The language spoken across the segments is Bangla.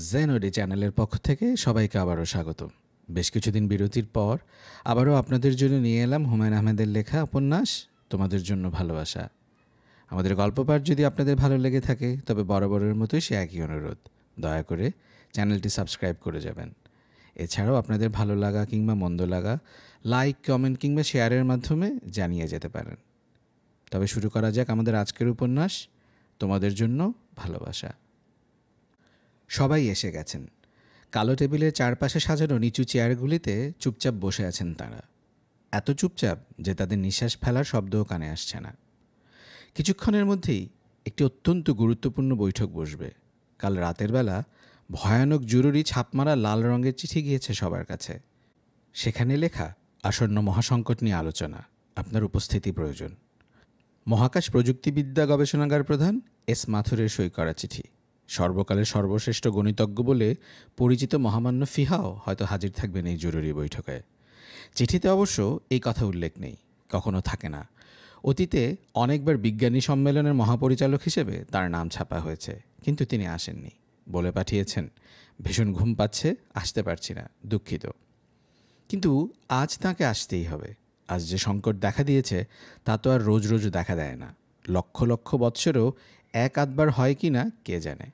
জেনওডি চ্যানেলের পক্ষ থেকে সবাইকে আবারও স্বাগত। বেশ কিছুদিন বিরতির পর আবারও আপনাদের জন্য নিয়ে এলাম হুমায়ুন আহমেদের লেখা উপন্যাস তোমাদের জন্য ভালোবাসা। আমাদের গল্প পাঠ যদি আপনাদের ভালো লেগে থাকে তবে বরাবরের মতোই সে একই অনুরোধ, দয়া করে চ্যানেলটি সাবস্ক্রাইব করে যাবেন। এছাড়াও আপনাদের ভালো লাগা কিংবা মন্দ লাগা লাইক, কমেন্ট কিংবা শেয়ারের মাধ্যমে জানিয়ে যেতে পারেন। তবে শুরু করা যাক আমাদের আজকের উপন্যাস তোমাদের জন্য ভালোবাসা। সবাই এসে গেছেন। কালো টেবিলের চারপাশে সাজানো নিচু চেয়ারগুলিতে চুপচাপ বসে আছেন তাঁরা। এত চুপচাপ যে তাদের নিঃশ্বাস ফেলার শব্দও কানে আসছে না। কিছুক্ষণের মধ্যেই একটি অত্যন্ত গুরুত্বপূর্ণ বৈঠক বসবে। কাল রাতের বেলা ভয়ানক জরুরি ছাপমারা লাল রঙের চিঠি গিয়েছে সবার কাছে। সেখানে লেখা আসন্ন মহাসংকট নিয়ে আলোচনা, আপনার উপস্থিতি প্রয়োজন। মহাকাশ প্রযুক্তিবিদ্যা গবেষণাগার প্রধান এস মাথুরের সই করা চিঠি। সর্বকালের সর্বশ্রেষ্ঠ গণিতজ্ঞ বলে পরিচিত মহামান্য ফিহাও হয়তো হাজির থাকবেন এই জরুরি বৈঠকে। চিঠিতে অবশ্য এই কথা উল্লেখ নেই, কখনো থাকে না। অতীতে অনেকবার বিজ্ঞানী সম্মেলনের মহাপরিচালক হিসেবে তার নাম ছাপা হয়েছে, কিন্তু তিনি আসেননি। বলে পাঠিয়েছেন, ভীষণ ঘুম পাচ্ছে, আসতে পারছি না, দুঃখিত। কিন্তু আজ তাকে আসতেই হবে। আজ যে সংকট দেখা দিয়েছে তা তো আর রোজ রোজ দেখা দেয় না। লক্ষ লক্ষ বৎসরেও এক আধবার হয় কি না কে জানে।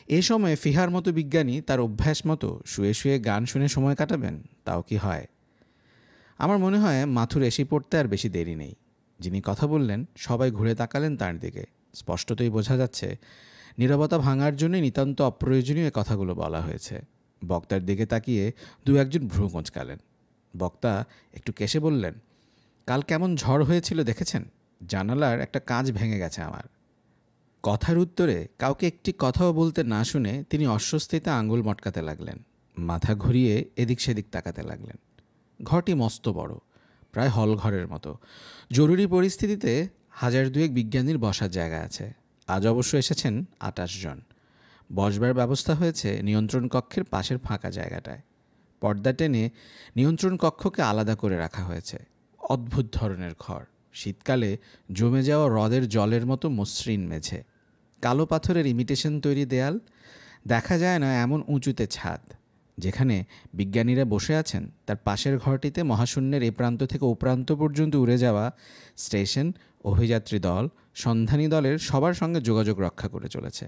এ সময়ে ফিহার মতো বিজ্ঞানী তার অভ্যাস মতো শুয়ে শুয়ে গান শুনে সময় কাটাবেন, তাও কি হয়? আমার মনে হয় মাথুর এসে পড়তে আর বেশি দেরি নেই। যিনি কথা বললেন সবাই ঘুরে তাকালেন তার দিকে। স্পষ্টতই বোঝা যাচ্ছে নীরবতা ভাঙার জন্যই নিতান্ত অপ্রয়োজনীয় কথাগুলো বলা হয়েছে। বক্তার দিকে তাকিয়ে দু একজন ভ্রু কোঁচকালেন। বক্তা একটু কেশে বললেন, কাল কেমন ঝড় হয়েছিল দেখেছেন? জানালার একটা কাঁচ ভেঙে গেছে আমার। কথার উত্তরে কাউকে একটি কথাও বলতে না শুনে তিনি অস্বস্তিতে আঙুল মটকাতে লাগলেন। মাথা ঘুরিয়ে এদিক সেদিক তাকাতে লাগলেন। ঘরটি মস্ত বড়, প্রায় হল ঘরের মতো। জরুরি পরিস্থিতিতে 1002 বিজ্ঞানীর বসার জায়গা আছে। আজ অবশ্য এসেছেন 28 জন। বসবার ব্যবস্থা হয়েছে নিয়ন্ত্রণ কক্ষের পাশের ফাঁকা জায়গাটায়। পর্দা টেনে নিয়ন্ত্রণ কক্ষকে আলাদা করে রাখা হয়েছে। অদ্ভুত ধরনের ঘর। শীতকালে জমে যাওয়া হ্রদের জলের মতো মসৃণ মেঝে, কালো পাথরের ইমিটেশন তৈরি দেয়াল, দেখা যায় না এমন উঁচুতে ছাদ। যেখানে বিজ্ঞানীরা বসে আছেন তার পাশের ঘরটিতে মহাশূন্যের এ প্রান্ত থেকে ও প্রান্ত পর্যন্ত উড়ে যাওয়া স্টেশন, অভিযাত্রী দল, সন্ধানী দলের সবার সঙ্গে যোগাযোগ রক্ষা করে চলেছে।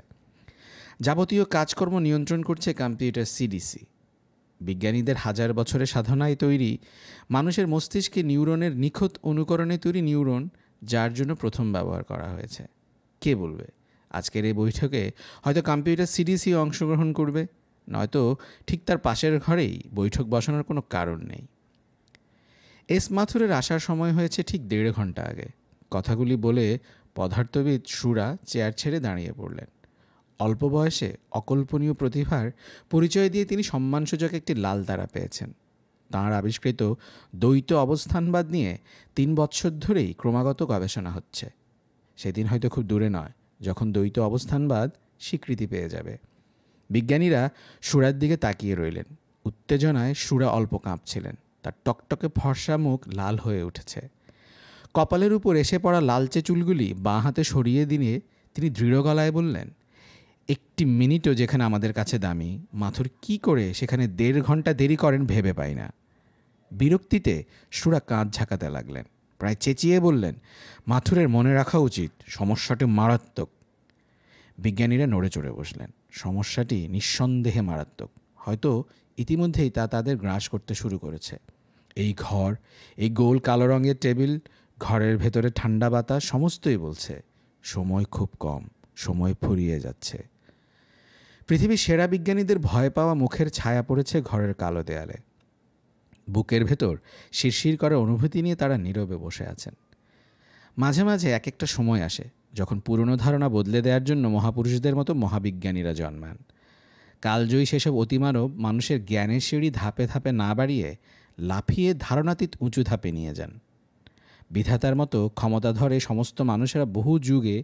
যাবতীয় কাজকর্ম নিয়ন্ত্রণ করছে কম্পিউটার সিডিসি। বিজ্ঞানীদের হাজার বছরের সাধনায় তৈরি মানুষের মস্তিষ্কে নিউরনের নিখুঁত অনুকরণে তৈরি নিউরন, যার জন্য প্রথম ব্যবহার করা হয়েছে। কে বলবে আজকের এই বৈঠকে হয়তো কম্পিউটার সিডিসি অংশগ্রহণ করবে, নয়তো ঠিক তার পাশের ঘরেই বৈঠক বসানোর কোনো কারণ নেই। এস মাথুরের আসার সময় হয়েছে ঠিক 1.5 ঘন্টা আগে। কথাগুলি বলে পদার্থবিদ সুরা চেয়ার ছেড়ে দাঁড়িয়ে পড়লেন। অল্প বয়সে অকল্পনীয় প্রতিভার পরিচয় দিয়ে তিনি সম্মানসূচক একটি লাল তারা পেয়েছেন। তাঁর আবিষ্কৃত দ্বৈত অবস্থানবাদ নিয়ে 3 বৎসর ধরেই ক্রমাগত গবেষণা হচ্ছে। সেদিন হয়তো খুব দূরে নয় যখন দ্বৈত অবস্থানবাদ স্বীকৃতি পেয়ে যাবে। বিজ্ঞানীরা সুরার দিকে তাকিয়ে রইলেন। উত্তেজনায় সুরা অল্প কাঁপছিলেন। তার টকটকে ফর্সা মুখ লাল হয়ে উঠেছে। কপালের উপর এসে পড়া লালচে চুলগুলি বাঁ হাতে সরিয়ে দিয়ে তিনি দৃঢ় গলায় বললেন, একটি মিনিটও যেখানে আমাদের কাছে দামি, মাথুর কি করে সেখানে 1.5 ঘন্টা দেরি করেন ভেবে পাই না। বিরক্তিতে সুরা কাঁধ ঝাঁকাতে লাগলেন। প্রায় চেঁচিয়ে বললেন, মাথুরের মনে রাখা উচিত সমস্যাটি মারাত্মক। বিজ্ঞানীরা নড়ে চড়ে বসলেন। সমস্যাটি নিঃসন্দেহে মারাত্মক। হয়তো ইতিমধ্যেই তা তাদের গ্রাস করতে শুরু করেছে। এই ঘর, এই গোল কালো রঙের টেবিল, ঘরের ভেতরে ঠান্ডা বাতাস, সমস্তই বলছে সময় খুব কম, সময় ফুরিয়ে যাচ্ছে। পৃথিবীর সেরা বিজ্ঞানীদের ভয় পাওয়া মুখের ছায়া পড়েছে ঘরের কালো দেয়ালে। বুকের ভেতর শিরশির করা অনুভূতি নিয়ে তারা নীরবে বসে আছেন। মাঝে মাঝে এক একটা সময় আসে যখন পুরনো ধারণা বদলে দেওয়ার জন্য মহাপুরুষদের মতো মহাবিজ্ঞানীরা জন্মান। কালজয়ী সেসব অতিমানব মানুষের জ্ঞানের সিঁড়ি ধাপে ধাপে না বাড়িয়ে লাফিয়ে ধারণাতীত উঁচু ধাপে নিয়ে যান। বিধাতার মতো ক্ষমতাধর এই সমস্ত মানুষেরা বহু যুগে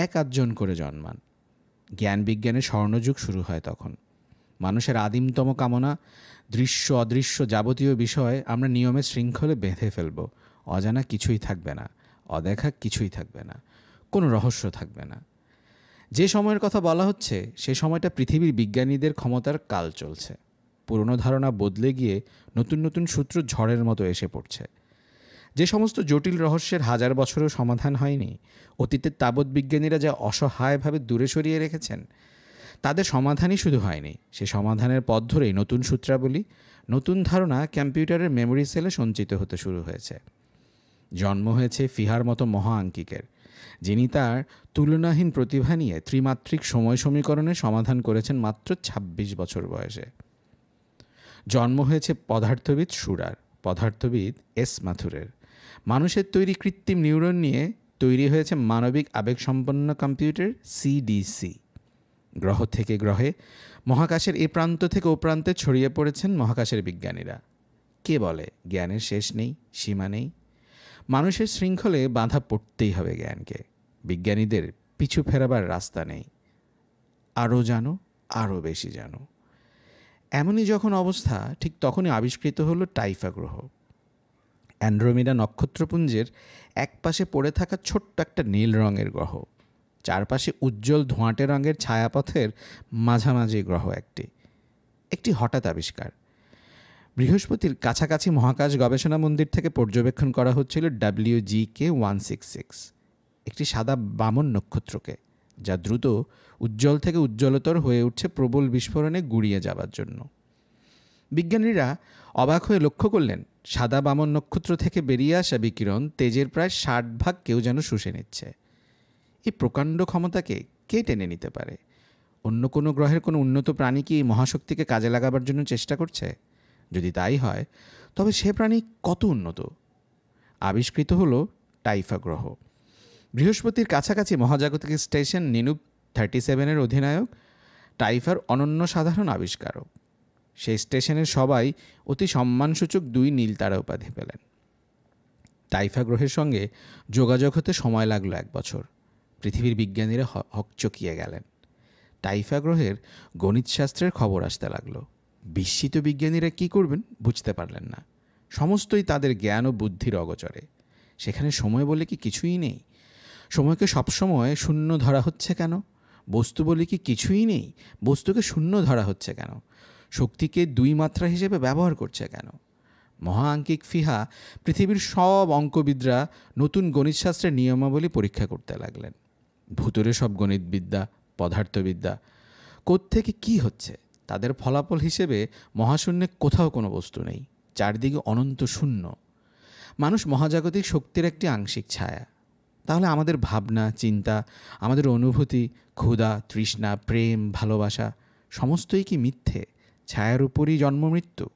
এক আধজন করে জন্মান। জ্ঞান বিজ্ঞানের স্বর্ণযুগ শুরু হয় তখন। মানুষের আদিমতম কামনা, দৃশ্য অদৃশ্য যাবতীয় বিষয় আমরা নিয়মের শৃঙ্খলে বেঁধে ফেলব। অজানা কিছুই থাকবে না, অদেখা কিছুই থাকবে না, কোনো রহস্য থাকবে না। যে সময়ের কথা বলা হচ্ছে সে সময়টা পৃথিবীর বিজ্ঞানীদের ক্ষমতার কাল চলছে। পুরনো ধারণা বদলে গিয়ে নতুন নতুন সূত্র ঝড়ের মতো এসে পড়ছে। যে সমস্ত জটিল রহস্যের হাজার বছরেও সমাধান হয়নি, অতীতের তাবৎ বিজ্ঞানীরা যা অসহায়ভাবে দূরে সরিয়ে রেখেছেন, তাদের সমাধানই শুধু হয়নি, সে সমাধানের পথ ধরেই নতুন সূত্রাবলী, নতুন ধারণা কম্পিউটারের মেমোরি সেলে সঞ্চিত হতে শুরু হয়েছে। জন্ম হয়েছে ফিহার মতো মহা আঙ্কিকের, যিনি তার তুলনাহীন প্রতিভা নিয়ে ত্রিমাত্রিক সময় সমীকরণের সমাধান করেছেন মাত্র ২৬ বছর বয়সে। জন্ম হয়েছে পদার্থবিদ সুরার, পদার্থবিদ এস মাথুরের। মানুষের তৈরি কৃত্রিম নিউরন নিয়ে তৈরি হয়েছে মানবিক আবেগসম্পন্ন কম্পিউটার সিডিসি। গ্রহ থেকে গ্রহে, মহাকাশের এ প্রান্ত থেকে ও প্রান্তে ছড়িয়ে পড়েছেন মহাকাশের বিজ্ঞানীরা। কে বলে জ্ঞানের শেষ নেই, সীমা নেই? মানুষের শৃঙ্খলে বাঁধা পড়তেই হবে জ্ঞানকে। বিজ্ঞানীদের পিছু ফেরাবার রাস্তা নেই। আরও জানো, আরও বেশি জানো। এমনই যখন অবস্থা, ঠিক তখনই আবিষ্কৃত হলো টাইফা গ্রহ। অ্যান্ড্রোমেডা নক্ষত্রপুঞ্জের একপাশে পড়ে থাকা ছোট্ট একটা নীল রঙের গ্রহ, চারপাশে উজ্জ্বল ধোঁয়াটে রঙের ছায়াপথের মাঝামাঝি গ্রহ একটি হঠাৎ আবিষ্কার। বৃহস্পতির কাছাকাছি মহাকাশ গবেষণা মন্দির থেকে পর্যবেক্ষণ করা হচ্ছিল WGK-166, একটি সাদা বামন নক্ষত্রকে, যা দ্রুত উজ্জ্বল থেকে উজ্জ্বলতর হয়ে উঠছে প্রবল বিস্ফোরণে গুড়িয়ে যাবার জন্য। বিজ্ঞানীরা অবাক হয়ে লক্ষ্য করলেন, সাদা বামন নক্ষত্র থেকে বেরিয়ে আসা বিকিরণ তেজের প্রায় 60% কেউ যেন শুষে নিচ্ছে। এই প্রকাণ্ড ক্ষমতাকে কে টেনে নিতে পারে? অন্য কোনো গ্রহের কোনো উন্নত প্রাণী কি এই মহাশক্তিকে কাজে লাগাবার জন্য চেষ্টা করছে? যদি তাই হয়, তবে সে প্রাণী কত উন্নত? আবিষ্কৃত হলো টাইফা গ্রহ। বৃহস্পতির কাছাকাছি মহাজাগতিক স্টেশন নিনুপ 37-এর অধিনায়ক টাইফার অনন্য সাধারণ আবিষ্কারক। সেই স্টেশনের সবাই অতি সম্মানসূচক 2 নীল তারা উপাধি পেলেন। টাইফা গ্রহের সঙ্গে যোগাযোগ হতে সময় লাগলো 1 বছর। পৃথিবীর বিজ্ঞানীরা হকচকিয়ে গেলেন। টাইফা গ্রহের গণিতশাস্ত্রের খবর আসতে লাগলো। বিস্মিত বিজ্ঞানীরা কী করবেন বুঝতে পারলেন না। সমস্তই তাদের জ্ঞান ও বুদ্ধির অগোচরে। সেখানে সময় বলে কি কিছুই নেই? সময়কে সবসময় শূন্য ধরা হচ্ছে কেন? বস্তু বলে কি কিছুই নেই? বস্তুকে শূন্য ধরা হচ্ছে কেন? শক্তিকে 2 মাত্রা হিসেবে ব্যবহার করছে কেন? মহা আঙ্কিক ফিহা পৃথিবীর সব অঙ্কবিদরা নতুন গণিতশাস্ত্রের নিয়মাবলী পরীক্ষা করতে লাগলেন। ভুতুরে সব গণিতবিদ্যা, পদার্থবিদ্যা, কোত্থেকে কি হচ্ছে? তাদের ফলাফল হিসেবে মহাশূন্যে কোথাও কোনো বস্তু নেই, চারদিকে অনন্ত শূন্য। মানুষ মহাজাগতিক শক্তির একটি আংশিক ছায়া। তাহলে আমাদের ভাবনা, চিন্তা, আমাদের অনুভূতি, ক্ষুধা, তৃষ্ণা, প্রেম, ভালোবাসা সমস্তই কি মিথ্যে, ছায়ার উপরই জন্ম মৃত্যু?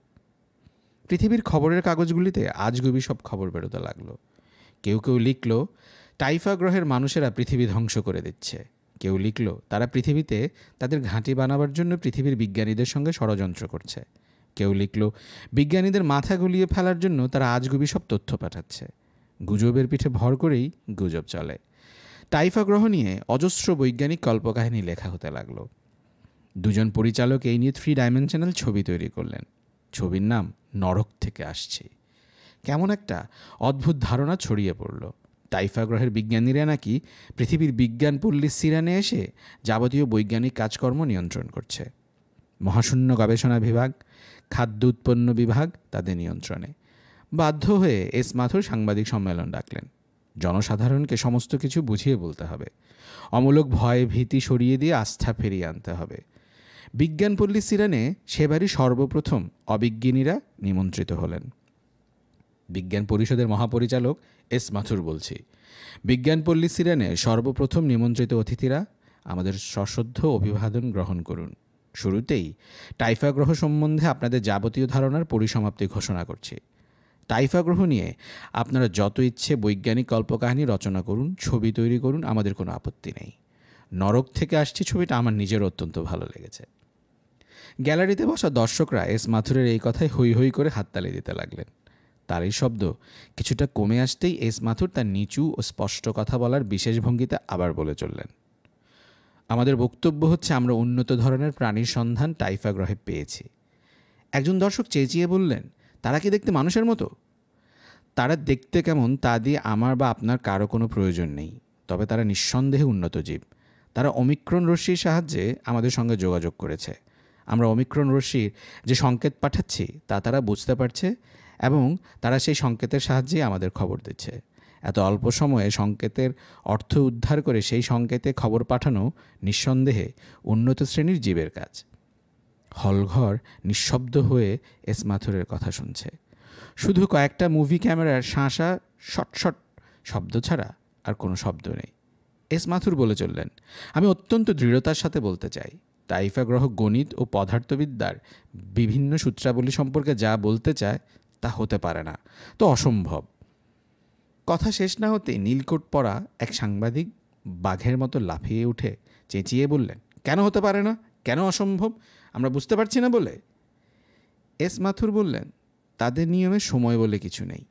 পৃথিবীর খবরের কাগজগুলিতে আজগুবি সব খবর বেরোতে লাগলো। কেউ কেউ লিখল টাইফা গ্রহের মানুষেরা পৃথিবী ধ্বংস করে দিচ্ছে। কেউ লিখল তারা পৃথিবীতে তাদের ঘাঁটি বানাবার জন্য পৃথিবীর বিজ্ঞানীদের সঙ্গে ষড়যন্ত্র করছে। কেউ লিখল বিজ্ঞানীদের মাথা গুলিয়ে ফেলার জন্য তারা আজগুবি সব তথ্য পাঠাচ্ছে। গুজবের পিঠে ভর করেই গুজব চলে। টাইফা গ্রহ নিয়ে অজস্র বৈজ্ঞানিক কল্পকাহিনী লেখা হতে লাগলো। 2 জন পরিচালক এই নিয়ে 3 ডাইমেনশনাল ছবি তৈরি করলেন। ছবির নাম নরক থেকে আসছি। কেমন একটা অদ্ভুত ধারণা ছড়িয়ে পড়ল। টাইফা গ্রহের বিজ্ঞানীরা নাকি পৃথিবীর বিজ্ঞানপল্লী সিরানে এসে যাবতীয় বৈজ্ঞানিক কাজকর্ম নিয়ন্ত্রণ করছে। মহাশূন্য গবেষণা বিভাগ, খাদ্য উৎপন্ন বিভাগ তাদের নিয়ন্ত্রণে। বাধ্য হয়ে এস মাথুর সাংবাদিক সম্মেলন ডাকলেন। জনসাধারণকে সমস্ত কিছু বুঝিয়ে বলতে হবে। অমূলক ভয় ভীতি সরিয়ে দিয়ে আস্থা ফিরিয়ে আনতে হবে। বিজ্ঞানপল্লী সিরানে সেবারই সর্বপ্রথম অবিজ্ঞানীরা নিমন্ত্রিত হলেন। বিজ্ঞান পরিষদের মহাপরিচালক এস মাথুর বলছি। বিজ্ঞানপল্লী সিরানে সর্বপ্রথম নিমন্ত্রিত অতিথিরা আমাদের সশ্রদ্ধ অভিবাদন গ্রহণ করুন। শুরুতেই টাইফা গ্রহ সম্বন্ধে আপনাদের যাবতীয় ধারণার পরিসমাপ্তি ঘোষণা করছি। টাইফা গ্রহ নিয়ে আপনারা যত ইচ্ছে বৈজ্ঞানিক কল্পকাহিনী রচনা করুন, ছবি তৈরি করুন, আমাদের কোনো আপত্তি নেই। নরক থেকে আসছি ছবিটা আমার নিজের অত্যন্ত ভালো লেগেছে। গ্যালারিতে বসা দর্শকরা এস মাথুরের এই কথায় হৈ হৈ করে হাততালি দিতে লাগলেন। তার এই শব্দ কিছুটা কমে আসতেই এস মাথুর তার নিচু ও স্পষ্ট কথা বলার বিশেষ ভঙ্গিতে আবার বলে চললেন, আমাদের বক্তব্য হচ্ছে আমরা উন্নত ধরনের প্রাণীর সন্ধান টাইফা গ্রহে পেয়েছি। একজন দর্শক চেঁচিয়ে বললেন, তারা কি দেখতে মানুষের মতো? তারা দেখতে কেমন তা দিয়ে আমার বা আপনার কারো কোনো প্রয়োজন নেই, তবে তারা নিঃসন্দেহে উন্নত জীব। তারা ওমিক্রন রশ্মির সাহায্যে আমাদের সঙ্গে যোগাযোগ করেছে। আমরা ওমিক্রন রশ্মির যে সংকেত পাঠাচ্ছি তা তারা বুঝতে পারছে এবং তারা সেই সংকেতের সাহায্যে আমাদের খবর দিচ্ছে। এত অল্প সময়ে সংকেতের অর্থ উদ্ধার করে সেই সংকেতে খবর পাঠানো নিঃসন্দেহে উন্নত শ্রেণীর জীবের কাজ। হলঘর নিঃশব্দ হয়ে এস মাথুরের কথা শুনছে। শুধু কয়েকটা মুভি ক্যামেরার শাঁসা শট শব্দ ছাড়া আর কোনো শব্দ নেই। এস মাথুর বলে চললেন, আমি অত্যন্ত দৃঢ়তার সাথে বলতে চাই, টাইফা গ্রহ গণিত ও পদার্থবিদ্যার বিভিন্ন সূত্রাবলী সম্পর্কে যা বলতে চায় তা হতে পারে না, তো অসম্ভব। কথা শেষ না হতেই নীলকোট পরা এক সাংবাদিক বাঘের মতো লাফিয়ে উঠে চেঁচিয়ে বললেন, কেন হতে পারে না, কেন অসম্ভব, আমরা বুঝতে পারছি না বলে? এস মাথুর বললেন, তাদের নিয়মে সময় বলে কিছু নেই।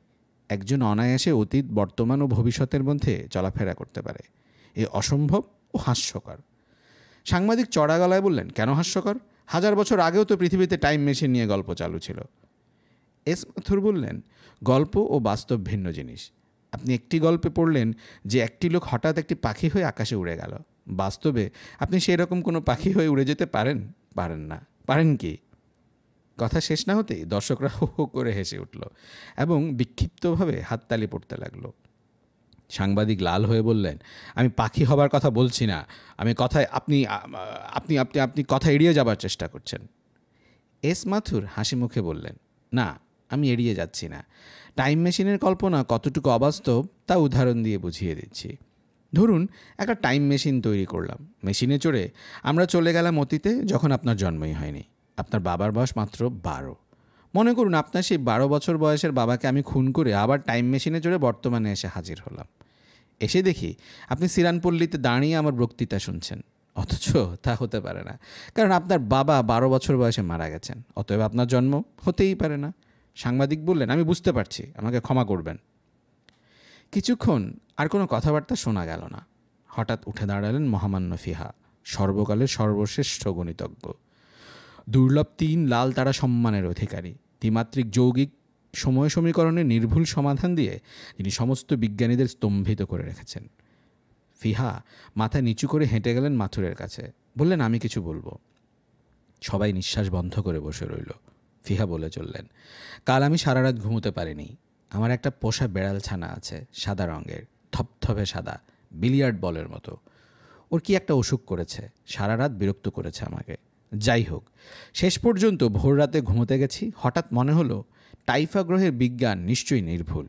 একজন অনায়াসে অতীত, বর্তমান ও ভবিষ্যতের মধ্যে চলাফেরা করতে পারে। এ অসম্ভব ও হাস্যকর। সাংবাদিক চড়া গলায় বললেন, কেন হাস্যকর? 1000 বছর আগেও তো পৃথিবীতে টাইম মেশিন নিয়ে গল্প চালু ছিল। এস মাথুর বললেন, গল্প ও বাস্তব ভিন্ন জিনিস। আপনি একটি গল্পে পড়লেন যে একটি লোক হঠাৎ একটি পাখি হয়ে আকাশে উড়ে গেল। বাস্তবে আপনি সেই রকম কোনো পাখি হয়ে উড়ে যেতে পারেন? পারেন না। পারেন কি? কথা শেষ না হতেই দর্শকরা হো হো করে হেসে উঠল এবং বিক্ষিপ্তভাবে হাততালি পড়তে লাগলো। সাংবাদিক লাল হয়ে বললেন, আমি পাখি হবার কথা বলছি না, আমি কথায় আপনি আপনি আপনি আপনি কথা এড়িয়ে যাবার চেষ্টা করছেন। এস মাথুর হাসি মুখে বললেন, না, আমি এড়িয়ে যাচ্ছি না। টাইম মেশিনের কল্পনা কতটুকু অবাস্তব তা উদাহরণ দিয়ে বুঝিয়ে দিচ্ছি। ধরুন একটা টাইম মেশিন তৈরি করলাম। মেশিনে চড়ে আমরা চলে গেলাম অতীতে, যখন আপনার জন্মই হয়নি। আপনার বাবার বয়স মাত্র 12। মনে করুন আপনার সেই 12 বছর বয়সের বাবাকে আমি খুন করে আবার টাইম মেশিনে চড়ে বর্তমানে এসে হাজির হলাম। এসে দেখি আপনি সিরানপল্লীতে দাঁড়িয়ে আমার বক্তৃতা শুনছেন। অথচ তা হতে পারে না, কারণ আপনার বাবা 12 বছর বয়সে মারা গেছেন। অতএব আপনার জন্ম হতেই পারে না। সাংবাদিক বললেন, আমি বুঝতে পারছি, আমাকে ক্ষমা করবেন। কিছুক্ষণ আর কোনো কথাবার্তা শোনা গেল না। হঠাৎ উঠে দাঁড়ালেন মহামান্য ফিহা, সর্বকালের সর্বশ্রেষ্ঠ গণিতজ্ঞ, দুর্লভ 3 লাল তারা সম্মানের অধিকারী, দ্বিমাত্রিক যৌগিক সময় সমীকরণের নির্ভুল সমাধান দিয়ে যিনি সমস্ত বিজ্ঞানীদের স্তম্ভিত করে রেখেছেন। ফিহা মাথা নিচু করে হেঁটে গেলেন মাথুরের কাছে, বললেন, আমি কিছু বলবো। সবাই নিঃশ্বাস বন্ধ করে বসে রইল। ফিহা বলে চললেন, কাল আমি সারা রাত ঘুমোতে পারিনি। আমার একটা পোষা বেড়াল ছানা আছে, সাদা রঙের, থপথপে সাদা, বিলিয়ার্ড বলের মতো। ওর কি একটা অসুখ করেছে, সারা রাত বিরক্ত করেছে আমাকে। যাই হোক, শেষ পর্যন্ত ভোর রাতে ঘুমোতে গেছি, হঠাৎ মনে হলো টাইফা গ্রহের বিজ্ঞান নিশ্চয়ই নির্ভুল।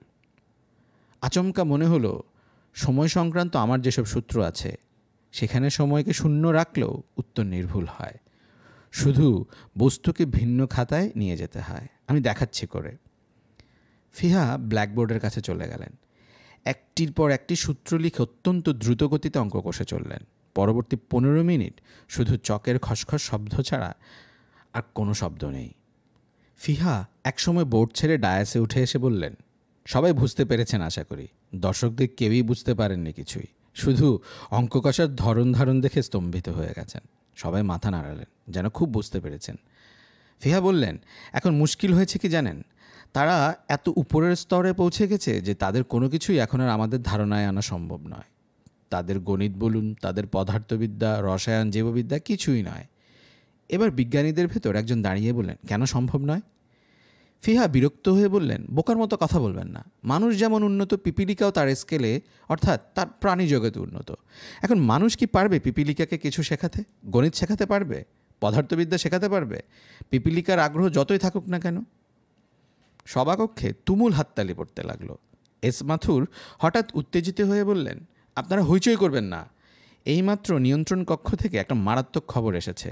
আচমকা মনে হলো সময় সংক্রান্ত আমার যেসব সূত্র আছে সেখানে সময়কে শূন্য রাখলেও উত্তর নির্ভুল হয়। শুধু বস্তুকে ভিন্ন খাতায় নিয়ে যেতে হয়। আমি দেখাচ্ছি করে। ফিহা ব্ল্যাকবোর্ডের কাছে চলে গেলেন। একটির পর একটি সূত্র লিখে অত্যন্ত দ্রুতগতিতে অঙ্ক কষে চললেন। পরবর্তী 15 মিনিট শুধু চকের খসখস শব্দ ছাড়া আর কোনো শব্দ নেই। ফিহা একসময় বোর্ড ছেড়ে ডায়াসে উঠে এসে বললেন, সবাই বুঝতে পেরেছেন আশা করি। দর্শকদের কেউই বুঝতে পারেননি কিছুই, শুধু অঙ্ক কষার ধরন ধারণ দেখে স্তম্ভিত হয়ে গেছেন। সবাই মাথা নাড়ালেন, যেন খুব বুঝতে পেরেছেন। ফিহা বললেন, এখন মুশকিল হয়েছে কি জানেন, তারা এত উপরের স্তরে পৌঁছে গেছে যে তাদের কোনো কিছুই এখন আর আমাদের ধারণায় আনা সম্ভব নয়। তাদের গণিত বলুন, তাদের পদার্থবিদ্যা, রসায়ন, জীববিদ্যা কিছুই নয়। এবার বিজ্ঞানীদের ভেতর একজন দাঁড়িয়ে বললেন, কেন সম্ভব নয়? ফিহা বিরক্ত হয়ে বললেন, বোকার মতো কথা বলবেন না। মানুষ যেমন উন্নত, পিপিলিকাও তার স্কেলে, অর্থাৎ তার প্রাণী জগতে উন্নত। এখন মানুষ কি পারবে পিপিলিকাকে কিছু শেখাতে? গণিত শেখাতে পারবে? পদার্থবিদ্যা শেখাতে পারবে? পিপিলিকার আগ্রহ যতই থাকুক না কেন। সভাকক্ষে তুমুল হাততালি পড়তে লাগলো। এস মাথুর হঠাৎ উত্তেজিত হয়ে বললেন, আপনারা হইচই করবেন না। এইমাত্র নিয়ন্ত্রণ কক্ষ থেকে একটা মারাত্মক খবর এসেছে।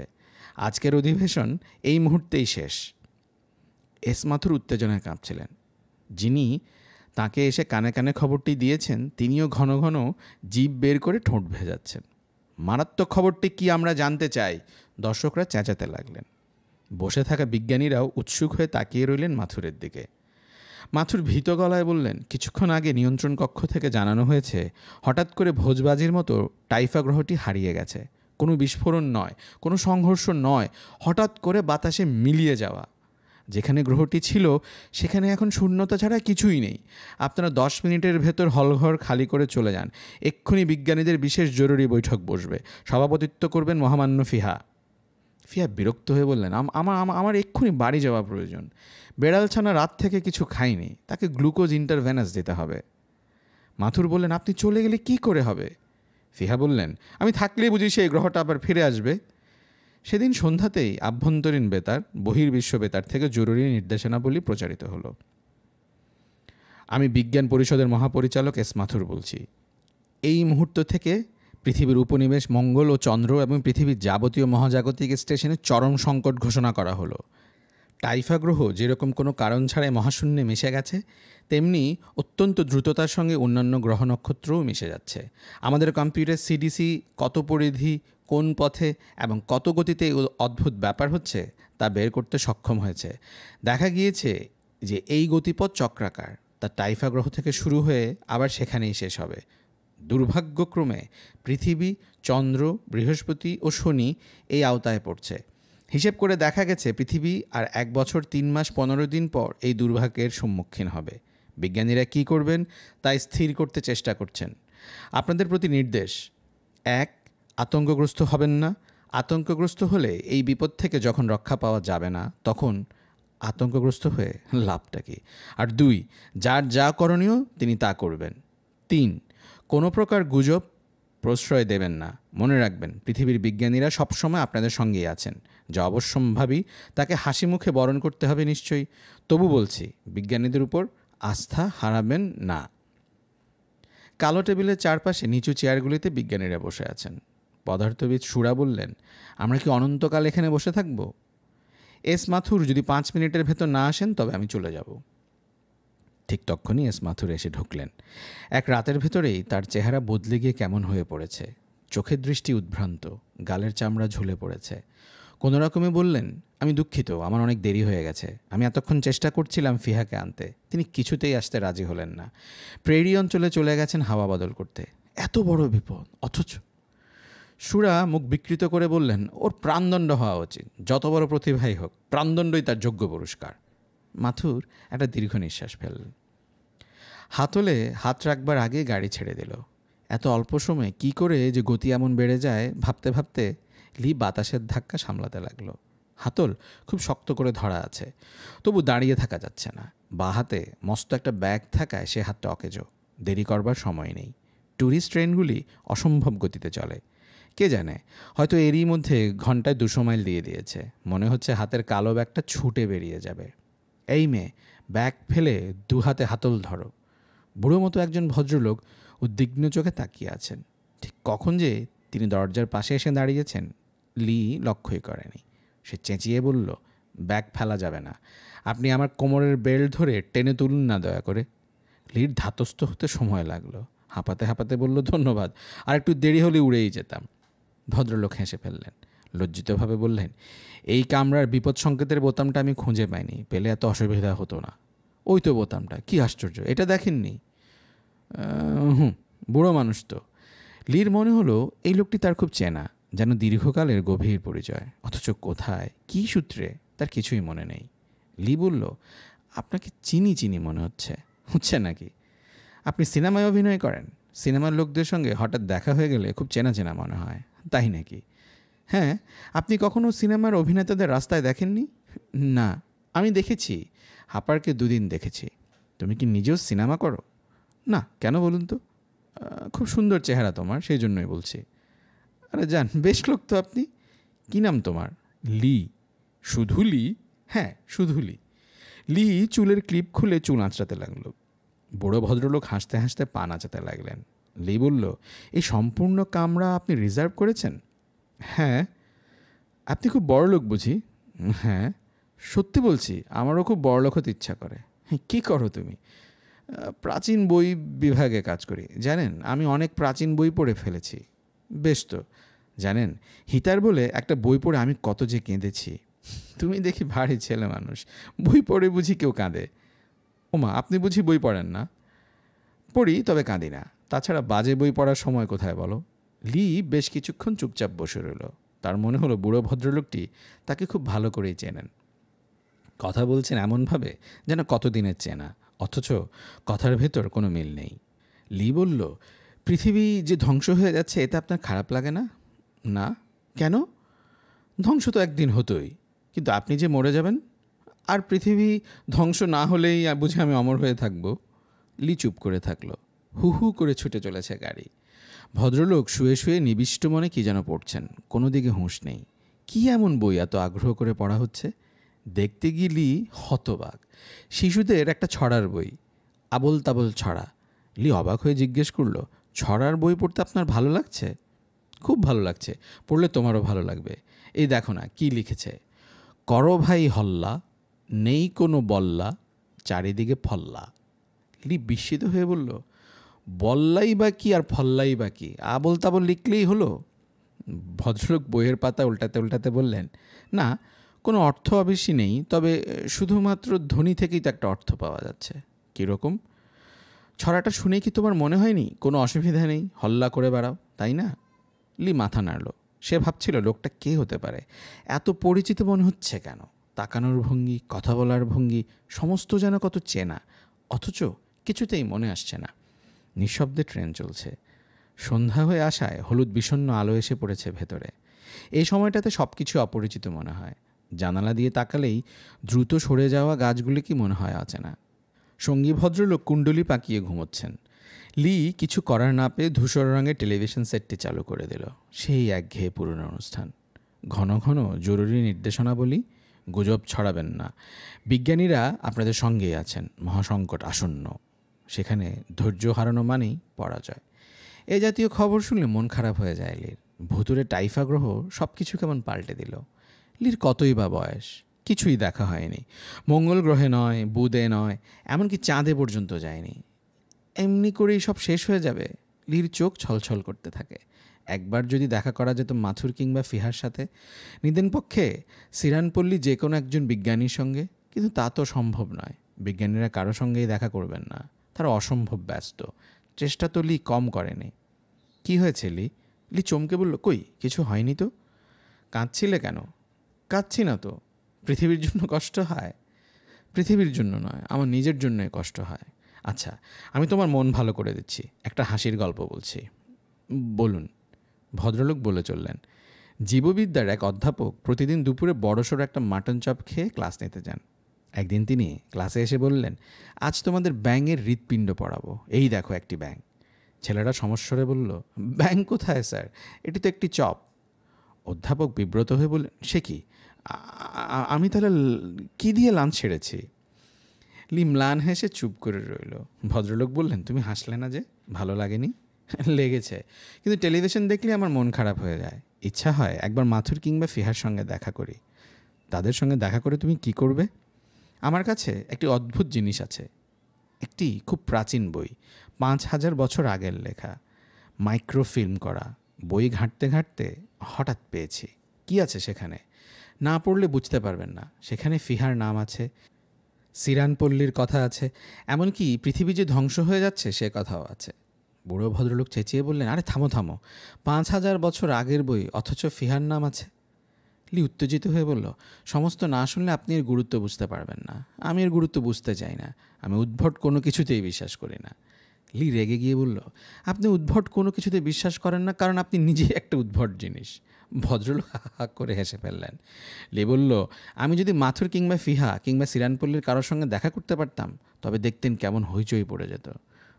আজকের অধিবেশন এই মুহূর্তেই শেষ। এস মাথুর উত্তেজনায় কাঁপছিলেন। যিনি তাকে এসে কানে কানে খবরটি দিয়েছেন তিনিও ঘন ঘন জিভ বের করে ঠোঁট ভেজাচ্ছেন। মারাত্মক খবরটি কি আমরা জানতে চাই। দর্শকরা চেঁচাতে লাগলেন। বসে থাকা বিজ্ঞানীরাও উৎসুক হয়ে তাকিয়ে রইলেন মাথুরের দিকে। মাথুর ভীত গলায় বললেন, কিছুক্ষণ আগে নিয়ন্ত্রণ কক্ষ থেকে জানানো হয়েছে হঠাৎ করে ভোজবাজির মতো টাইফা গ্রহটি হারিয়ে গেছে। কোনো বিস্ফোরণ নয়, কোনো সংঘর্ষ নয়, হঠাৎ করে বাতাসে মিলিয়ে যাওয়া। যেখানে গ্রহটি ছিল সেখানে এখন শূন্যতা ছাড়া কিছুই নেই। আপনারা 10 মিনিটের ভেতর হলঘর খালি করে চলে যান। এক্ষুনি বিজ্ঞানীদের বিশেষ জরুরি বৈঠক বসবে। সভাপতিত্ব করবেন মহামান্য ফিহা। ফিহা বিরক্ত হয়ে বললেন, আমার এক্ষুনি বাড়ি যাওয়া প্রয়োজন। বেড়ালছানা রাত থেকে কিছু খায়নি, তাকে গ্লুকোজ ইন্টারভেনাস দিতে হবে। মাথুর বললেন, আপনি চলে গেলে কি করে হবে? ফিহা বললেন, আমি থাকলেই বুঝি সেই গ্রহটা আবার ফিরে আসবে। সেদিন সন্ধ্যাতেই আভ্যন্তরীণ বেতার, বহির্বিশ্ব বেতার থেকে জরুরি নির্দেশনাবলী প্রচারিত হলো। আমি বিজ্ঞান পরিষদের মহাপরিচালক এস মাথুর বলছি। এই মুহূর্ত থেকে পৃথিবীর উপনিবেশ মঙ্গল ও চন্দ্র এবং পৃথিবীর যাবতীয় মহাজাগতিক স্টেশনে চরম সংকট ঘোষণা করা হলো। টাইফা গ্রহ যেরকম কোনো কারণ ছাড়াই মহাশূন্যে মিশে গেছে, তেমনি অত্যন্ত দ্রুততার সঙ্গে অন্যান্য গ্রহ নক্ষত্রও মিশে যাচ্ছে। আমাদের কম্পিউটার সিডিসি কত পরিধি, কোন পথে এবং কত গতিতে অদ্ভুত ব্যাপার হচ্ছে তা বের করতে সক্ষম হয়েছে। দেখা গিয়েছে যে এই গতিপথ চক্রাকার, তা টাইফা গ্রহ থেকে শুরু হয়ে আবার সেখানেই শেষ হবে। দুর্ভাগ্যক্রমে পৃথিবী, চন্দ্র, বৃহস্পতি ও শনি এই আওতায় পড়ছে। হিসেব করে দেখা গেছে পৃথিবী আর 1 বছর 3 মাস 15 দিন পর এই দুর্ভাগ্যের সম্মুখীন হবে। বিজ্ঞানীরা কী করবেন তাই স্থির করতে চেষ্টা করছেন। আপনাদের প্রতি নির্দেশ: 1. আতঙ্কগ্রস্ত হবেন না। আতঙ্কগ্রস্ত হলে এই বিপদ থেকে যখন রক্ষা পাওয়া যাবে না, তখন আতঙ্কগ্রস্ত হয়ে লাভটা কি? আর 2. যার যা করণীয় তিনি তা করবেন। 3. কোনো প্রকার গুজব প্রশ্রয় দেবেন না। মনে রাখবেন, পৃথিবীর বিজ্ঞানীরা সবসময় আপনাদের সঙ্গেই আছেন। যা অবশ্যম্ভাবী তাকে হাসি মুখে বরণ করতে হবে নিশ্চয়ই। তবু বলছি, বিজ্ঞানীদের উপর আস্থা হারাবেন না। কালো টেবিলের চারপাশে নিচু চেয়ারগুলিতে বিজ্ঞানীরা বসে আছেন। পদার্থবিদ সুরা বললেন, আমরা কি অনন্তকাল এখানে বসে থাকব? এস মাথুর যদি 5 মিনিটের ভেতর না আসেন তবে আমি চলে যাব। ঠিক তক্ষুনি এস মাথুর এসে ঢুকলেন। এক রাতের ভেতরেই তার চেহারা বদলে গিয়ে কেমন হয়ে পড়েছে। চোখের দৃষ্টি উদ্ভ্রান্ত, গালের চামড়া ঝুলে পড়েছে। কোনো রকমে বললেন, আমি দুঃখিত, আমার অনেক দেরি হয়ে গেছে। আমি এতক্ষণ চেষ্টা করছিলাম ফিহাকে আনতে, তিনি কিছুতেই আসতে রাজি হলেন না। প্রেরি অঞ্চলে চলে গেছেন হাওয়া বদল করতে। এত বড় বিপদ অথচ। সুরা মুখ বিকৃত করে বললেন, ওর প্রাণদণ্ড হওয়া উচিত। যত বড় প্রতিভাই হোক, প্রাণদণ্ডই তার যোগ্য পুরস্কার। মাথুর একটা দীর্ঘ নিঃশ্বাস ফেললেন। হাতলে হাত রাখবার আগে গাড়ি ছেড়ে দিল। এত অল্প সময়ে কী করে যে গতি এমন বেড়ে যায় ভাবতে ভাবতে লি বাতাসের ধাক্কা সামলাতে লাগলো। হাতল খুব শক্ত করে ধরা আছে, তবু দাঁড়িয়ে থাকা যাচ্ছে না। বা হাতে মস্ত একটা ব্যাগ থাকায় সে হাতটা অকেজো। দেরি করবার সময় নেই। ট্যুরিস্ট ট্রেনগুলি অসম্ভব গতিতে চলে। কে জানে, হয়তো এরই মধ্যে ঘন্টায় 200 মাইল দিয়ে দিয়েছে। মনে হচ্ছে হাতের কালো ব্যাগটা ছুটে বেরিয়ে যাবে। এই মেয়ে, ব্যাগ ফেলে 2 হাতে হাতল ধরো। বুড়ো মতো একজন ভদ্রলোক উদ্বিগ্ন চোখে তাকিয়ে আছেন। ঠিক কখন যে তিনি দরজার পাশে এসে দাঁড়িয়েছেন লি লক্ষ্যই করেনি। সে চেঁচিয়ে বলল, ব্যাগ ফেলা যাবে না। আপনি আমার কোমরের বেল্ট ধরে টেনে তুলুন না দয়া করে। লির ধাতস্থ হতে সময় লাগলো। হাঁপাতে হাঁপাতে বলল, ধন্যবাদ, আর একটু দেরি হলে উড়েই যেতাম। ভদ্রলোক হেসে ফেললেন। লজ্জিতভাবে বললেন, এই কামরার বিপদ সংকেতের বোতামটা আমি খুঁজে পাইনি, পেলে এত অসুবিধা হতো না। ওই তো বোতামটা, কি আশ্চর্য, এটা দেখেননি? বুড়ো মানুষ তো। লির মনে হলো এই লোকটি তার খুব চেনা, যেন দীর্ঘকালের গভীর পরিচয়। অথচ কোথায়, কী সূত্রে, তার কিছুই মনে নেই। লি বলল, আপনাকে চিনি চিনি মনে হচ্ছে নাকি? আপনি সিনেমায় অভিনয় করেন? সিনেমার লোকদের সঙ্গে হঠাৎ দেখা হয়ে গেলে খুব চেনা চেনা মনে হয়, তাই নাকি? হ্যাঁ। আপনি কখনো সিনেমার অভিনেতাদের রাস্তায় দেখেননি? না, আমি দেখেছি। হাপারকে 2 দিন দেখেছি। তুমি কি নিজেও সিনেমা করো? না, কেন বলুন তো? খুব সুন্দর চেহারা তোমার, সেই জন্যই বলছি। আরে যান, বেশ লোক তো আপনি। কী নাম তোমার? লি। শুধু লি? হ্যাঁ, শুধু লি। লি চুলের ক্লিপ খুলে চুল আঁচড়াতে লাগলো। বুড়ো ভদ্রলোক হাসতে হাসতে পা নাচাতে লাগলেন। লি বলল, এই সম্পূর্ণ কামরা আপনি রিজার্ভ করেছেন? হ্যাঁ। আপনি খুব বড় লোক বুঝি? হ্যাঁ, সত্যি বলছি, আমারও খুব বড় লোক হতে ইচ্ছা করে। কী করো তুমি? প্রাচীন বই বিভাগে কাজ করি। জানেন, আমি অনেক প্রাচীন বই পড়ে ফেলেছি। বেশ তো। জানেন, হিতার বলে একটা বই পড়ে আমি কত যে কেঁদেছি। তুমি দেখি ভারী ছেলে মানুষ, বই পড়ে বুঝি কেউ কাঁদে? ওমা, আপনি বুঝি বই পড়েন না? পড়ি, তবে কাঁদি না। তাছাড়া বাজে বই পড়ার সময় কোথায় বলো? লি বেশ কিছুক্ষণ চুপচাপ বসে রইল। তার মনে হলো বুড়ো ভদ্রলোকটি তাকে খুব ভালো করেই চেনেন। কথা বলছেন এমনভাবে যেন কতদিনের চেনা, অথচ কথার ভেতর কোনো মিল নেই। লি বলল, পৃথিবী যে ধ্বংস হয়ে যাচ্ছে এতে আপনার খারাপ লাগে না? না। কেন? ধ্বংস তো একদিন হতোই, কিন্তু আপনি যে মরে যাবেন। আর পৃথিবী ধ্বংস না হলেই বুঝি আমি অমর হয়ে থাকব? লি চুপ করে থাকলো। হু হু করে ছুটে চলেছে গাড়ি। ভদ্রলোক শুয়ে শুয়ে নিবিষ্ট মনে কী যেন পড়ছেন, কোনো দিকে হুঁশ নেই। কী এমন বই এত আগ্রহ করে পড়া হচ্ছে? দেখতে গেলি হতবাক, শিশুদের একটা ছড়ার বই, আবোল তাবোল ছড়া। লি অবাক হয়ে জিজ্ঞেস করলো, ছড়ার বই পড়তে আপনার ভালো লাগছে? খুব ভালো লাগছে, পড়লে তোমারও ভালো লাগবে। এই দেখো না কি লিখেছে, করো ভাই হল্লা, নেই কোনো বল্লা, চারিদিকে ফল্লা। লি বিস্মিত হয়ে বলল, বল্লাই বা কি আর ফল্লাই বা কি, আবোল তাবোল লিখলেই হলো? ভদ্রলোক বইয়ের পাতা উল্টাতে উল্টাতে বললেন, না, কোনো অর্থ অবশ্যই নেই, তবে শুধুমাত্র ধ্বনি থেকেই তো একটা অর্থ পাওয়া যাচ্ছে। কীরকম? ছড়াটা শুনে কি তোমার মনে হয়নি কোনো অসুবিধা নেই, হল্লা করে বেড়াও, তাই না? লি মাথা নাড়ল। সে ভাবছিল লোকটা কে হতে পারে, এত পরিচিত মনে হচ্ছে কেন? তাকানোর ভঙ্গি, কথা বলার ভঙ্গি, সমস্ত যেন কত চেনা, অথচ কিছুতেই মনে আসছে না। নিঃশব্দে ট্রেন চলছে। সন্ধ্যা হয়ে আসায় হলুদ বিষণ্ণ আলো এসে পড়েছে ভেতরে। এই সময়টাতে সব কিছু অপরিচিত মনে হয়। জানালা দিয়ে তাকালেই দ্রুত সরে যাওয়া গাছগুলি কি মনে হয় অচেনা। সঙ্গী ভদ্রলোক কুণ্ডলি পাকিয়ে ঘুমোচ্ছেন। লি কিছু করার না পেয়ে ধূসর রঙের টেলিভিশন সেটটি চালু করে দিল। সেই একঘেয়ে পুরনো অনুষ্ঠান। ঘন ঘন জরুরি নির্দেশনাবলী, গুজব ছড়াবেন না, বিজ্ঞানীরা আপনাদের সঙ্গেই আছেন, মহাসংকট আসন্ন। সেখানে ধৈর্য হারানো মানেই পরাজয়। এ জাতীয় খবর শুনলে মন খারাপ হয়ে যায় লির। ভুতুরে টাইফা গ্রহ সব কিছু কেমন পাল্টে দিল। লির কতই বা বয়স, কিছুই দেখা হয়নি। মঙ্গল গ্রহে নয়, বুধে নয়, এমনকি চাঁদে পর্যন্ত যায়নি। এমনি করেই সব শেষ হয়ে যাবে? লির চোখ ছলছল করতে থাকে। একবার যদি দেখা করা যেত মাথুর কিংবা ফিহার সাথে, নিদেন পক্ষে সিরানপল্লী যে কোনো একজন বিজ্ঞানীর সঙ্গে, কিন্তু তা তো সম্ভব নয়। বিজ্ঞানীরা কারো সঙ্গেই দেখা করবেন না, তারা অসম্ভব ব্যস্ত। চেষ্টা তো লি কম করেনি। কি হয়েছে লি? লি চমকে বলল, কই কিছু হয়নি তো। কাঁদছিলে কেন? কাঁদছি না তো। পৃথিবীর জন্য কষ্ট হয়? পৃথিবীর জন্য নয়, আমার নিজের জন্যই কষ্ট হয়। আচ্ছা, আমি তোমার মন ভালো করে দিচ্ছি, একটা হাসির গল্প বলছি। বলুন। ভদ্রলোক বলে চললেন, জীববিদ্যার এক অধ্যাপক প্রতিদিন দুপুরে বড়সড় একটা মাটন চপ খেয়ে ক্লাস নিতে যান। একদিন তিনি ক্লাসে এসে বললেন, আজ তোমাদের ব্যাঙের হৃৎপিণ্ড পড়াবো, এই দেখো একটি ব্যাঙ। ছেলেরা সমস্বরে বলল, ব্যাঙ কোথায় স্যার, এটি তো একটি চপ। অধ্যাপক বিব্রত হয়ে বললেন, সে কি, আমি তাহলে কী দিয়ে লাঞ্চ ছেড়েছি? লি ম্লান হেসে চুপ করে রইল। ভদ্রলোক বললেন, তুমি হাসলে না যে, ভালো লাগেনি? লেগেছে, কিন্তু টেলিভিশন দেখলে আমার মন খারাপ হয়ে যায়। ইচ্ছা হয় একবার মাথুর কিংবা ফিহার সঙ্গে দেখা করি। তাদের সঙ্গে দেখা করে তুমি কি করবে? আমার কাছে একটি অদ্ভুত জিনিস আছে, একটি খুব প্রাচীন বই, 5000 বছর আগের লেখা, মাইক্রোফিল্ম করা। বই ঘাঁটতে ঘাঁটতে হঠাৎ পেয়েছি। কি আছে সেখানে? না পড়লে বুঝতে পারবেন না। সেখানে ফিহার নাম আছে, সিরানপল্লীর কথা আছে, এমনকি পৃথিবী যে ধ্বংস হয়ে যাচ্ছে সে কথাও আছে। বুড়ো ভদ্রলোক চেঁচিয়ে বললেন, আরে থামো থামো, 5000 বছর আগের বই, অথচ ফিহার নাম আছে। লি উত্তেজিত হয়ে বলল, সমস্ত না শুনলে আপনি এর গুরুত্ব বুঝতে পারবেন না। আমি এর গুরুত্ব বুঝতে চাই না। আমি উদ্ভট কোনো কিছুতেই বিশ্বাস করি না। লি রেগে গিয়ে বলল, আপনি উদ্ভট কোনো কিছুতে বিশ্বাস করেন না কারণ আপনি নিজেই একটা উদ্ভট জিনিস। ভদ্রলোক হা হা করে হেসে ফেললেন। লি বলল, আমি যদি মাথুর কিংবা ফিহা কিংবা সিরানপল্লীর কারোর সঙ্গে দেখা করতে পারতাম, তবে দেখতেন কেমন হইচই পড়ে যেত।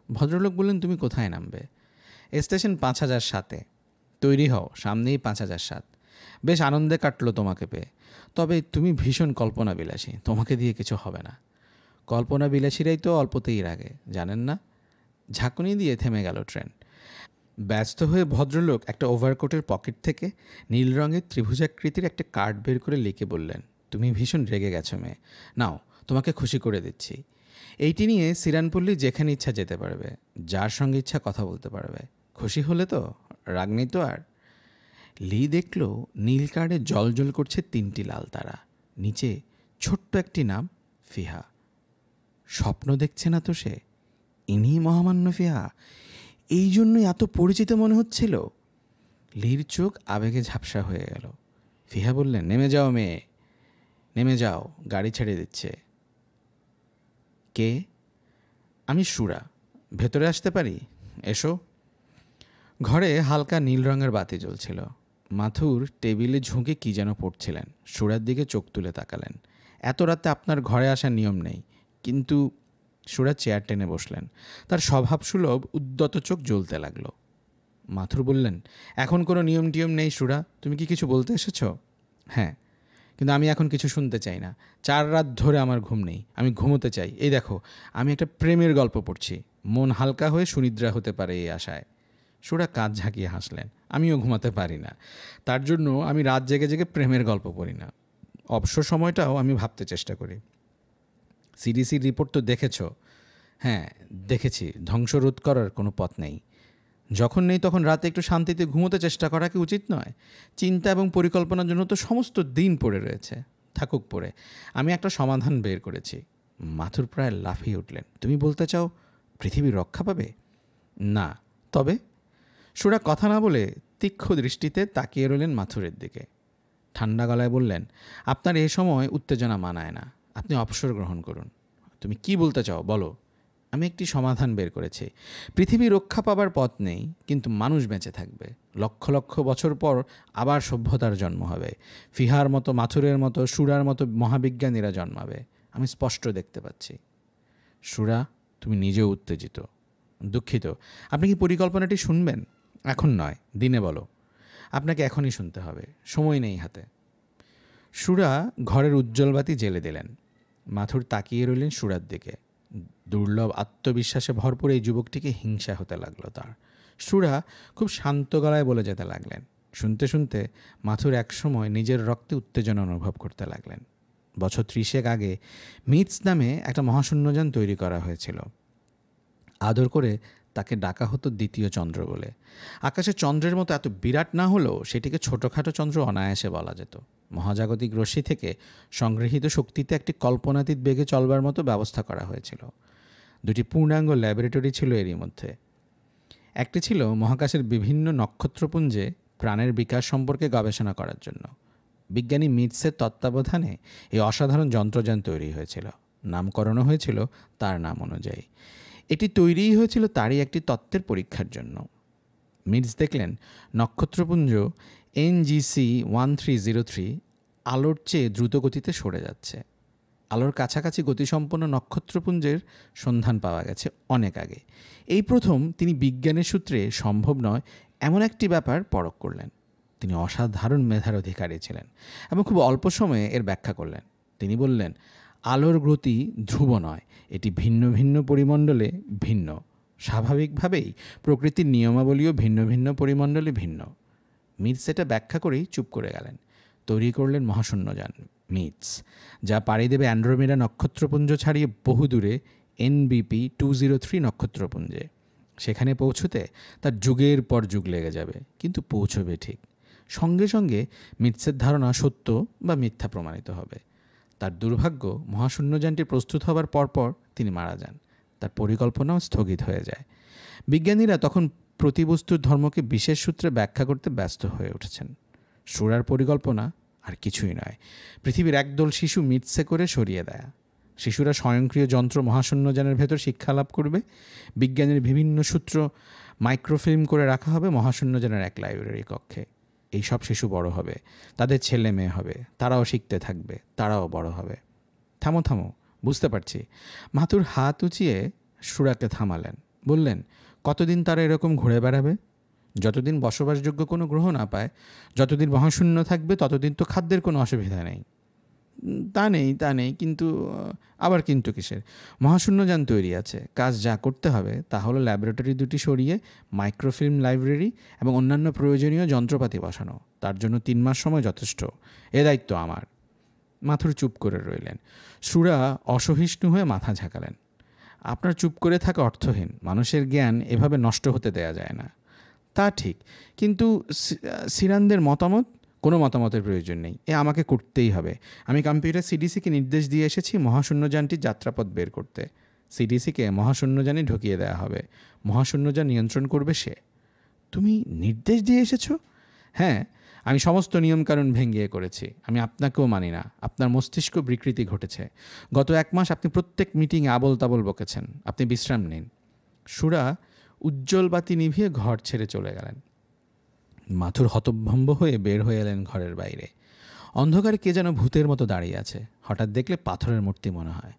ভদ্রলোক বললেন, তুমি কোথায় নামবে? স্টেশন 5007-এ। তৈরি হও, সামনেই 5007। বেশ আনন্দে কাটলো তোমাকে পেয়ে, তবে তুমি ভীষণ কল্পনাবিলাসী, তোমাকে দিয়ে কিছু হবে না। কল্পনাবিলাসীরাই তো অল্পতেই রাগে, জানেন না? ঝাঁকুনি দিয়ে থেমে গেল ট্রেন। ব্যস্ত হয়ে ভদ্রলোক একটা ওভারকোটের পকেট থেকে নীল রঙের ত্রিভুজাকৃতির একটা কার্ড বের করে লিখে বললেন, তুমি ভীষণ রেগে গেছো মেয়ে, নাও তোমাকে খুশি করে দিচ্ছি। এইটি নিয়ে সিরানপল্লী যেখানে ইচ্ছা যেতে পারবে, যার সঙ্গে ইচ্ছা কথা বলতে পারবে। খুশি হলে তো? রাগ নেই তো আর? লি দেখল নীল কার্ডে জ্বলজ্বল করছে 3টি লাল তারা, নিচে ছোট্ট একটি নাম, ফিহা। স্বপ্ন দেখছে না তো সে? ইনি মহামান্য ফিহা, এই জন্যই এত পরিচিত মনে হচ্ছিল। লির চোখ আবেগে ঝাপসা হয়ে গেল। ফিহা বললেন, নেমে যাও মেয়ে, নেমে যাও, গাড়ি ছেড়ে দিচ্ছে। কে? আমি সুরা। ভেতরে আসতে পারি? এসো। ঘরে হালকা নীল রঙের বাতি জ্বলছিল। মাথুর টেবিলে ঝুঁকে কী যেন পড়ছিলেন। সুরার দিকে চোখ তুলে তাকালেন। এত রাতে আপনার ঘরে আসার নিয়ম নেই। কিন্তু সুরা চেয়ার টেনে বসলেন। তার স্বভাবসুলভ উদ্যত চোখ জ্বলতে লাগলো। মাথুর বললেন, এখন কোনো নিয়ম টিয়ম নেই সুরা, তুমি কি কিছু বলতে এসেছ? হ্যাঁ, কিন্তু আমি এখন কিছু শুনতে চাই না। 4 রাত ধরে আমার ঘুম নেই, আমি ঘুমোতে চাই। এই দেখো, আমি একটা প্রেমের গল্প পড়ছি, মন হালকা হয়ে সুনিদ্রা হতে পারে এই আশায়। সুরা কাঁধ ঝাঁকিয়ে হাসলেন। আমিও ঘুমাতে পারি না, তার জন্য আমি রাত জেগে জেগে প্রেমের গল্প পড়ি না। অবসর সময়টাও আমি ভাবতে চেষ্টা করি। সিডিসির রিপোর্ট তো দেখেছ? হ্যাঁ দেখেছি। ধ্বংস রোধ করার কোনো পথ নেই। যখন নেই তখন রাতে একটু শান্তিতে ঘুমোতে চেষ্টা করা কি উচিত নয়? চিন্তা এবং পরিকল্পনার জন্য তো সমস্ত দিন পড়ে রয়েছে। থাকুক পড়ে, আমি একটা সমাধান বের করেছি। মাথুর প্রায় লাফিয়ে উঠলেন। তুমি বলতে চাও পৃথিবী রক্ষা পাবে? না, তবে? সুরা কথা না বলে তীক্ষ্ণ দৃষ্টিতে তাকিয়ে রইলেন মাথুরের দিকে। ঠান্ডা গলায় বললেন, আপনার এই সময় উত্তেজনা মানায় না, আপনি অবসর গ্রহণ করুন। তুমি কি বলতে চাও বলো। আমি একটি সমাধান বের করেছি। পৃথিবী রক্ষা পাবার পথ নেই, কিন্তু মানুষ বেঁচে থাকবে। লক্ষ লক্ষ বছর পর আবার সভ্যতার জন্ম হবে। ফিহার মতো, মাথুরের মতো, সুরার মতো মহাবিজ্ঞানীরা জন্মাবে। আমি স্পষ্ট দেখতে পাচ্ছি। সুরা, তুমি নিজেও উত্তেজিত। দুঃখিত। আপনি কি পরিকল্পনাটি শুনবেন? এখন নয়, দিনে বলো। আপনাকে এখনই শুনতে হবে, সময় নেই হাতে। সুরা ঘরের উজ্জ্বল বাতি জ্বেলে দিলেন। মাথুর তাকিয়ে রইলেন সুরার দিকে। দুর্লভ আত্মবিশ্বাসে ভরপুর এই যুবকটিকে হিংসা হতে লাগলো তার। সুরা খুব শান্ত গলায় বলে যেতে লাগলেন। শুনতে শুনতে মাথুর একসময় নিজের রক্তে উত্তেজনা অনুভব করতে লাগলেন। বছর 30 আগে মিটস নামে একটা মহাশূন্যযান তৈরি করা হয়েছিল। আদর করে তাকে ডাকা হতো দ্বিতীয় চন্দ্র বলে। আকাশে চন্দ্রের মতো এত বিরাট না হলেও সেটিকে ছোটোখাটো চন্দ্র অনায়াসে বলা যেত। মহাজাগতিক রশ্মি থেকে সংগৃহীত শক্তিতে একটি কল্পনাতীত বেগে চলবার মতো ব্যবস্থা করা হয়েছিল। 2টি পূর্ণাঙ্গ ল্যাবরেটরি ছিল এরই মধ্যে। একটি ছিল মহাকাশের বিভিন্ন নক্ষত্রপুঞ্জে প্রাণের বিকাশ সম্পর্কে গবেষণা করার জন্য। বিজ্ঞানী মিটসের তত্ত্বাবধানে এই অসাধারণ যন্ত্রযান তৈরি হয়েছিল। নামকরণও হয়েছিল তার নাম অনুযায়ী। এটি তৈরিই হয়েছিল তারই একটি তত্ত্বের পরীক্ষার জন্য। মিটস দেখলেন নক্ষত্রপুঞ্জ NGC 1303 আলোর চেয়ে দ্রুত গতিতে সরে যাচ্ছে। আলোর কাছাকাছি গতিসম্পন্ন নক্ষত্রপুঞ্জের সন্ধান পাওয়া গেছে অনেক আগে। এই প্রথম তিনি বিজ্ঞানের সূত্রে সম্ভব নয় এমন একটি ব্যাপার পরখ করলেন। তিনি অসাধারণ মেধার অধিকারী ছিলেন এবং খুব অল্প সময়ে এর ব্যাখ্যা করলেন। তিনি বললেন, আলোর গতি ধ্রুব নয়, এটি ভিন্ন ভিন্ন পরিমণ্ডলে ভিন্ন। স্বাভাবিকভাবেই প্রকৃতির নিয়মাবলীও ভিন্ন ভিন্ন পরিমণ্ডলে ভিন্ন। মিটস এটা ব্যাখ্যা করেই চুপ করে গেলেন। তৈরি করলেন মহাশূন্যযান মিটস, যা পাড়ি দেবে অ্যান্ড্রোমেডা নক্ষত্রপুঞ্জ ছাড়িয়ে বহু দূরে NBP 203 নক্ষত্রপুঞ্জে। সেখানে পৌঁছতে তার যুগের পর যুগ লেগে যাবে, কিন্তু পৌঁছবে ঠিক। সঙ্গে সঙ্গে মিটসের ধারণা সত্য বা মিথ্যা প্রমাণিত হবে। তার দুর্ভাগ্য, মহাশূন্যযানটি প্রস্তুত হবার পরপর তিনি মারা যান। তার পরিকল্পনাও স্থগিত হয়ে যায়। বিজ্ঞানীরা তখন প্রতিবস্তুর ধর্মকে বিশেষ সূত্রে ব্যাখ্যা করতে ব্যস্ত হয়ে উঠেছেন। সুরার পরিকল্পনা আর কিছুই নয়, পৃথিবীর একদল শিশু মিটসে করে সরিয়ে দেয়া। শিশুরা স্বয়ংক্রিয় যন্ত্র মহাশূন্যযানের ভেতর শিক্ষা লাভ করবে। বিজ্ঞানের বিভিন্ন সূত্র মাইক্রোফিল্ম করে রাখা হবে মহাশূন্যযানের এক লাইব্রেরি কক্ষে। এই সব শিশু বড় হবে, তাদের ছেলে মেয়ে হবে, তারাও শিখতে থাকবে, তারাও বড় হবে। থামো থামো, বুঝতে পারছি। মাথুর হাত উঁচিয়ে সুরাকে থামালেন। বললেন, কতদিন তারা এরকম ঘুরে বেড়াবে? যতদিন বসবাসযোগ্য কোনো গ্রহ না পায়, যতদিন মহাশূন্য থাকবে, ততদিন তো খাদ্যের কোনো অসুবিধা নেই। তা নেই, কিন্তু আবার কিন্তু কিসের? মহাশূন্যযান তৈরি আছে, কাজ যা করতে হবে তা হলো ল্যাবরেটরি 2টি সরিয়ে মাইক্রোফিল্ম লাইব্রেরি এবং অন্যান্য প্রয়োজনীয় যন্ত্রপাতি বসানো। তার জন্য 3 মাস সময় যথেষ্ট। এ দায়িত্ব আমার। মাথুর চুপ করে রইলেন। সুরা অসহিষ্ণু হয়ে মাথা ঝাঁকালেন। আপনার চুপ করে থাকা অর্থহীন। মানুষের জ্ঞান এভাবে নষ্ট হতে দেয়া যায় না। তা ঠিক, কিন্তু সিরানদের মতামত? কোনো মতামতের প্রয়োজন নেই, এ আমাকে করতেই হবে। আমি কম্পিউটার CDCকে নির্দেশ দিয়ে এসেছি মহাশূন্যযানটির যাত্রাপথ বের করতে। CDCকে মহাশূন্যযানে ঢুকিয়ে দেওয়া হবে। মহাশূন্যযান নিয়ন্ত্রণ করবে সে। তুমি নির্দেশ দিয়ে এসেছো? হ্যাঁ, আমি সমস্ত নিয়মকানুন ভেঙে করেছি। আমি আপনাকেও মানি না। আপনার মস্তিষ্ক বিকৃতি ঘটেছে। গত 1 মাস আপনি প্রত্যেক মিটিংয়ে আবল তাবল বকেছেন। আপনি বিশ্রাম নিন। সুরা উজ্জ্বল বাতি নিভিয়ে ঘর ছেড়ে চলে গেলেন। মাথুর হতভম্ব হয়ে বের হয়ে এলেন ঘরের বাইরে। অন্ধকারে কে যেন ভূতের মতো দাঁড়িয়ে আছে। হঠাৎ দেখলে পাথরের মূর্তি মনে হয়।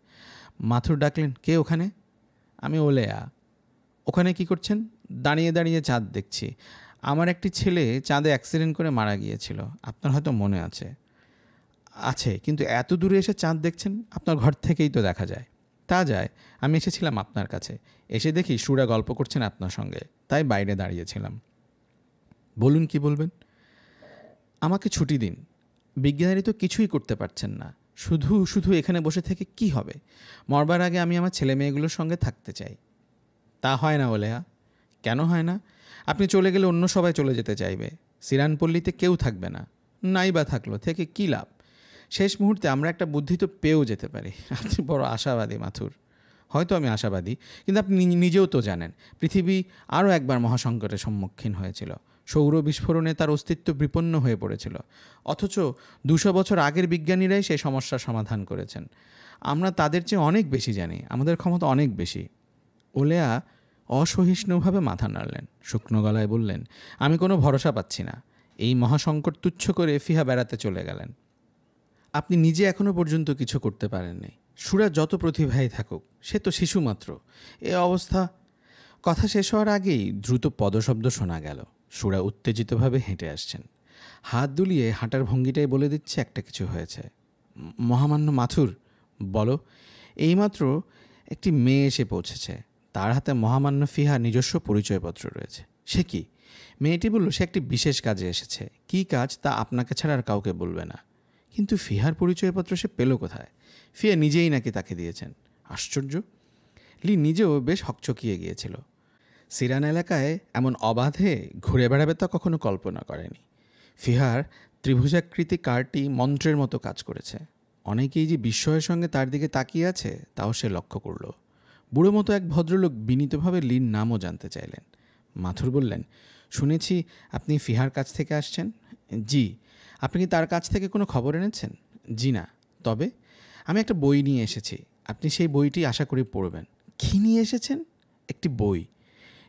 মাথুর ডাকলেন, কে ওখানে? আমি ওলেয়া। ওখানে কি করছেন? দাঁড়িয়ে দাঁড়িয়ে চাঁদ দেখছি। আমার একটি ছেলে চাঁদে অ্যাক্সিডেন্ট করে মারা গিয়েছিল। আপনার হয়তো মনে আছে। আছে, কিন্তু এত দূরে এসে চাঁদ দেখছেন? আপনার ঘর থেকেই তো দেখা যায়। তা যায়, আমি এসেছিলাম আপনার কাছে। এসে দেখি সুরা গল্প করছেন আপনার সঙ্গে, তাই বাইরে দাঁড়িয়েছিলাম। বলুন, কি বলবেন? আমাকে ছুটি দিন। বিজ্ঞানীরা তো কিছুই করতে পারছেন না। শুধু শুধু এখানে বসে থেকে কি হবে? মরবার আগে আমি আমার ছেলে মেয়েগুলোর সঙ্গে থাকতে চাই। তা হয় না ওলেয়া। কেন হয় না? আপনি চলে গেলে অন্য সবাই চলে যেতে চাইবে। সিরানপল্লীতে কেউ থাকবে না। নাই বা থাকলো, থেকে কী লাভ? শেষ মুহূর্তে আমরা একটা বুদ্ধি তো পেয়েও যেতে পারি। আপনি বড় আশাবাদী মাথুর। হয়তো আমি আশাবাদী, কিন্তু আপনি নিজেও তো জানেন পৃথিবী আরও একবার মহাসংকটের সম্মুখীন হয়েছিল। সৌর বিস্ফোরণে তার অস্তিত্ব বিপন্ন হয়ে পড়েছিল। অথচ 200 বছর আগের বিজ্ঞানীরাই সেই সমস্যার সমাধান করেছেন। আমরা তাদের চেয়ে অনেক বেশি জানি। আমাদের ক্ষমতা অনেক বেশি। ওলেয়া অসহিষ্ণুভাবে মাথা নাড়লেন। শুকনো গলায় বললেন, আমি কোনো ভরসা পাচ্ছি না। এই মহাসংকট তুচ্ছ করে ফিহা বেড়াতে চলে গেলেন। আপনি নিজে এখনও পর্যন্ত কিছু করতে পারেননি। সুরা যত প্রতিভাই থাকুক, সে তো শিশু মাত্র। এ অবস্থা। কথা শেষ হওয়ার আগেই দ্রুত পদশব্দ শোনা গেল। সুরা উত্তেজিতভাবে হেঁটে আসছেন। হাত দুলিয়ে হাঁটার ভঙ্গিটাই বলে দিচ্ছে একটা কিছু হয়েছে। মহামান্য মাথুর, বলো। এইমাত্র একটি মেয়ে এসে পৌঁছেছে। তার হাতে মহামান্য ফিহা নিজস্ব পরিচয়পত্র রয়েছে। সে কি? মেয়েটি বলল সে একটি বিশেষ কাজে এসেছে। কী কাজ তা আপনাকে ছাড়া আর কাউকে বলবে না। কিন্তু ফিহার পরিচয়পত্র সে পেল কোথায়? ফিয়া নিজেই নাকি তাকে দিয়েছেন। আশ্চর্য। লি নিজেও বেশ হকচকিয়ে গিয়েছিল। সিরান এলাকায় এমন অবাধে ঘুরে বেড়াবে তা কখনো কল্পনা করেনি। ফিহার ত্রিভুজাকৃতি কারটি মন্ত্রের মতো কাজ করেছে। অনেকেই যে বিস্ময়ের সঙ্গে তার দিকে তাকিয়ে আছে তাও সে লক্ষ্য করল। বুড়ো মতো এক ভদ্রলোক বিনীতভাবে লির নামও জানতে চাইলেন। মাথুর বললেন, শুনেছি আপনি ফিহার কাছ থেকে আসছেন। জি। আপনি কি তার কাছ থেকে কোনো খবর এনেছেন? জি না। তবে আমি একটা বই নিয়ে এসেছি। আপনি সেই বইটি আশা করি পড়বেন। কী নিয়ে এসেছেন? একটি বই।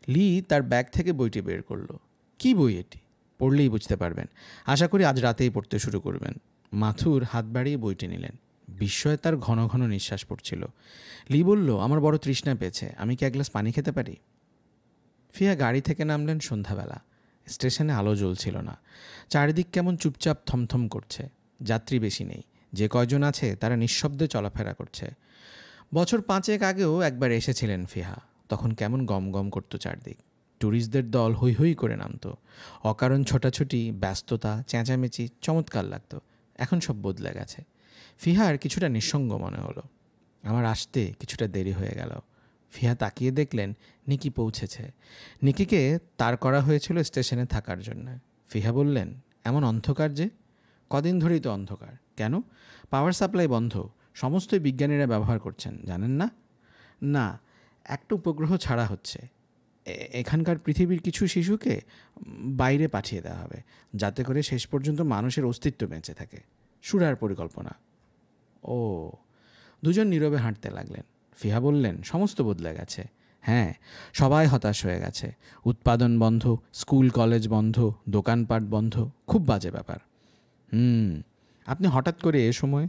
লি তার ব্যাগ থেকে বইটি বের করলো। কী বই এটি? পড়লেই বুঝতে পারবেন। আশা করি আজ রাতেই পড়তে শুরু করবেন। মাথুর হাত বাড়িয়ে বইটি নিলেন। বিস্ময়ে তার ঘন ঘন নিঃশ্বাস পড়ছিল। লি বলল, আমার বড় তৃষ্ণা পেয়েছে। আমি কি এক গ্লাস পানি খেতে পারি? ফিয়া গাড়ি থেকে নামলেন সন্ধ্যাবেলা। স্টেশনে আলো জ্বলছিল না। চারিদিক কেমন চুপচাপ থমথম করছে। যাত্রী বেশি নেই। যে কয়জন আছে তারা নিঃশব্দে চলাফেরা করছে। বছর 5 আগেও একবার এসেছিলেন ফিহা। তখন কেমন গম গম করতো চারদিক। ট্যুরিস্টদের দল হৈ হৈ করে নামতো। অকারণ ছোটাছুটি, ব্যস্ততা, চেঁচামেচি চমৎকার লাগতো। এখন সব বদলে গেছে। ফিহার কিছুটা নিঃসঙ্গ মনে হলো। আমার আসতে কিছুটা দেরি হয়ে গেল। ফিহা তাকিয়ে দেখলেন নিকি পৌঁছেছে। নিকিকে তার করা হয়েছিল স্টেশনে থাকার জন্য। ফিহা বললেন, এমন অন্ধকার যে? কদিন ধরেই তো অন্ধকার। কেন? পাওয়ার সাপ্লাই বন্ধ। সমস্তই বিজ্ঞানীরা ব্যবহার করছেন, জানেন না? না, একটা উপগ্রহ ছাড়া হচ্ছে। এখানকার পৃথিবীর কিছু শিশুকে বাইরে পাঠিয়ে দেওয়া হবে, যাতে করে শেষ পর্যন্ত মানুষের অস্তিত্ব বেঁচে থাকে। সুরার পরিকল্পনা। ও। দুজন নীরবে হাঁটতে লাগলেন। ফিহা বললেন, সমস্ত বদলে গেছে। হ্যাঁ, সবাই হতাশ হয়ে গেছে। উৎপাদন বন্ধ, স্কুল কলেজ বন্ধ, দোকানপাট বন্ধ। খুব বাজে ব্যাপার। আপনি হঠাৎ করে এ সময়?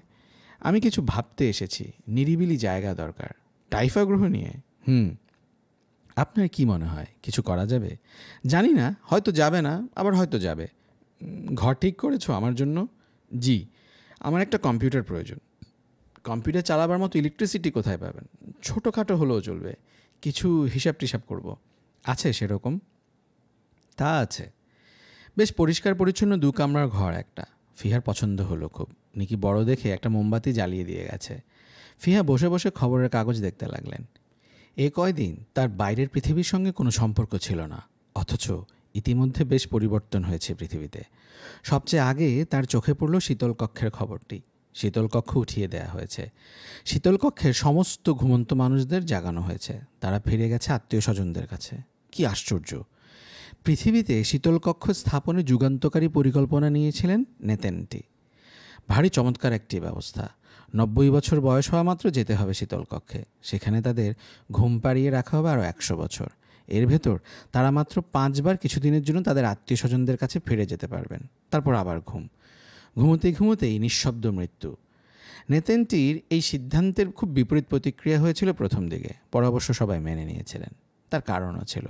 আমি কিছু ভাবতে এসেছি। নিরিবিলি জায়গা দরকার। টাইফা গ্রহ নিয়ে? আপনার কি মনে হয় কিছু করা যাবে? জানি না, হয়তো যাবে না, আবার হয়তো যাবে। ঘর ঠিক করেছো আমার জন্য? জি। আমার একটা কম্পিউটার প্রয়োজন। কম্পিউটার চালাবার মতো ইলেকট্রিসিটি কোথায় পাবেন? ছোটোখাটো হলেও চলবে। কিছু হিসাব টিসাব করব। আছে সেরকম? তা আছে। বেশ পরিষ্কার পরিচ্ছন্ন 2 কামরার ঘর একটা। ফিহার পছন্দ হলো খুব। নিকি বড় দেখে একটা মোমবাতি জ্বালিয়ে দিয়ে গেছে। ফিহা বসে বসে খবরের কাগজ দেখতে লাগলেন। এ কয়দিন তার বাইরের পৃথিবীর সঙ্গে কোনো সম্পর্ক ছিল না। অথচ ইতিমধ্যে বেশ পরিবর্তন হয়েছে পৃথিবীতে। সবচেয়ে আগে তার চোখে পড়ল শীতল কক্ষের খবরটি। শীতল কক্ষ উঠিয়ে দেয়া হয়েছে। শীতল কক্ষের সমস্ত ঘুমন্ত মানুষদের জাগানো হয়েছে। তারা ফিরে গেছে আত্মীয় স্বজনদের কাছে। কি আশ্চর্য! পৃথিবীতে শীতলকক্ষ স্থাপনে যুগান্তকারী পরিকল্পনা নিয়েছিলেন নেতেনটি। ভারী চমৎকার একটি ব্যবস্থা। 90 বছর বয়স হওয়া মাত্র যেতে হবে শীতলকক্ষে। সেখানে তাদের ঘুম পাড়িয়ে রাখা হবে আরও 100 বছর। এর ভেতর তারা মাত্র 5 বার কিছুদিনের জন্য তাদের আত্মীয় স্বজনদের কাছে ফিরে যেতে পারবেন। তারপর আবার ঘুমোতেই নিঃশব্দ মৃত্যু। নেতেনটির এই সিদ্ধান্তের খুব বিপরীত প্রতিক্রিয়া হয়েছিল প্রথম দিকে। পরে অবশ্য সবাই মেনে নিয়েছিলেন। তার কারণও ছিল,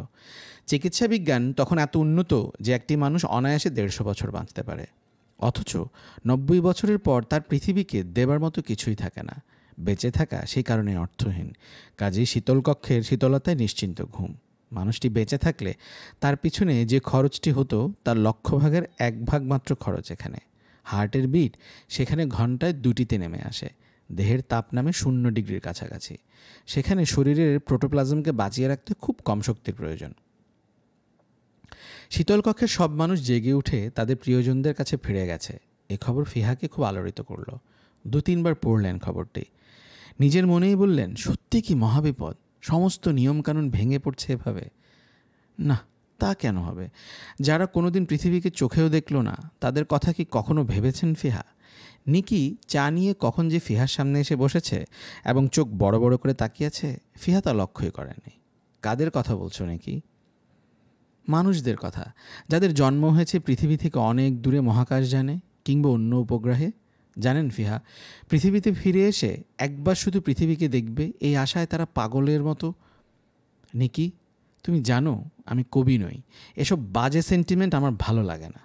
চিকিৎসা বিজ্ঞান তখন এত উন্নত যে একটি মানুষ অনায়াসে 150 বছর বাঁচতে পারে। অথচ 90 বছরের পর তার পৃথিবীকে দেবার মতো কিছুই থাকে না। বেঁচে থাকা সেই কারণে অর্থহীন। কাজেই শীতলকক্ষের শীতলতায় নিশ্চিন্ত ঘুম। মানুষটি বেঁচে থাকলে তার পিছনে যে খরচটি হতো তার 100 ভাগের 1 ভাগ মাত্র খরচ এখানে। হার্টের বিট সেখানে ঘন্টায় 2টিতে নেমে আসে। দেহের তাপ নামে 0 ডিগ্রির কাছাকাছি। সেখানে শরীরের প্রোটোপ্লাজমকে বাঁচিয়ে রাখতে খুব কম শক্তির প্রয়োজন। শীতলকক্ষের সব মানুষ জেগে উঠে তাদের প্রিয়জনদের কাছে ফিরে গেছে। এ খবর ফিহাকে খুব আলোড়িত করল। 2-3 বার পড়লেন খবরটি। নিজের মনেই বললেন, সত্যি কি মহাবিপদ! সমস্ত নিয়মকানুন ভেঙে পড়ছে এভাবে। না, তা কেন হবে? যারা কোনোদিন পৃথিবীকে চোখেও দেখল না, তাদের কথা কি কখনো ভেবেছেন ফিহা? নিকি চা নিয়ে কখন যে ফিহার সামনে এসে বসেছে এবং চোখ বড় বড় করে তাকিয়েছে, ফিহা তা লক্ষ্যই করেনি। কাদের কথা বলছো নাকি? মানুষদের কথা, যাদের জন্ম হয়েছে পৃথিবী থেকে অনেক দূরে মহাকাশযানে কিংবা অন্য উপগ্রহে। জানেন ফিহা, পৃথিবীতে ফিরে এসে একবার শুধু পৃথিবীকে দেখবে এই আশায় তারা পাগলের মতো। নিকি, তুমি জানো আমি কবি নই। এসব বাজে সেন্টিমেন্ট আমার ভালো লাগে না।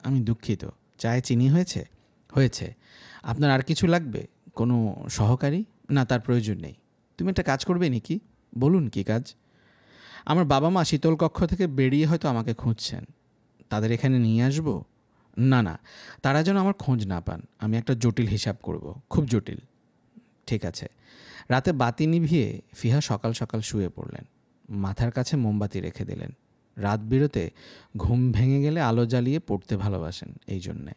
আমি দুঃখিত। চায়ে চিনি হয়েছে? হয়েছে। আপনার আর কিছু লাগবে? কোনো সহকারী? না, তার প্রয়োজন নেই। তুমি একটা কাজ করবে নিকি? বলুন, কি কাজ? আমার বাবা মা শীতলকক্ষ থেকে বেরিয়ে হয়তো আমাকে খুঁজছেন। তাদের এখানে নিয়ে আসব? না না, তারা যেন আমার খোঁজ না পান। আমি একটা জটিল হিসাব করব, খুব জটিল। ঠিক আছে। রাতে বাতি নিভিয়ে ফিহা সকাল সকাল শুয়ে পড়লেন। মাথার কাছে মোমবাতি রেখে দিলেন। রাত বিরতে ঘুম ভেঙে গেলে আলো জ্বালিয়ে পড়তে ভালোবাসেন, এই জন্যে।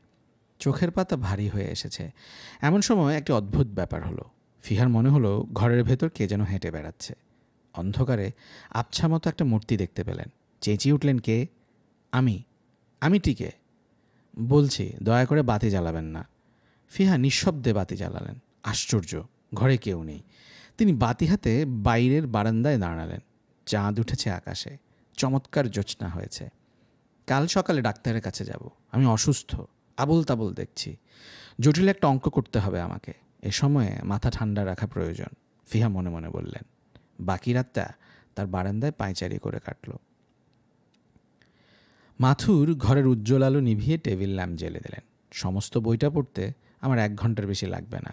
চোখের পাতা ভারী হয়ে এসেছে। এমন সময় একটি অদ্ভুত ব্যাপার হলো। ফিহার মনে হলো ঘরের ভেতর কে যেন হেঁটে বেড়াচ্ছে। অন্ধকারে আবছা মতো একটা মূর্তি দেখতে পেলেন। চেঁচিয়ে উঠলেন, কে? আমি টিকে বলছি, দয়া করে বাতি জ্বালাবেন না। ফিহা নিঃশব্দে বাতি জ্বালালেন। আশ্চর্য, ঘরে কেউ নেই। তিনি বাতি হাতে বাইরের বারান্দায় দাঁড়ালেন। চাঁদ উঠেছে আকাশে, চমৎকার জ্যোৎস্না হয়েছে। কাল সকালে ডাক্তারের কাছে যাব। আমি অসুস্থ, আবল তাবল দেখছি। জটিল একটা অঙ্ক করতে হবে আমাকে। এ সময়ে মাথা ঠান্ডা রাখা প্রয়োজন, ফিহা মনে মনে বললেন। বাকি রাতটা তার বারান্দায় পায়চারি করে কাটল। মাথুর ঘরের উজ্জ্বল আলো নিভিয়ে টেবিল ল্যাম্প জ্বেলে দিলেন। সমস্ত বইটা পড়তে আমার 1 ঘন্টার বেশি লাগবে না।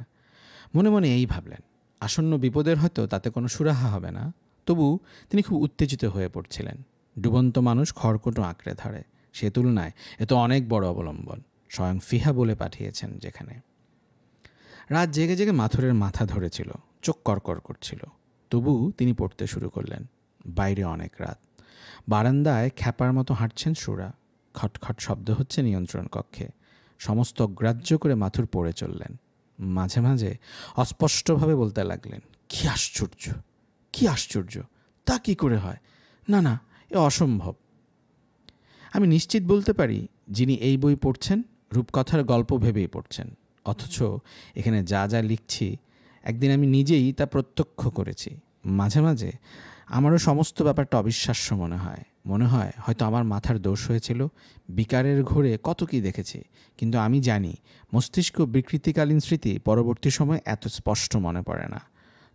মনে মনে এই ভাবলেন, আসন্ন বিপদের হয়তো তাতে কোনো সুরাহা হবে না। তবু তিনি খুব উত্তেজিত হয়ে পড়ছিলেন। ডুবন্ত মানুষ খড়কুটো আঁকড়ে ধরে, সে তুলনায় এ তো অনেক বড় অবলম্বন। স্বয়ং ফিহা বলে পাঠিয়েছেন যেখানে। রাত জেগে জেগে মাথুরের মাথা ধরেছিল, চোখ করকর করছিল। তবু তিনি পড়তে শুরু করলেন। বাইরে অনেক রাত। বারান্দায় খ্যাপার মতো হাঁটছেন সুরা। খটখট শব্দ হচ্ছে নিয়ন্ত্রণ কক্ষে। সমস্ত অগ্রাহ্য করে মাথুর পড়ে চললেন। মাঝে মাঝে অস্পষ্টভাবে বলতে লাগলেন, কি আশ্চর্য, কি আশ্চর্য! তা কি করে হয়? না না, এ অসম্ভব। আমি নিশ্চিত বলতে পারি, যিনি এই বই পড়ছেন রূপকথার গল্প ভেবেই পড়ছেন। অথচ এখানে যা যা লিখছি একদিন আমি নিজেই তা প্রত্যক্ষ করেছি। মাঝে মাঝে আমারও সমস্ত ব্যাপারটা অবিশ্বাস্য মনে হয় হয়তো আমার মাথার দোষ হয়েছিল। বিকারের ঘোরে কত কি দেখেছি, কিন্তু আমি জানি মস্তিষ্ক বিকৃতিকালীন স্মৃতি পরবর্তী সময় এত স্পষ্ট মনে পড়ে না।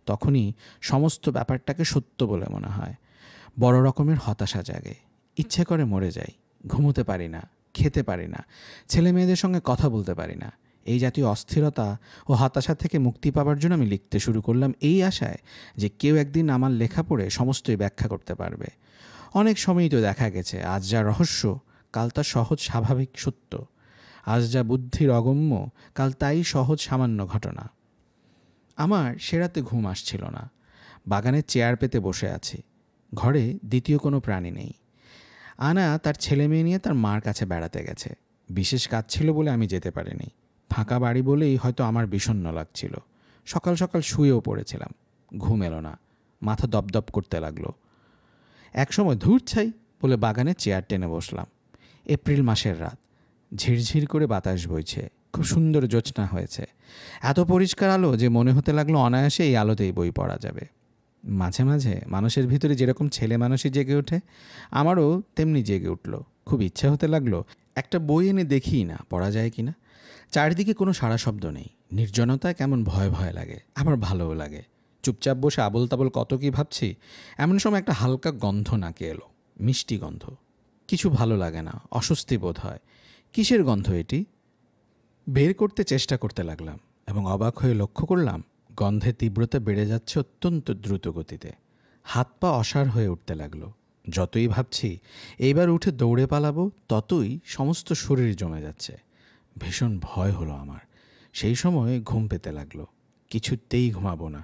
তখনই সমস্ত ব্যাপারটাকে সত্য বলে মনে হয়। বড় রকমের হতাশা জাগে। ইচ্ছে করে মরে যাই। ঘুমোতে পারি না, খেতে পারি না, ছেলে মেয়েদের সঙ্গে কথা বলতে পারি না। এই জাতীয় অস্থিরতা ও হতাশা থেকে মুক্তি পাওয়ার জন্য আমি লিখতে শুরু করলাম, এই আশায় যে কেউ একদিন আমার লেখা পড়ে সমস্তই ব্যাখ্যা করতে পারবে। অনেক সময়ই তো দেখা গেছে আজ যা রহস্য কাল তা সহজ স্বাভাবিক সত্য। আজ যা বুদ্ধির অগম্য কাল তাই সহজ সামান্য ঘটনা। আমার সে রাতে ঘুম আসছিল না। বাগানে চেয়ার পেতে বসে আছি। ঘরে দ্বিতীয় কোনো প্রাণী নেই। আনা তার ছেলে মেয়ে নিয়ে তার মার কাছে বেড়াতে গেছে। বিশেষ কাজ ছিল বলে আমি যেতে পারিনি। ফাঁকা বাড়ি বলেই হয়তো আমার বিষণ্ণ লাগছিল। সকাল সকাল শুয়েও পড়েছিলাম। ঘুম এলো না, মাথা দপদপ করতে লাগলো। একসময় ধুর ছাই, বলে বাগানে চেয়ার টেনে বসলাম। এপ্রিল মাসের রাত, ঝিরঝির করে বাতাস বইছে, খুব সুন্দর জ্যোৎস্না হয়েছে। এত পরিষ্কার আলো যে মনে হতে লাগলো অনায়াসে এই আলোতেই বই পড়া যাবে। মাঝে মাঝে মানুষের ভিতরে যেরকম ছেলে মানুষই জেগে ওঠে, আমারও তেমনি জেগে উঠল। খুব ইচ্ছা হতে লাগলো একটা বই এনে দেখি না পড়া যায় কি না। চারিদিকে কোনো সাড়া শব্দ নেই, নির্জনতায় কেমন ভয় ভয় লাগে, আবার ভালোও লাগে। চুপচাপ বসে আবোল তাবোল কত কী ভাবছি, এমন সময় একটা হালকা গন্ধ নাকে এলো, মিষ্টি গন্ধ। কিছু ভালো লাগে না, অস্বস্তি বোধ হয়। কিসের গন্ধ এটি? বের করতে চেষ্টা করতে লাগলাম এবং অবাক হয়ে লক্ষ্য করলাম গন্ধের তীব্রতা বেড়ে যাচ্ছে অত্যন্ত দ্রুত গতিতে। হাত পা অসাড় হয়ে উঠতে লাগলো। যতই ভাবছি এইবার উঠে দৌড়ে পালাবো, ততই সমস্ত শরীর জমে যাচ্ছে। ভীষণ ভয় হলো আমার। সেই সময় ঘুম পেতে লাগলো। কিছুতেই ঘুমাবো না,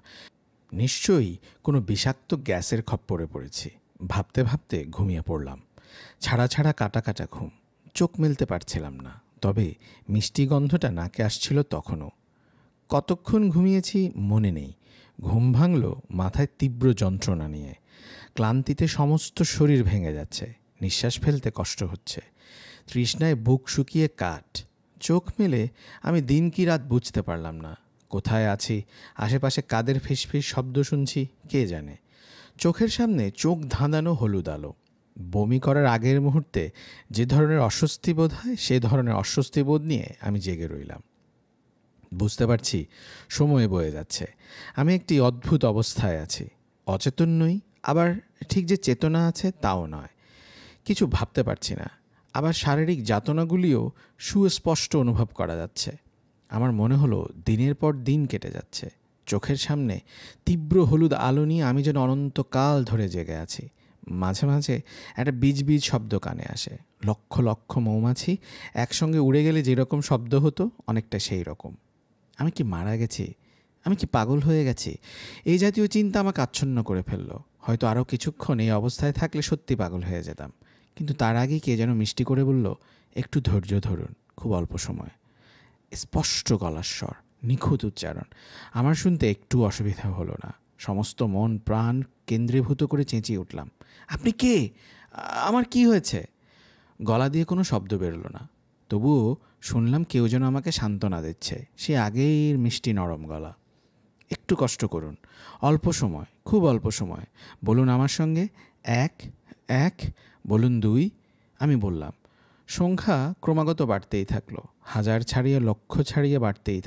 নিশ্চয়ই কোনো বিষাক্ত গ্যাসের খপ্পরে পড়েছি। ভাবতে ভাবতে ঘুমিয়ে পড়লাম। ছাড়া ছাড়া কাটা কাটা ঘুম, চোখ মেলতে পারছিলাম না। তবে মিষ্টি গন্ধটা নাকে আসছিল তখনও। কতক্ষণ ঘুমিয়েছি মনে নেই। ঘুম ভাঙল মাথায় তীব্র যন্ত্রণা নিয়ে। ক্লান্তিতে সমস্ত শরীর ভেঙে যাচ্ছে, নিঃশ্বাস ফেলতে কষ্ট হচ্ছে। তৃষ্ণায় বুক শুকিয়ে কাঠ। চোখ মেলে আমি দিন কি রাত বুঝতে পারলাম না। কোথায় আছি, আশেপাশে কাদের ফিসফিস শব্দ শুনছি কে জানে। চোখের সামনে চোখ ধাঁধানো হলুদ আলো। বমি করার আগের মুহূর্তে যে ধরনের অস্বস্তি বোধ হয়, সে ধরনের অস্বস্তি বোধ নিয়ে আমি জেগে রইলাম। বুঝতে পারছি সময় বয়ে যাচ্ছে। আমি একটি অদ্ভুত অবস্থায় আছি। অচেতন নই, আবার ঠিক যে চেতনা আছে তাও নয়। কিছু ভাবতে পারছি না, আবার শারীরিক যাতনাগুলিও সুস্পষ্ট অনুভব করা যাচ্ছে। আমার মনে হলো দিনের পর দিন কেটে যাচ্ছে। চোখের সামনে তীব্র হলুদ আলো নিয়ে আমি যেন অনন্তকাল ধরে জেগে আছি। মাঝে মাঝে একটা বীজ বীজ শব্দ কানে আসে। লক্ষ লক্ষ মৌমাছি একসঙ্গে উড়ে গেলে যেরকম শব্দ হতো, অনেকটা সেই রকম। আমি কি মারা গেছি? আমি কি পাগল হয়ে গেছি? এই জাতীয় চিন্তা আমাকে আচ্ছন্ন করে ফেলল। হয়তো আরও কিছুক্ষণ এই অবস্থায় থাকলে সত্যি পাগল হয়ে যেতাম। কিন্তু তার আগেই কে যেন মিষ্টি করে বলল, একটু ধৈর্য ধরুন, খুব অল্প সময়। স্পষ্ট গলার স্বর, নিখুঁত উচ্চারণ। আমার শুনতে একটু অসুবিধা হলো না। সমস্ত মন প্রাণ কেন্দ্রীভূত করে চেঁচিয়ে উঠলাম, আপনি কে? আমার কি হয়েছে? গলা দিয়ে কোনো শব্দ বেরোলো না। তবুও শুনলাম কেউ যেন আমাকে সান্ত্বনা দিচ্ছে। সে আগের মিষ্টি নরম গলা। একটু কষ্ট করুন, অল্প সময়, খুব অল্প সময়। বলুন আমার সঙ্গে, এক এক, বলুন দুই। আমি বললাম। সংখ্যা ক্রমাগত বাড়তেই থাকলো, হাজার ছাড়িয়ে লক্ষ ছাড়িয়ে বাড়তেই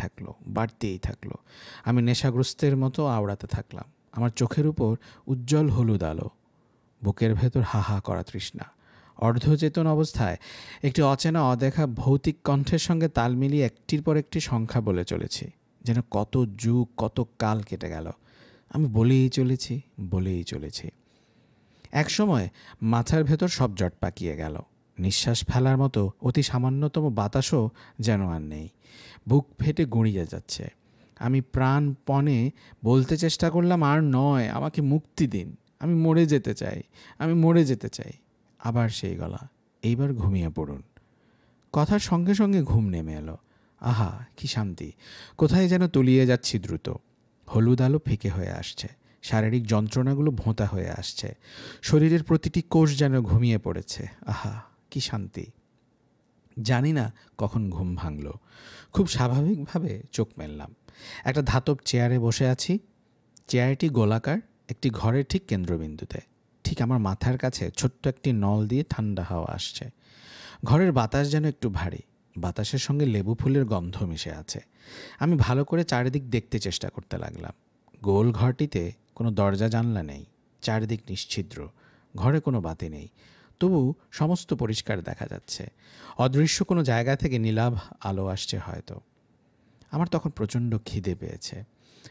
থাকলো। আমি নেশাগ্রস্তের মতো আওড়াতে থাকলাম। আমার চোখের উপর উজ্জ্বল হলুদ আলো, বুকের ভেতর হাহা করা তৃষ্ণা। অর্ধচেতন অবস্থায় একটি অচেনা অদেখা ভৌতিক কণ্ঠের সঙ্গে তাল মিলিয়ে একটির পর একটি সংখ্যা বলে চলেছি। যেন কত যুগ কত কাল কেটে গেল। আমি বলেই চলেছি। এক সময় মাথার ভেতর সব জট পাকিয়ে গেল। নিঃশ্বাস ফেলার মতো অতি সামান্যতম বাতাসও যেন আর নেই। বুক ফেটে গুঁড়িয়ে যাচ্ছে। আমি প্রাণপণে বলতে চেষ্টা করলাম, আর নয়, আমাকে মুক্তি দিন, আমি মরে যেতে চাই। আবার সেই গলা, এইবার ঘুমিয়ে পড়ুন। কথার সঙ্গে সঙ্গে ঘুম নেমে এলো। আহা, কি শান্তি! কোথায় যেন তলিয়ে যাচ্ছি দ্রুত। হলুদ আলো ফিকে হয়ে আসছে, শারীরিক যন্ত্রণাগুলো ভোঁতা হয়ে আসছে। শরীরের প্রতিটি কোষ যেন ঘুমিয়ে পড়েছে। আহা, কি শান্তি! জানি না কখন ঘুম ভাঙল। খুব স্বাভাবিকভাবে চোখ মেললাম। একটা ধাতব চেয়ারে বসে আছি। চেয়ারটি গোলাকার, একটি ঘরের ঠিক কেন্দ্রবিন্দুতে। ঠিক আমার মাথার কাছে ছোট্ট একটি নল দিয়ে ঠান্ডা হাওয়া আসছে। ঘরের বাতাস যেন একটু ভারী, বাতাসের সঙ্গে লেবু ফুলের গন্ধ মিশে আছে। আমি ভালো করে চারিদিক দেখতে চেষ্টা করতে লাগলাম। গোল ঘরটিতে কোনো দরজা জানলা নেই, চারিদিক নিশ্ছিদ্র। ঘরে কোনো বাতি নেই, তবু সমস্ত পরিষ্কার দেখা যাচ্ছে। অদৃশ্য কোনো জায়গা থেকে নীলাভ আলো আসছে হয়তো। আমার তখন প্রচণ্ড খিদে পেয়েছে।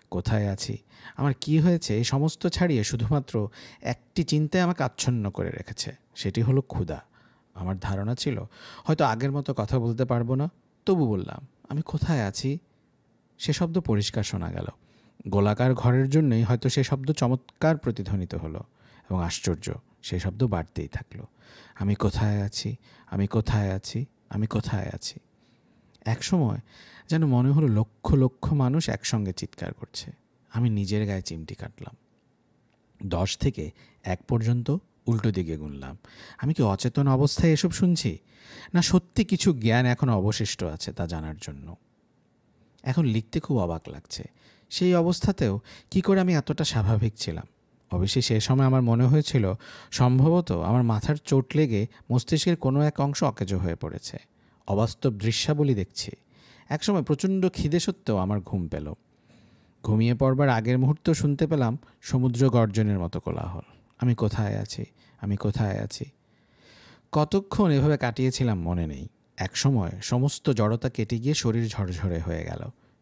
কোথায় আছি, আমার কি হয়েছে, এই সমস্ত ছাড়িয়ে শুধুমাত্র একটি চিন্তায় আমাকে আচ্ছন্ন করে রেখেছে। সেটি হলো ক্ষুধা। আমার ধারণা ছিল হয়তো আগের মতো কথা বলতে পারবো না, তবু বললাম, আমি কোথায় আছি? সে শব্দ পরিষ্কার শোনা গেল। গোলাকার ঘরের জন্যই হয়তো সে শব্দ চমৎকার প্রতিধ্বনিত হলো, এবং আশ্চর্য, সে শব্দ বাড়তেই থাকলো। আমি কোথায় আছি? এক সময় যেন মনে হলো লক্ষ লক্ষ মানুষ একসঙ্গে চিৎকার করছে। আমি নিজের গায়ে চিমটি কাটলাম। 10 থেকে 1 পর্যন্ত উল্টো দিকে গুনলাম। আমি কি অচেতন অবস্থায় এসব শুনছি, না সত্যি কিছু জ্ঞান এখনও অবশিষ্ট আছে তা জানার জন্য? এখন লিখতে খুব অবাক লাগছে। সেই অবস্থাতেও কি করে আমি এতটা স্বাভাবিক ছিলাম? অবশ্যই সে সময় আমার মনে হয়েছিল সম্ভবত আমার মাথার চোট লেগে মস্তিষ্কের কোনো এক অংশ অকেজো হয়ে পড়েছে। অবাস্তব দৃশ্যাবলী দেখছি। একসময় প্রচণ্ড খিদে সত্ত্বেও আমার ঘুম পেল। ঘুমিয়ে পড়বার আগের মুহূর্ত শুনতে পেলাম সমুদ্র গর্জনের মতো কোলাহল। আমি কোথায় আছি, আমি কোথায় আছি? কতক্ষণ এভাবে কাটিয়েছিলাম মনে নেই। একসময় সমস্ত জড়তা কেটে গিয়ে শরীর ঝরঝরে হয়ে গেল।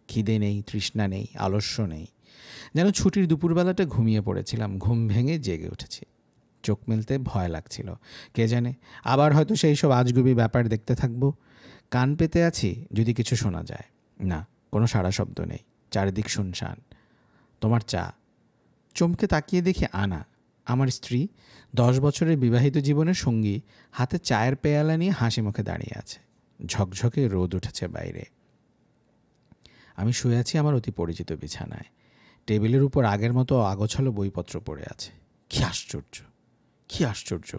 খিদে নেই, তৃষ্ণা নেই, আলস্য নেই। যেন ছুটির দুপুরবেলাটা ঘুমিয়ে পড়েছিলাম, ঘুম ভেঙে জেগে উঠেছি। চোখ মেলতে ভয় লাগছিল। কে জানে আবার হয়তো সেই সব আজগুবি ব্যাপার দেখতে থাকবো। কান পেতে আছি যদি কিছু শোনা যায়। না, কোনো সাড়া শব্দ নেই, চারিদিক শুনশান। তোমার চা। চমকে তাকিয়ে দেখি আনা, আমার স্ত্রী, 10 বছরের বিবাহিত জীবনের সঙ্গী, হাতে চায়ের পেয়ালা নিয়ে হাসি মুখে দাঁড়িয়ে আছে। ঝকঝকে রোদ উঠেছে বাইরে। আমি শুয়ে আছি আমার অতি পরিচিত বিছানায়। টেবিলের উপর আগের মতো আগোছালো বইপত্র পড়ে আছে। কী আশ্চর্য, কী আশ্চর্য!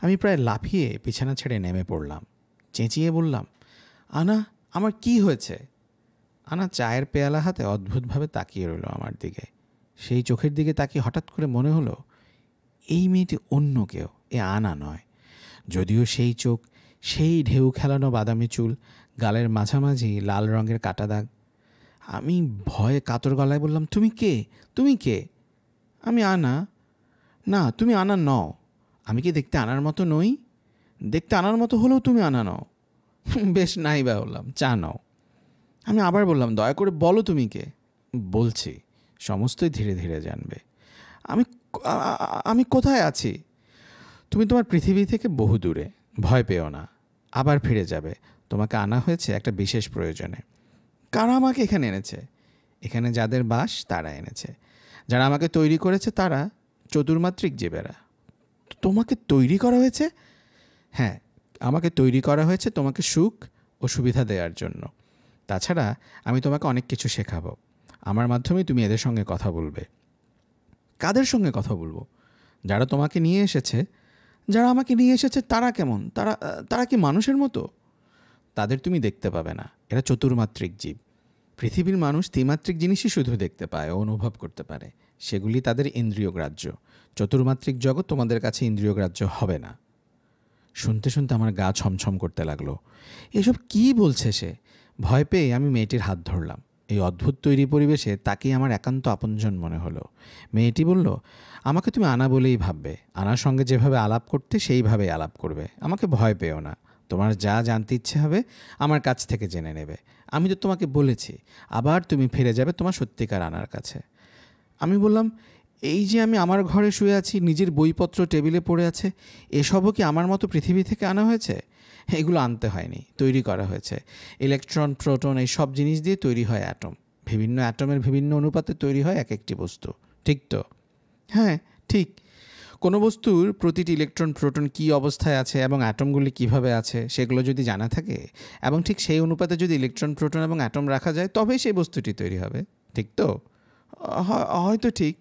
আমি প্রায় লাফিয়ে বিছানা ছেড়ে নেমে পড়লাম। চেঁচিয়ে বললাম, আনা, আমার কি হয়েছে? আনা চায়ের পেয়ালা হাতে অদ্ভুতভাবে তাকিয়ে রইল আমার দিকে। সেই চোখের দিকে তাকিয়ে হঠাৎ করে মনে হলো এই মেয়েটি অন্য কেউ, এ আনা নয়। যদিও সেই চোখ, সেই ঢেউ খেলানো বাদামি চুল, গালের মাঝামাঝি লাল রঙের কাটা দাগ। আমি ভয়ে কাতর গলায় বললাম, তুমি কে? তুমি কে? আমি আনা। না, তুমি আনা নও। আমি কি দেখতে আনার মতো নই? দেখতে আনার মতো হলেও তুমি আনা নও। বেশ, নাই বা বললাম, চা নাও। আমি আবার বললাম, দয়া করে বলো তুমি কে? বলছি, সমস্তই ধীরে ধীরে জানবে। আমি আমি কোথায় আছি? তুমি তোমার পৃথিবী থেকে বহু দূরে। ভয় পেও না, আবার ফিরে যাবে। তোমাকে আনা হয়েছে একটা বিশেষ প্রয়োজনে। কারা আমাকে এখানে এনেছে? এখানে যাদের বাস তারা এনেছে। যারা আমাকে তৈরি করেছে তারা চতুর্মাত্রিক জীবেরা। তোমাকে তৈরি করা হয়েছে? হ্যাঁ, আমাকে তৈরি করা হয়েছে তোমাকে সুখ ও সুবিধা দেওয়ার জন্য। তাছাড়া আমি তোমাকে অনেক কিছু শেখাবো। আমার মাধ্যমেই তুমি এদের সঙ্গে কথা বলবে। কাদের সঙ্গে কথা বলবো? যারা তোমাকে নিয়ে এসেছে। যারা আমাকে নিয়ে এসেছে তারা কেমন? তারা কি মানুষের মতো? তাদের তুমি দেখতে পাবে না, এরা চতুর্মাত্রিক জীব। পৃথিবীর মানুষ ত্রিমাত্রিক জিনিসই শুধু দেখতে পায় ও অনুভব করতে পারে। সেগুলি তাদের ইন্দ্রিয়গ্রাহ্য। চতুর্মাত্রিক জগৎ তোমাদের কাছে ইন্দ্রিয়গ্রাহ্য হবে না। শুনতে শুনতে আমার গা ছমছম করতে লাগলো। এসব কি বলছে সে? ভয় পেয়ে আমি মেয়েটির হাত ধরলাম। এই অদ্ভুত তৈরি পরিবেশে তাকেই আমার একান্ত আপনজন মনে হলো। মেয়েটি বলল, আমাকে তুমি আনা বলেই ভাববে। আনার সঙ্গে যেভাবে আলাপ করতে সেইভাবেই আলাপ করবে। আমাকে ভয় পেও না। তোমার যা জানতে ইচ্ছে হবে আমার কাছ থেকে জেনে নেবে। আমি তো তোমাকে বলেছি, আবার তুমি ফিরে যাবে তোমার সত্যিকার আনার কাছে। আমি বললাম, এই যে আমি আমার ঘরে শুয়ে আছি, নিজের বইপত্র টেবিলে পড়ে আছে, এসবও কি আমার মতো পৃথিবী থেকে আনা হয়েছে? এগুলো আনতে হয়নি, তৈরি করা হয়েছে। ইলেকট্রন, প্রোটন, এই সব জিনিস দিয়ে তৈরি হয় অ্যাটম। বিভিন্ন অ্যাটমের বিভিন্ন অনুপাতে তৈরি হয় এক একটি বস্তু। ঠিক তো? হ্যাঁ, ঠিক। কোনো বস্তুর প্রতিটি ইলেকট্রন, প্রোটন কী অবস্থায় আছে এবং অ্যাটমগুলি কিভাবে আছে সেগুলো যদি জানা থাকে এবং ঠিক সেই অনুপাতে যদি ইলেকট্রন, প্রোটন এবং অ্যাটম রাখা যায়, তবেই সেই বস্তুটি তৈরি হবে। ঠিক তো? হয়তো ঠিক।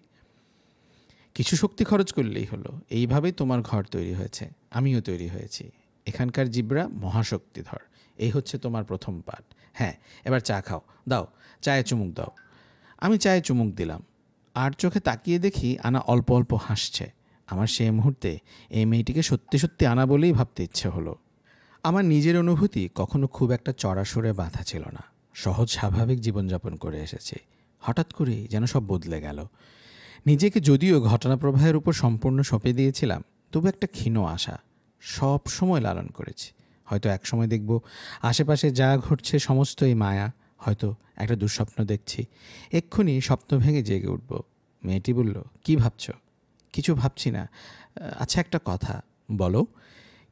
কিছু শক্তি খরচ করলেই হলো। এইভাবেই তোমার ঘর তৈরি হয়েছে, আমিও তৈরি হয়েছি। এখানকার জীবরা মহাশক্তিধর। এই হচ্ছে তোমার প্রথম পাঠ। হ্যাঁ, এবার চা খাও। দাও, চায়ে চুমুক দাও। আমি চায়ে চুমুক দিলাম। আর চোখে তাকিয়ে দেখি আনা অল্প অল্প হাসছে। আমার সেই মুহূর্তে এই মেয়েটিকে সত্যি সত্যি আনা বলেই ভাবতে ইচ্ছে হলো। আমার নিজের অনুভূতি কখনো খুব একটা চড়া সরে বাঁধা ছিল না। সহজ স্বাভাবিক জীবনযাপন করে এসেছি। হঠাৎ করেই যেন সব বদলে গেল। নিজেকে যদিও ঘটনাপ্রবাহের উপর সম্পূর্ণ সঁপে দিয়েছিলাম, তবু একটা ক্ষীণ আশা সব সময় লালন করেছি। হয়তো এক সময় দেখব আশেপাশে যা ঘটছে সমস্তই মায়া, হয়তো একটা দুঃস্বপ্ন দেখছি। এক্ষুনি স্বপ্ন ভেঙে জেগে উঠব। মেয়েটি বলল, কি ভাবছ? কিছু ভাবছি না। আচ্ছা, একটা কথা বলো,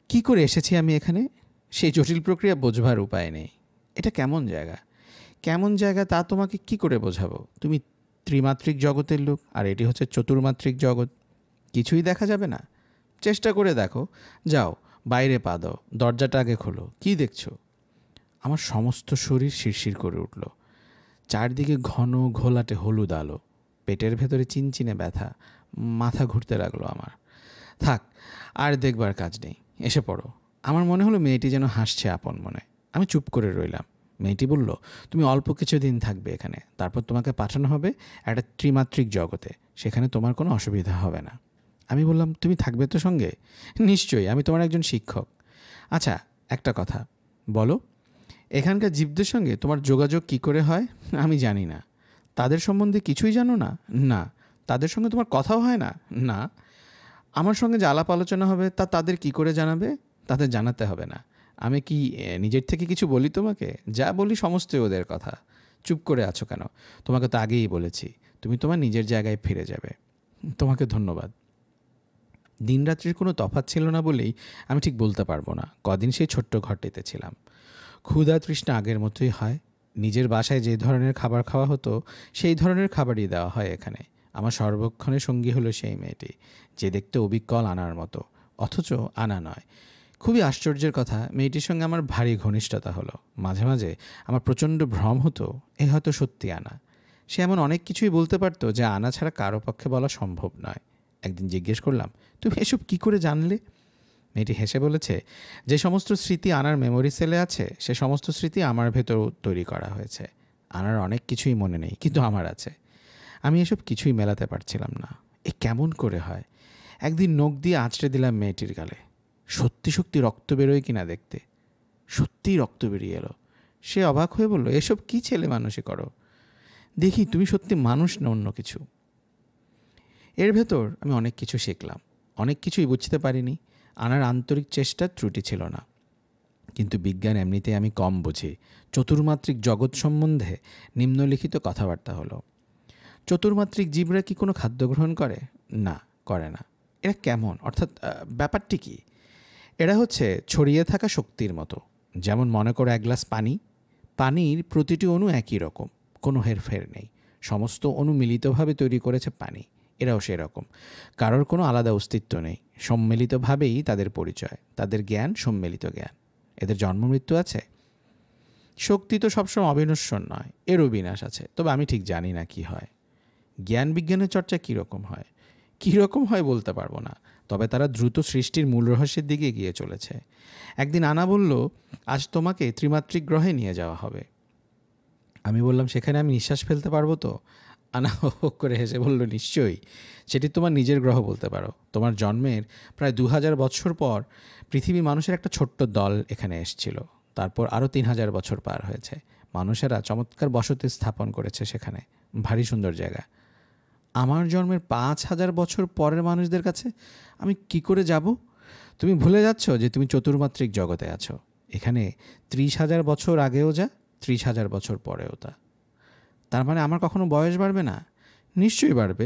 কি করে এসেছি আমি এখানে? সেই জটিল প্রক্রিয়া বোঝবার উপায় নেই। এটা কেমন জায়গা? কেমন জায়গা তা তোমাকে কি করে বোঝাবো? তুমি ত্রিমাত্রিক জগতের লোক, আর এটি হচ্ছে চতুর্মাত্রিক জগৎ। কিছুই দেখা যাবে না? চেষ্টা করে দেখো। যাও, বাইরে পা দাও, দরজাটা আগে খোলো। কি দেখছো? আমার সমস্ত শরীর শিরশির করে উঠল। চারদিকে ঘন ঘোলাটে হলুদ আলো। পেটের ভেতরে চিনচিনে ব্যথা। মাথা ঘুরতে লাগলো আমার। থাক, আর দেখবার কাজ নেই, এসে পড়ো। আমার মনে হলো মেয়েটি যেন হাসছে আপন মনে। আমি চুপ করে রইলাম। মেয়েটি বলল, তুমি অল্প কিছুদিন থাকবে এখানে, তারপর তোমাকে পাঠানো হবে একটা ত্রিমাত্রিক জগতে, সেখানে তোমার কোনো অসুবিধা হবে না। আমি বললাম, তুমি থাকবে তো সঙ্গে? নিশ্চয়ই, আমি তোমার একজন শিক্ষক। আচ্ছা, একটা কথা বলো, এখানকার জীবদের সঙ্গে তোমার যোগাযোগ কি করে হয়? আমি জানি না। তাদের সম্বন্ধে কিছুই জানো না? না। তাদের সঙ্গে তোমার কথাও হয় না? না। আমার সঙ্গে যে আলাপ আলোচনা হবে তা তাদের কি করে জানাবে? তাদের জানাতে হবে না। আমি কি নিজের থেকে কিছু বলি তোমাকে? যা বলি সমস্তই ওদের কথা। চুপ করে আছো কেন? তোমাকে তো আগেই বলেছি, তুমি তোমার নিজের জায়গায় ফিরে যাবে। তোমাকে ধন্যবাদ। দিনরাত্রির কোনো তফাৎ ছিল না বলেই আমি ঠিক বলতে পারবো না কদিন সেই ছোট্ট ঘরটিতে ছিলাম। ক্ষুধা তৃষ্ণা আগের মতোই হয়। নিজের বাসায় যে ধরনের খাবার খাওয়া হতো সেই ধরনের খাবারই দেওয়া হয় এখানে। আমার সর্বক্ষণের সঙ্গী হলো সেই মেয়েটি, যে দেখতে অবিকল আনার মতো, অথচ আনা নয়। খুবই আশ্চর্যের কথা, মেয়েটির সঙ্গে আমার ভারী ঘনিষ্ঠতা হলো। মাঝে মাঝে আমার প্রচণ্ড ভ্রম হতো এ হয়তো সত্যি আনা। সে এমন অনেক কিছুই বলতে পারতো যা আনা ছাড়া কারো পক্ষে বলা সম্ভব নয়। একদিন জিজ্ঞেস করলাম, তুমি এসব কি করে জানলে? মেয়েটি হেসে বলেছে, যে সমস্ত স্মৃতি আনার মেমোরি সেলে আছে সে সমস্ত স্মৃতি আমার ভেতর তৈরি করা হয়েছে। আনার অনেক কিছুই মনে নেই, কিন্তু আমার আছে। আমি এসব কিছুই মেলাতে পারছিলাম না। এ কেমন করে হয়? একদিন নখ দিয়ে আঁচড়ে দিলাম মেয়েটির গালে। সত্যি সত্যি রক্ত বেরোয় কিনা দেখতে। সত্যিই রক্ত বেরিয়ে এলো। সে অবাক হয়ে বলল, এসব কি ছেলে মানুষই করো? দেখি তুমি সত্যি মানুষ না অন্য কিছু। এর ভেতর আমি অনেক কিছু শিখলাম, অনেক কিছুই বুঝতে পারিনি। আনার আন্তরিক চেষ্টার ত্রুটি ছিল না। কিন্তু বিজ্ঞান এমনিতেই আমি কম বুঝি। চতুর্মাত্রিক জগৎ সম্বন্ধে নিম্নলিখিত কথাবার্তা হলো। চতুর্মাত্রিক জীবরা কি কোনো খাদ্য গ্রহণ করে? না, করে না। এরা কেমন, অর্থাৎ ব্যাপারটি কি? এরা হচ্ছে ছড়িয়ে থাকা শক্তির মতো। যেমন মনে করো এক গ্লাস পানি, পানির প্রতিটি অণু একই রকম, কোনো হেরফের নেই। সমস্ত অণু মিলিতভাবে তৈরি করেছে পানি। এরাও সেরকম, কারোর কোনো আলাদা অস্তিত্ব নেই। সম্মিলিতভাবেই তাদের পরিচয়, তাদের জ্ঞান সম্মিলিত জ্ঞান। এদের জন্ম মৃত্যু আছে। শক্তি তো সবসময় অবিনশ্বর নয়, এরও বিনাশ আছে, তবে আমি ঠিক জানি না কি হয়। জ্ঞান বিজ্ঞানের চর্চা কীরকম হয়? কীরকম হয় বলতে পারবো না, তবে তারা দ্রুত সৃষ্টির মূল রহস্যের দিকে এগিয়ে চলেছে। একদিন আনা বলল, আজ তোমাকে ত্রিমাত্রিক গ্রহে নিয়ে যাওয়া হবে। আমি বললাম, সেখানে আমি নিঃশ্বাস ফেলতে পারবো তো? আনা হো হো করে হেসে বলল, নিশ্চয়ই। সেটি তোমার নিজের গ্রহ বলতে পারো। তোমার জন্মের প্রায় 2000 বছর পর পৃথিবী মানুষের একটা ছোট্ট দল এখানে এসেছিল। তারপর আরও 3000 বছর পার হয়েছে। মানুষেরা চমৎকার বসতি স্থাপন করেছে সেখানে। ভারী সুন্দর জায়গা। আমার জন্মের 5000 বছর পরের মানুষদের কাছে আমি কি করে যাব? তুমি ভুলে যাচ্ছ যে তুমি চতুর্মাত্রিক জগতে আছো। এখানে 30,000 বছর আগেও যা, 30,000 বছর পরেও তা। তার মানে আমার কখনো বয়স বাড়বে না? নিশ্চয়ই বাড়বে।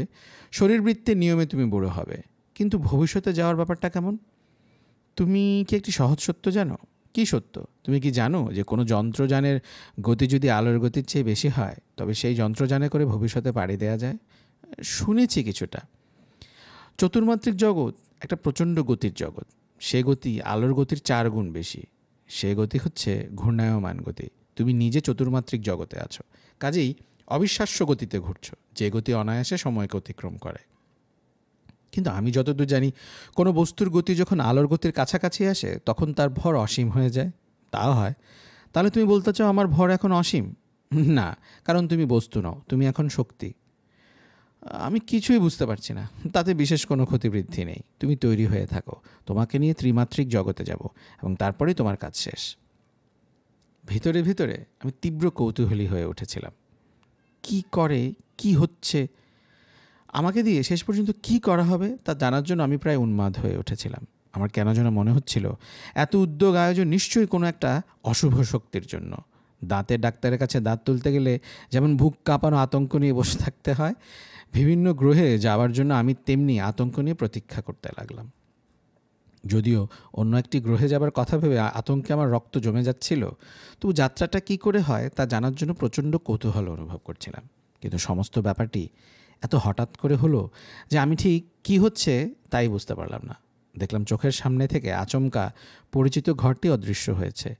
শরীরবৃত্তের নিয়মে তুমি বুড়ো হবে। কিন্তু ভবিষ্যতে যাওয়ার ব্যাপারটা কেমন? তুমি কি একটি সহজ সত্য জানো? কি সত্য? তুমি কি জানো যে কোনো যন্ত্রযানের গতি যদি আলোর গতির চেয়ে বেশি হয় তবে সেই যন্ত্রযানে করে ভবিষ্যতে পাড়ি দেওয়া যায়? শুনেছি কিছুটা। চতুর্মাত্রিক জগৎ একটা প্রচণ্ড গতির জগৎ। সে গতি আলোর গতির 4 গুণ বেশি। সে গতি হচ্ছে ঘূর্ণায়মান গতি। তুমি নিজে চতুর্মাত্রিক জগতে আছো, কাজেই অবিশ্বাস্য গতিতে ঘুরছো, যে গতি অনায়াসে সময়কে অতিক্রম করে। কিন্তু আমি যতদূর জানি, কোনো বস্তুর গতি যখন আলোর গতির কাছাকাছি আসে তখন তার ভর অসীম হয়ে যায়। তাও হয়। তাহলে তুমি বলতে চাও আমার ভর এখন অসীম? না, কারণ তুমি বস্তু নও, তুমি এখন শক্তি। আমি কিছুই বুঝতে পারছি না। তাতে বিশেষ কোনো ক্ষতিবৃদ্ধি নেই। তুমি তৈরি হয়ে থাকো, তোমাকে নিয়ে ত্রিমাত্রিক জগতে যাব, এবং তারপরেই তোমার কাজ শেষ। ভিতরে ভিতরে আমি তীব্র কৌতূহলী হয়ে উঠেছিলাম। কি করে, কি হচ্ছে, আমাকে দিয়ে শেষ পর্যন্ত কি করা হবে তা জানার জন্য আমি প্রায় উন্মাদ হয়ে উঠেছিলাম। আমার কেন যেন মনে হচ্ছিল এত উদ্যোগ আয়োজন নিশ্চয়ই কোনো একটা অশুভ শক্তির জন্য। দাঁতের ডাক্তারের কাছে দাঁত তুলতে গেলে যেমন বুক কাঁপানো আতঙ্ক নিয়ে বসে থাকতে হয়, বিভিন্ন গ্রহে যাওয়ার জন্য আমি তেমনি আতঙ্ক নিয়ে প্রতীক্ষা করতে লাগলাম। যদিও অন্য একটি গ্রহে যাবার কথা ভেবে আতঙ্কে আমার রক্ত জমে যাচ্ছিল, তবু যাত্রাটা কি করে হয় তা জানার জন্য প্রচণ্ড কৌতূহল অনুভব করছিলাম। কিন্তু সমস্ত ব্যাপারটি এত হঠাৎ করে হলো যে আমি ঠিক কী হচ্ছে তাই বুঝতে পারলাম না। দেখলাম চোখের সামনে থেকে আচমকা পরিচিত ঘরটি অদৃশ্য হয়েছে।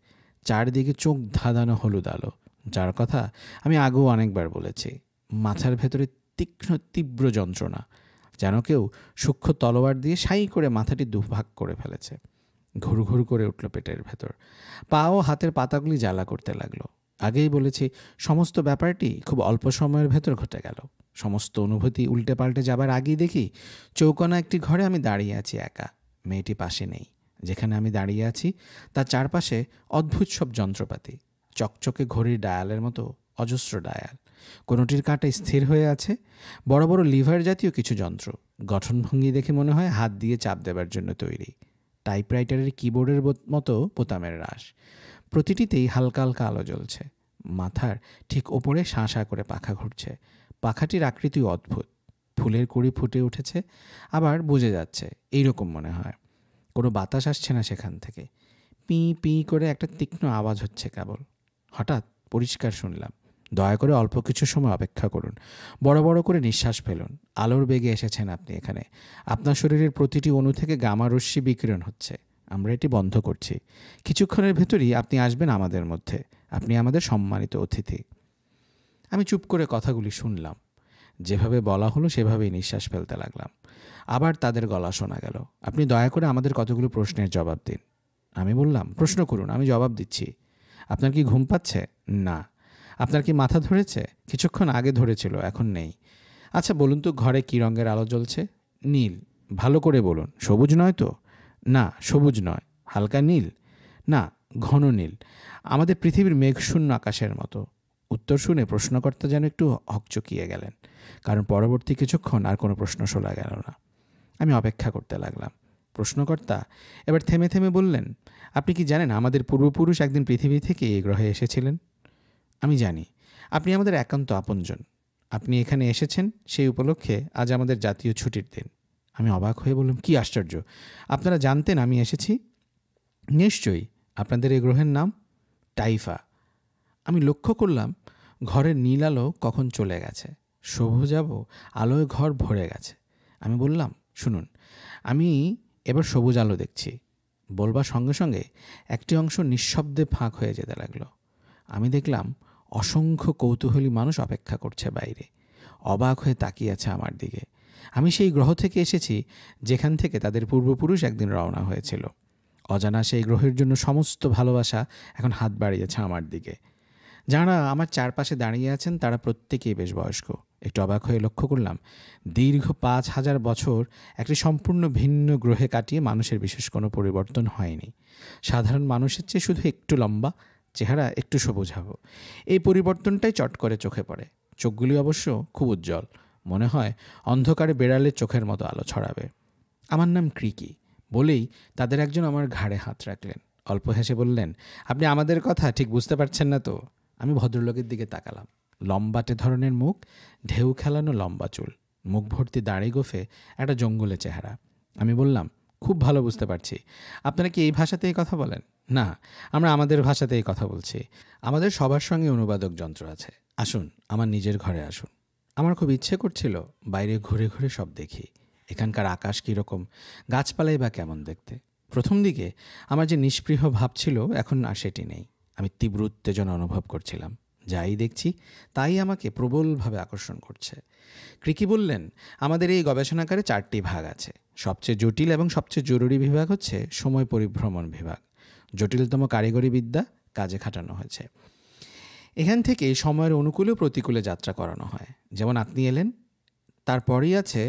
চারদিকে চোখ ধাঁধানো হলুদ আলো, যার কথা আমি আগেও অনেকবার বলেছি। মাথার ভেতরে তীক্ষ্ণ তীব্র যন্ত্রণা, যেন কেউ সূক্ষ্ম তলোয়ার দিয়ে সাই করে মাথাটি দুভাগ করে ফেলেছে। ঘুর ঘুর করে উঠল পেটের ভেতর। পা ও হাতের পাতাগুলি জ্বালা করতে লাগলো। আগেই বলেছি, সমস্ত ব্যাপারটি খুব অল্প সময়ের ভেতর ঘটে গেল। সমস্ত অনুভূতি উল্টে পাল্টে যাবার আগেই দেখি চৌকোনা একটি ঘরে আমি দাঁড়িয়ে আছি একা। মেয়েটি পাশে নেই। যেখানে আমি দাঁড়িয়ে আছি তার চারপাশে অদ্ভুত সব যন্ত্রপাতি, চকচকে ঘড়ির ডায়ালের মতো অজস্র ডায়াল। কোনোটির কাঁটা স্থির হয়ে আছে। বড় বড় লিভার জাতীয় কিছু যন্ত্র, গঠনভঙ্গি দেখে মনে হয় হাত দিয়ে চাপ দেবার জন্য তৈরি। টাইপরাইটারের কিবোর্ডের মতো বোতামের রাশ। প্রতিটিতেই হালকা হালকা আলো জ্বলছে। মাথার ঠিক ওপরে শাঁ শাঁ করে পাখা ঘুরছে। পাখাটির আকৃতি অদ্ভুত। ফুলের কুড়ি ফুটে উঠেছে, আবার বুঝে যাচ্ছে, এইরকম মনে হয়। কোনো বাতাস আসছে না সেখান থেকে। পি পি করে একটা তীক্ষ্ণ আওয়াজ হচ্ছে কেবল। হঠাৎ পরিষ্কার শুনলাম, দয়া করে অল্প কিছু সময় অপেক্ষা করুন, বড় বড় করে নিঃশ্বাস ফেলুন। আলোর বেগে এসেছেন আপনি এখানে। আপনার শরীরের প্রতিটি অণু থেকে গামা রশ্মি বিকিরণ হচ্ছে। আমরা এটি বন্ধ করছি। কিছুক্ষণের ভেতরই আপনি আসবেন আমাদের মধ্যে। আপনি আমাদের সম্মানিত অতিথি। আমি চুপ করে কথাগুলি শুনলাম। যেভাবে বলা হলো সেভাবেই নিঃশ্বাস ফেলতে লাগলাম। আবার তাদের গলা শোনা গেল, আপনি দয়া করে আমাদের কতগুলো প্রশ্নের জবাব দিন। আমি বললাম, প্রশ্ন করুন, আমি জবাব দিচ্ছি। আপনার কি ঘুম পাচ্ছে? না। আপনার কি মাথা ধরেছে? কিছুক্ষণ আগে ধরেছিল, এখন নেই। আচ্ছা বলুন তো, ঘরে কী রঙের আলো জ্বলছে? নীল। ভালো করে বলুন, সবুজ নয় তো? না, সবুজ নয়। হালকা নীল? না, ঘন নীল। আমাদের পৃথিবীর মেঘশূন্য আকাশের মতো। উত্তর শুনে প্রশ্নকর্তা যেন একটু হকচকিয়ে গেলেন, কারণ পরবর্তী কিছুক্ষণ আর কোনো প্রশ্ন শোনা গেল না। আমি অপেক্ষা করতে লাগলাম। প্রশ্নকর্তা এবার থেমে থেমে বললেন, আপনি কি জানেন আমাদের পূর্বপুরুষ একদিন পৃথিবী থেকে এই গ্রহে এসেছিলেন? আমি জানি। আপনি আমাদের একান্ত আপনজন। আপনি এখানে এসেছেন সেই উপলক্ষে আজ আমাদের জাতীয় ছুটির দিন। আমি অবাক হয়ে বললাম, কি আশ্চর্য! আপনারা জানতেন আমি এসেছি? নিশ্চয়ই। আপনাদের এই গ্রহের নাম? টাইফা। আমি লক্ষ্য করলাম ঘরের নীল আলো কখন চলে গেছে। সবুজাভ আলোয় ঘর ভরে গেছে। আমি বললাম, শুনুন, আমি এবার সবুজ আলো দেখছি। বলবার সঙ্গে সঙ্গে একটি অংশ নিঃশব্দে ফাঁক হয়ে যেতে লাগলো। আমি দেখলাম অসংখ্য কৌতূহলী মানুষ অপেক্ষা করছে বাইরে, অবাক হয়ে তাকিয়ে আছে আমার দিকে। আমি সেই গ্রহ থেকে এসেছি যেখান থেকে তাদের পূর্বপুরুষ একদিন রওনা হয়েছিল। অজানা সেই গ্রহের জন্য সমস্ত ভালোবাসা এখন হাত বাড়িয়েছে আমার দিকে। যারা আমার চারপাশে দাঁড়িয়ে আছেন তারা প্রত্যেকেই বেশ বয়স্ক। একটু অবাক হয়ে লক্ষ্য করলাম, দীর্ঘ ৫,০০০ বছর একটি সম্পূর্ণ ভিন্ন গ্রহে কাটিয়ে মানুষের বিশেষ কোনো পরিবর্তন হয়নি। সাধারণ মানুষের চেয়ে শুধু একটু লম্বা, চেহারা একটু সবুজাভ। এই পরিবর্তনটাই চট করে চোখে পড়ে। চোখগুলি অবশ্য খুব উজ্জ্বল, মনে হয় অন্ধকারে বেড়ালের চোখের মতো আলো ছড়াবে। আমার নাম ক্রিকি বলেই তাদের একজন আমার ঘাড়ে হাত রাখলেন। অল্প হেসে বললেন, আপনি আমাদের কথা ঠিক বুঝতে পারছেন না তো? আমি ভদ্রলোকের দিকে তাকালাম। লম্বাটে ধরনের মুখ, ঢেউ খেলানো লম্বা চুল, মুখ ভর্তি দাড়ি গোফে একটা জঙ্গলে চেহারা। আমি বললাম, খুব ভালো বুঝতে পারছি। আপনারা কি এই ভাষাতেই কথা বলেন? না, আমরা আমাদের ভাষাতেই কথা বলছি। আমাদের সবার সঙ্গে অনুবাদক যন্ত্র আছে। আসুন, আমার নিজের ঘরে আসুন। আমার খুব ইচ্ছে করছিল বাইরে ঘুরে ঘুরে সব দেখি। এখানকার আকাশ কীরকম, গাছপালাই বা কেমন দেখতে। প্রথম দিকে আমার যে নিষ্পৃহ ভাব ছিল, এখন আর সেটি নেই। আমি তীব্র উত্তেজনা অনুভব করছিলাম। যাই দেখছি তাই আমাকে প্রবলভাবে আকর্ষণ করছে। ক্রিকি বললেন, আমাদের এই গবেষণাগারে 4টি ভাগ আছে। সবচেয়ে জটিল এবং সবচেয়ে জরুরি বিভাগ হচ্ছে সময় পরিভ্রমণ বিভাগ। জটিলতম কারিগরি বিদ্যা কাজে খাটানো হয়েছে। এখান থেকে সময়ের অনুকূলে প্রতিকূলে যাত্রা করানো হয়। যেমন আপনি এলেন। তারপরেই আছে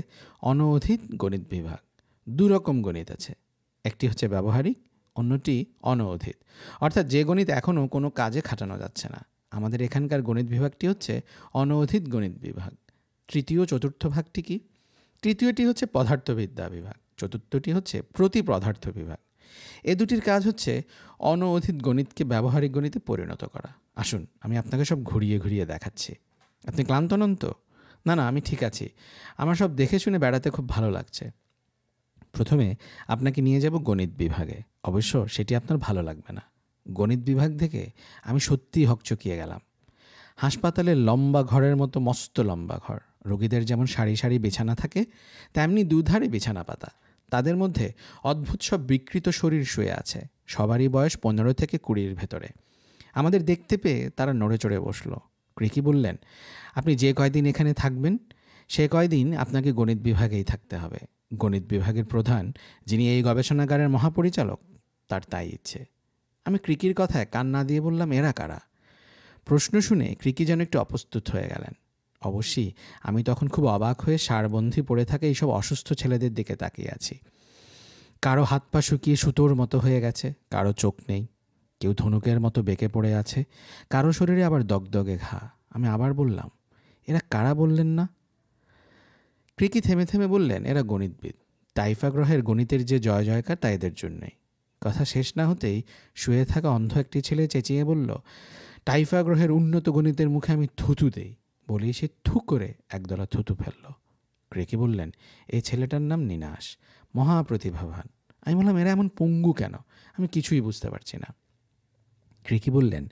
অনঅধীত গণিত বিভাগ। 2 রকম গণিত আছে, একটি হচ্ছে ব্যবহারিক, অন্যটি অনঅধীত, অর্থাৎ যে গণিত এখনও কোনো কাজে খাটানো যাচ্ছে না। আমাদের এখানকার গণিত বিভাগটি হচ্ছে অনঅধীত গণিত বিভাগ। তৃতীয় চতুর্থ ভাগটি কি? তৃতীয়টি হচ্ছে পদার্থবিদ্যা বিভাগ, চতুর্থটি হচ্ছে প্রতিপদার্থ বিভাগ। এ দুটির কাজ হচ্ছে অনঅধীত গণিতকে ব্যবহারিক গণিতে পরিণত করা। আসুন, আমি আপনাকে সব ঘুরিয়ে ঘুরিয়ে দেখাচ্ছি। আপনি ক্লান্ত নন তো? না না, আমি ঠিক আছি। আমার সব দেখে শুনে বেড়াতে খুব ভালো লাগছে। প্রথমে আপনাকে নিয়ে যাব গণিত বিভাগে। অবশ্য সেটি আপনার ভালো লাগবে না। গণিত বিভাগ থেকে আমি সত্যিই হকচকিয়ে গেলাম। হাসপাতালের লম্বা ঘরের মতো মস্ত লম্বা ঘর। রোগীদের যেমন সারি সারি বিছানা থাকে, তেমনি দুধারে বিছানা পাতা। তাদের মধ্যে অদ্ভুত সব বিকৃত শরীর শুয়ে আছে। সবারই বয়স 15 থেকে 20-র ভেতরে। আমাদের দেখতে পেয়ে তারা নড়ে চড়ে বসল। ক্রিকি বললেন, আপনি যে কয়দিন এখানে থাকবেন সে কয়দিন আপনাকে গণিত বিভাগেই থাকতে হবে। গণিত বিভাগের প্রধান, যিনি এই গবেষণাগারের মহাপরিচালক, তার তাই ইচ্ছে। আমি ক্রিকির কথায় কান না দিয়ে বললাম, এরা কারা? প্রশ্ন শুনে ক্রিকি যেন একটু অপ্রস্তুত হয়ে গেলেন। অবশ্যই আমি তখন খুব অবাক হয়ে সারবন্ধি পড়ে থাকা এইসব অসুস্থ ছেলেদের দিকে তাকিয়ে আছি। কারো হাত পা শুকিয়ে সুতোর মতো হয়ে গেছে, কারো চোখ নেই, কেউ ধনুকের মতো বেঁকে পড়ে আছে, কারো শরীরে আবার দগদগে ঘা। আমি আবার বললাম, এরা কারা বললেন না? ক্রিকি থেমে থেমে বললেন, এরা গণিতবিদ। টাইফা গ্রহের গণিতের যে জয় জয়কার তা এদের জন্যই। কথা শেষ না হতেই শুয়ে থাকা অন্ধ একটি ছেলে চেঁচিয়ে বলল, টাইফা গ্রহের উন্নত গণিতের মুখে আমি থুতু দেই। বলেই সে থু করে একদলা থুতু ফেলল। ক্রিকি বললেন, এই ছেলেটার নাম নিনাশ, মহাপ্রতিভাবান। আমি বললাম, এরা এমন পঙ্গু কেন? আমি কিছুই বুঝতে পারছি না। ক্রিকি বললেন,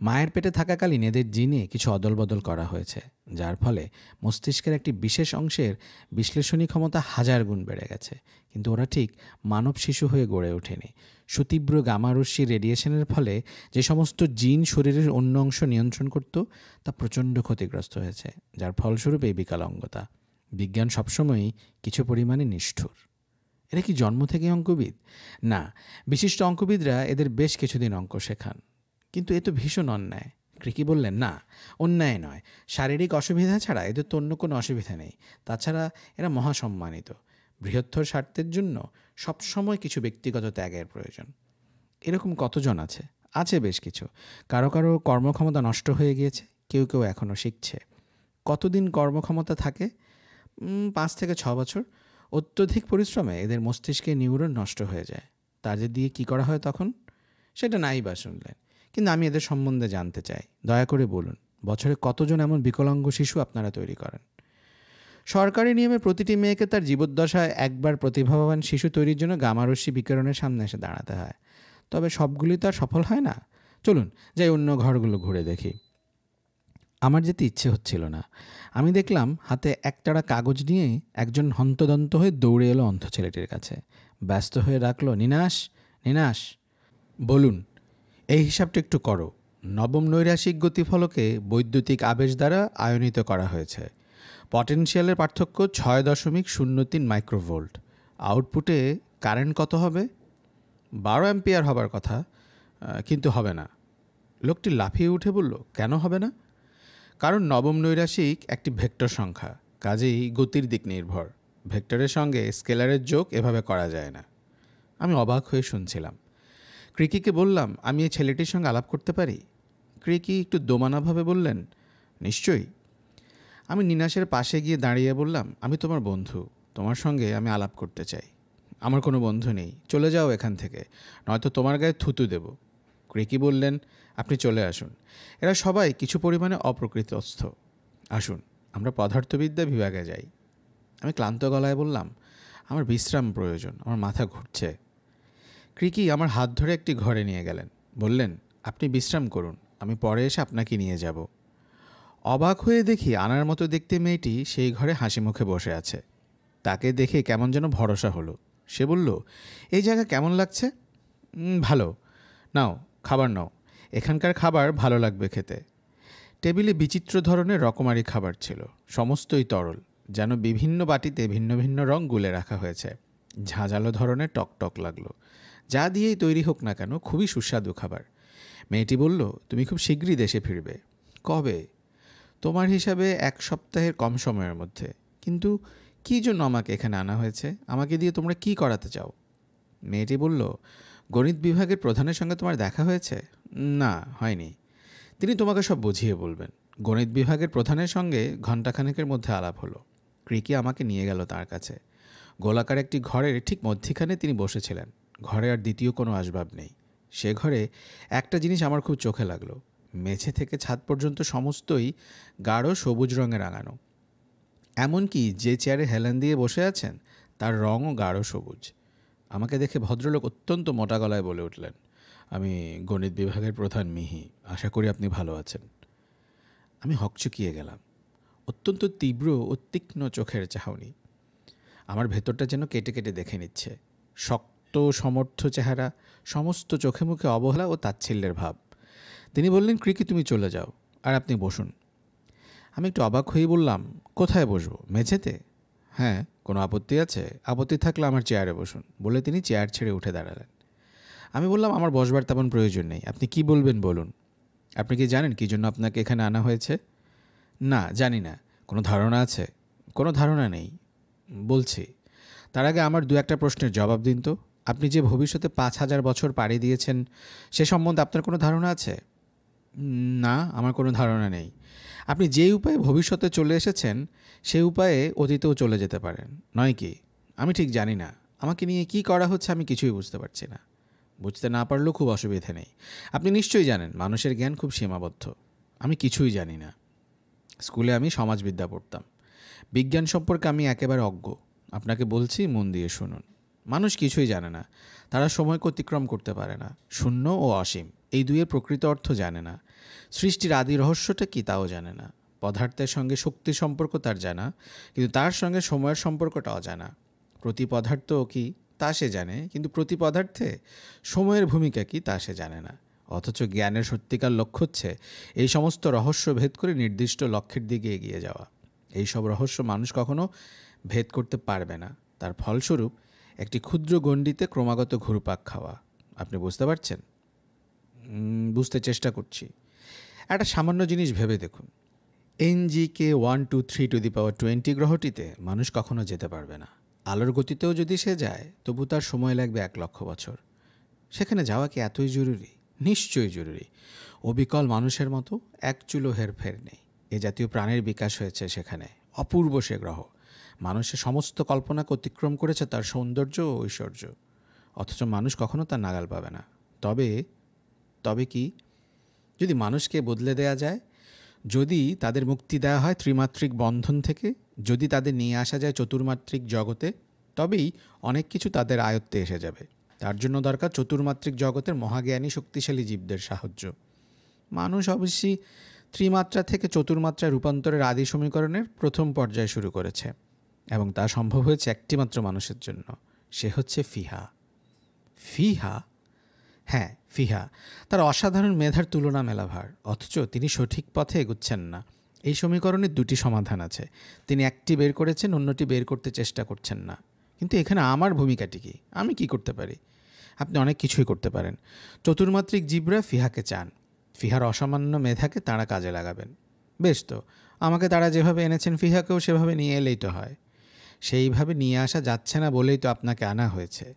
মায়ের পেটে থাকাকালীন এদের জিনে কিছু অদল বদল করা হয়েছে, যার ফলে মস্তিষ্কের একটি বিশেষ অংশের বিশ্লেষণী ক্ষমতা 1000 গুণ বেড়ে গেছে। কিন্তু ওরা ঠিক মানব শিশু হয়ে গড়ে ওঠেনি। সুতীব্র গামারশ্মি রেডিয়েশনের ফলে যে সমস্ত জিন শরীরের অন্য অংশ নিয়ন্ত্রণ করত, তা প্রচণ্ড ক্ষতিগ্রস্ত হয়েছে, যার ফলস্বরূপ এই বিকলাঙ্গতা। বিজ্ঞান সবসময়ই কিছু পরিমাণে নিষ্ঠুর। এরা কি জন্ম থেকে অঙ্কবিদ? না, বিশিষ্ট অঙ্কবিদরা এদের বেশ কিছুদিন অঙ্ক শেখান। কিন্তু এ তো ভীষণ অন্যায়। ক্রিকি বললেন, না, অন্যায় নয়। শারীরিক অসুবিধা ছাড়া এদের তো অন্য কোনো অসুবিধা নেই। তাছাড়া এরা মহাসম্মানিত। বৃহত্তর স্বার্থের জন্য সবসময় কিছু ব্যক্তিগত ত্যাগের প্রয়োজন। এরকম কতজন আছে? আছে বেশ কিছু। কারো কারো কর্মক্ষমতা নষ্ট হয়ে গিয়েছে, কেউ কেউ এখনও শিখছে। কতদিন কর্মক্ষমতা থাকে? 5 থেকে 6 বছর। অত্যধিক পরিশ্রমে এদের মস্তিষ্কের নিউরন নষ্ট হয়ে যায়। তাদের দিয়ে কী করা হয় তখন? সেটা নাই বা শুনলেন। কিন্তু আমি এদের সম্বন্ধে জানতে চাই। দয়া করে বলুন, বছরে কতজন এমন বিকলাঙ্গ শিশু আপনারা তৈরি করেন? সরকারি নিয়মে প্রতিটি মেয়েকে তার জীবদ্দশায় একবার প্রতিভাবান শিশু তৈরির জন্য গামারশ্মি বিকিরণের সামনে এসে দাঁড়াতে হয়। তবে সবগুলি তো আর সফল হয় না। চলুন যাই অন্য ঘরগুলো ঘুরে দেখি। আমার যেতে ইচ্ছে হচ্ছিল না। আমি দেখলাম হাতে একটাড়া কাগজ নিয়ে একজন হন্তদন্ত হয়ে দৌড়ে এলো অন্ধ ছেলেটির কাছে। ব্যস্ত হয়ে ডাকল, নিনাশ, নিনাশ। বলুন, এই হিসাবটা একটু করো। নবম নৈরাশিক গতিফলকে বৈদ্যুতিক আবেশ দ্বারা আয়নিত করা হয়েছে। পটেনশিয়ালের পার্থক্য 6.03 মাইক্রোভোল্ট। আউটপুটে কারেন্ট কত হবে? 12 অ্যাম্পিয়ার হবার কথা, কিন্তু হবে না। লোকটি লাফিয়ে উঠে বলল, কেন হবে না? কারণ নবম নৈরাশিক একটি ভেক্টর সংখ্যা, কাজেই গতির দিক নির্ভর। ভেক্টরের সঙ্গে স্কেলারের যোগ এভাবে করা যায় না। আমি অবাক হয়ে শুনছিলাম। ক্রিকিকে বললাম, আমি এই ছেলেটির সঙ্গে আলাপ করতে পারি? ক্রিকি একটু দোমানাভাবে বললেন, নিশ্চয়ই। আমি নিনাশের পাশে গিয়ে দাঁড়িয়ে বললাম, আমি তোমার বন্ধু, তোমার সঙ্গে আমি আলাপ করতে চাই। আমার কোনো বন্ধু নেই, চলে যাও এখান থেকে, নয়তো তোমার গায়ে থুতু দেব। ক্রিকি বললেন, আপনি চলে আসুন। এরা সবাই কিছু পরিমাণে অপ্রকৃতস্থ। আসুন আমরা পদার্থবিদ্যা বিভাগে যাই। আমি ক্লান্ত গলায় বললাম, আমার বিশ্রাম প্রয়োজন, আমার মাথা ঘুরছে। ক্রিকি আমার হাত ধরে একটি ঘরে নিয়ে গেলেন। বললেন, আপনি বিশ্রাম করুন, আমি পরে এসে আপনাকে নিয়ে যাব। অবাক হয়ে দেখি আনার মতো দেখতে মেয়েটি সেই ঘরে হাসি মুখে বসে আছে। তাকে দেখে কেমন যেন ভরসা হলো। সে বলল, এই জায়গা কেমন লাগছে? ভালো। নাও, খাবার নাও, এখানকার খাবার ভালো লাগবে খেতে। টেবিলে বিচিত্র ধরনের রকমারি খাবার ছিল, সমস্তই তরল, যেন বিভিন্ন বাটিতে ভিন্ন ভিন্ন রং গুলে রাখা হয়েছে। ঝাঁঝালো ধরনের টকটক লাগলো। যা দিয়েই তৈরি হোক না কেন, খুবই সুস্বাদু খাবার। মেয়েটি বলল, তুমি খুব শীঘ্রই দেশে ফিরবে। কবে? তোমার হিসাবে 1 সপ্তাহের কম সময়ের মধ্যে। কিন্তু কী জন্য আমাকে এখানে আনা হয়েছে? আমাকে দিয়ে তোমরা কি করাতে চাও? মেয়েটি বলল, গণিত বিভাগের প্রধানের সঙ্গে তোমার দেখা হয়েছে? না, হয়নি। তিনি তোমাকে সব বুঝিয়ে বলবেন। গণিত বিভাগের প্রধানের সঙ্গে ঘণ্টাখানেকের মধ্যে আলাপ হলো। ক্রিকি আমাকে নিয়ে গেল তার কাছে। গোলাকার একটি ঘরের ঠিক মধ্যিখানে তিনি বসেছিলেন। ঘরে আর দ্বিতীয় কোনো আসবাব নেই। সে ঘরে একটা জিনিস আমার খুব চোখে লাগলো। মেঝে থেকে ছাদ পর্যন্ত সমস্তই গাঢ় সবুজ রঙে রাঙানো। এমনকি যে চেয়ারে হেলান দিয়ে বসে আছেন তার রঙও গাঢ় সবুজ। আমাকে দেখে ভদ্রলোক অত্যন্ত মোটা গলায় বলে উঠলেন, আমি গণিত বিভাগের প্রধান মিহি, আশা করি আপনি ভালো আছেন। আমি হকচকিয়ে গেলাম। অত্যন্ত তীব্র ও তীক্ষ্ণ চোখের চাহনি। আমার ভেতরটা যেন কেটে কেটে দেখে নিচ্ছে। শক্ত সমর্থ চেহারা, সমস্ত চোখে মুখে অবহেলা ও তাচ্ছিল্যের ভাব। তিনি বললেন, ক্রিকি তুমি চলে যাও, আর আপনি বসুন। আমি একটু অবাক হয়ে বললাম, কোথায় বসবো, মেঝেতে? হ্যাঁ, কোনো আপত্তি আছে? আপত্তি থাকলে আমার চেয়ারে বসুন, বলে তিনি চেয়ার ছেড়ে উঠে দাঁড়ালেন। আমি বললাম, আমার বসবার তেমন প্রয়োজন নেই, আপনি কি বলবেন বলুন। আপনি কি জানেন কী জন্য আপনাকে এখানে আনা হয়েছে? না, জানি না। কোনো ধারণা আছে? কোনো ধারণা নেই। বলছি, তার আগে আমার দু একটা প্রশ্নের জবাব দিন তো। আপনি যে ভবিষ্যতে 5,000 বছর পাড়ি দিয়েছেন, সে সম্বন্ধে আপনার কোনো ধারণা আছে? না, আমার কোনো ধারণা নেই। আপনি যে উপায়ে ভবিষ্যতে চলে এসেছেন, সে উপায়ে অতীতেও চলে যেতে পারেন, নয় কি? আমি ঠিক জানি না। আমাকে নিয়ে কী করা হচ্ছে আমি কিছুই বুঝতে পারছি না। বুঝতে না পারলেও খুব অসুবিধে নেই। আপনি নিশ্চয়ই জানেন মানুষের জ্ঞান খুব সীমাবদ্ধ। আমি কিছুই জানি না। স্কুলে আমি সমাজবিদ্যা পড়তাম। বিজ্ঞান সম্পর্কে আমি একেবারে অজ্ঞ। আপনাকে বলছি, মন দিয়ে শুনুন। মানুষ কিছুই জানে না। তারা সময়কে অতিক্রম করতে পারে না। শূন্য ও অসীম, এই দুইয়ের প্রকৃত অর্থ জানে না। সৃষ্টির আদি রহস্যটা কী তাও জানে না। পদার্থের সঙ্গে শক্তির সম্পর্ক তার জানা, কিন্তু তার সঙ্গে সময়ের সম্পর্কটা অজানা। প্রতি পদার্থ কী তা সে জানে, কিন্তু প্রতি পদার্থে সময়ের ভূমিকা কী তা সে জানে না। অথচ জ্ঞানের সত্যিকার লক্ষ্য হচ্ছে এই সমস্ত রহস্য ভেদ করে নির্দিষ্ট লক্ষ্যের দিকে এগিয়ে যাওয়া। এই সব রহস্য মানুষ কখনো ভেদ করতে পারবে না। তার ফলস্বরূপ একটি ক্ষুদ্র গণ্ডিতে ক্রমাগত ঘুরপাক খাওয়া। আপনি বুঝতে পারছেন? বুঝতে চেষ্টা করছি। একটা সামান্য জিনিস ভেবে দেখুন। NGK 123 গ্রহটিতে মানুষ কখনো যেতে পারবে না। আলোর গতিতেও যদি সে যায়, তবু তার সময় লাগবে 1,00,000 বছর। সেখানে যাওয়া কি এতই জরুরি? নিশ্চয়ই জরুরি। অবিকল মানুষের মতো এক চুলো হেরফের নেই। এ জাতীয় প্রাণের বিকাশ হয়েছে সেখানে। অপূর্ব সে গ্রহ। মানুষের সমস্ত কল্পনাকে অতিক্রম করেছে তার সৌন্দর্য ও ঐশ্বর্য। অথচ মানুষ কখনো তার নাগাল পাবে না। তবে তবে কি? যদি মানুষকে বদলে দেয়া যায়, যদি তাদের মুক্তি দেওয়া হয় ত্রিমাত্রিক বন্ধন থেকে, যদি তাদের নিয়ে আসা যায় চতুর্মাত্রিক জগতে, তবেই অনেক কিছু তাদের আয়ত্তে এসে যাবে। তার জন্য দরকার চতুর্মাত্রিক জগতের মহাজ্ঞানী শক্তিশালী জীবদের সাহায্য। মানুষ অবশ্যই ত্রিমাত্রা থেকে চতুর্মাত্রায় রূপান্তরের আদি সমীকরণের প্রথম পর্যায় শুরু করেছে, এবং তা সম্ভব হয়েছে একটিমাত্র মানুষের জন্য। সে হচ্ছে ফিহা। ফিহা? হ্যাঁ, ফিহা। তার অসাধারণ মেধার তুলনা মেলাভার, অথচ তিনি সঠিক পথে এগুচ্ছেন না। এই সমীকরণের দুটি সমাধান আছে। তিনি একটি বের করেছেন, অন্যটি বের করতে চেষ্টা করছেন না। কিন্তু এখানে আমার ভূমিকাটি কি? আমি কি করতে পারি? আপনি অনেক কিছুই করতে পারেন। চতুর্মাত্রিক জীবরা ফিহাকে চান। ফিহার অসামান্য মেধাকে তাঁরা কাজে লাগাবেন। বেশ তো, আমাকে তারা যেভাবে এনেছেন ফিহাকেও সেভাবে নিয়ে এলেই তো হয়। সেইভাবে নিয়ে আসা যাচ্ছে না বলেই তো আপনাকে আনা হয়েছে।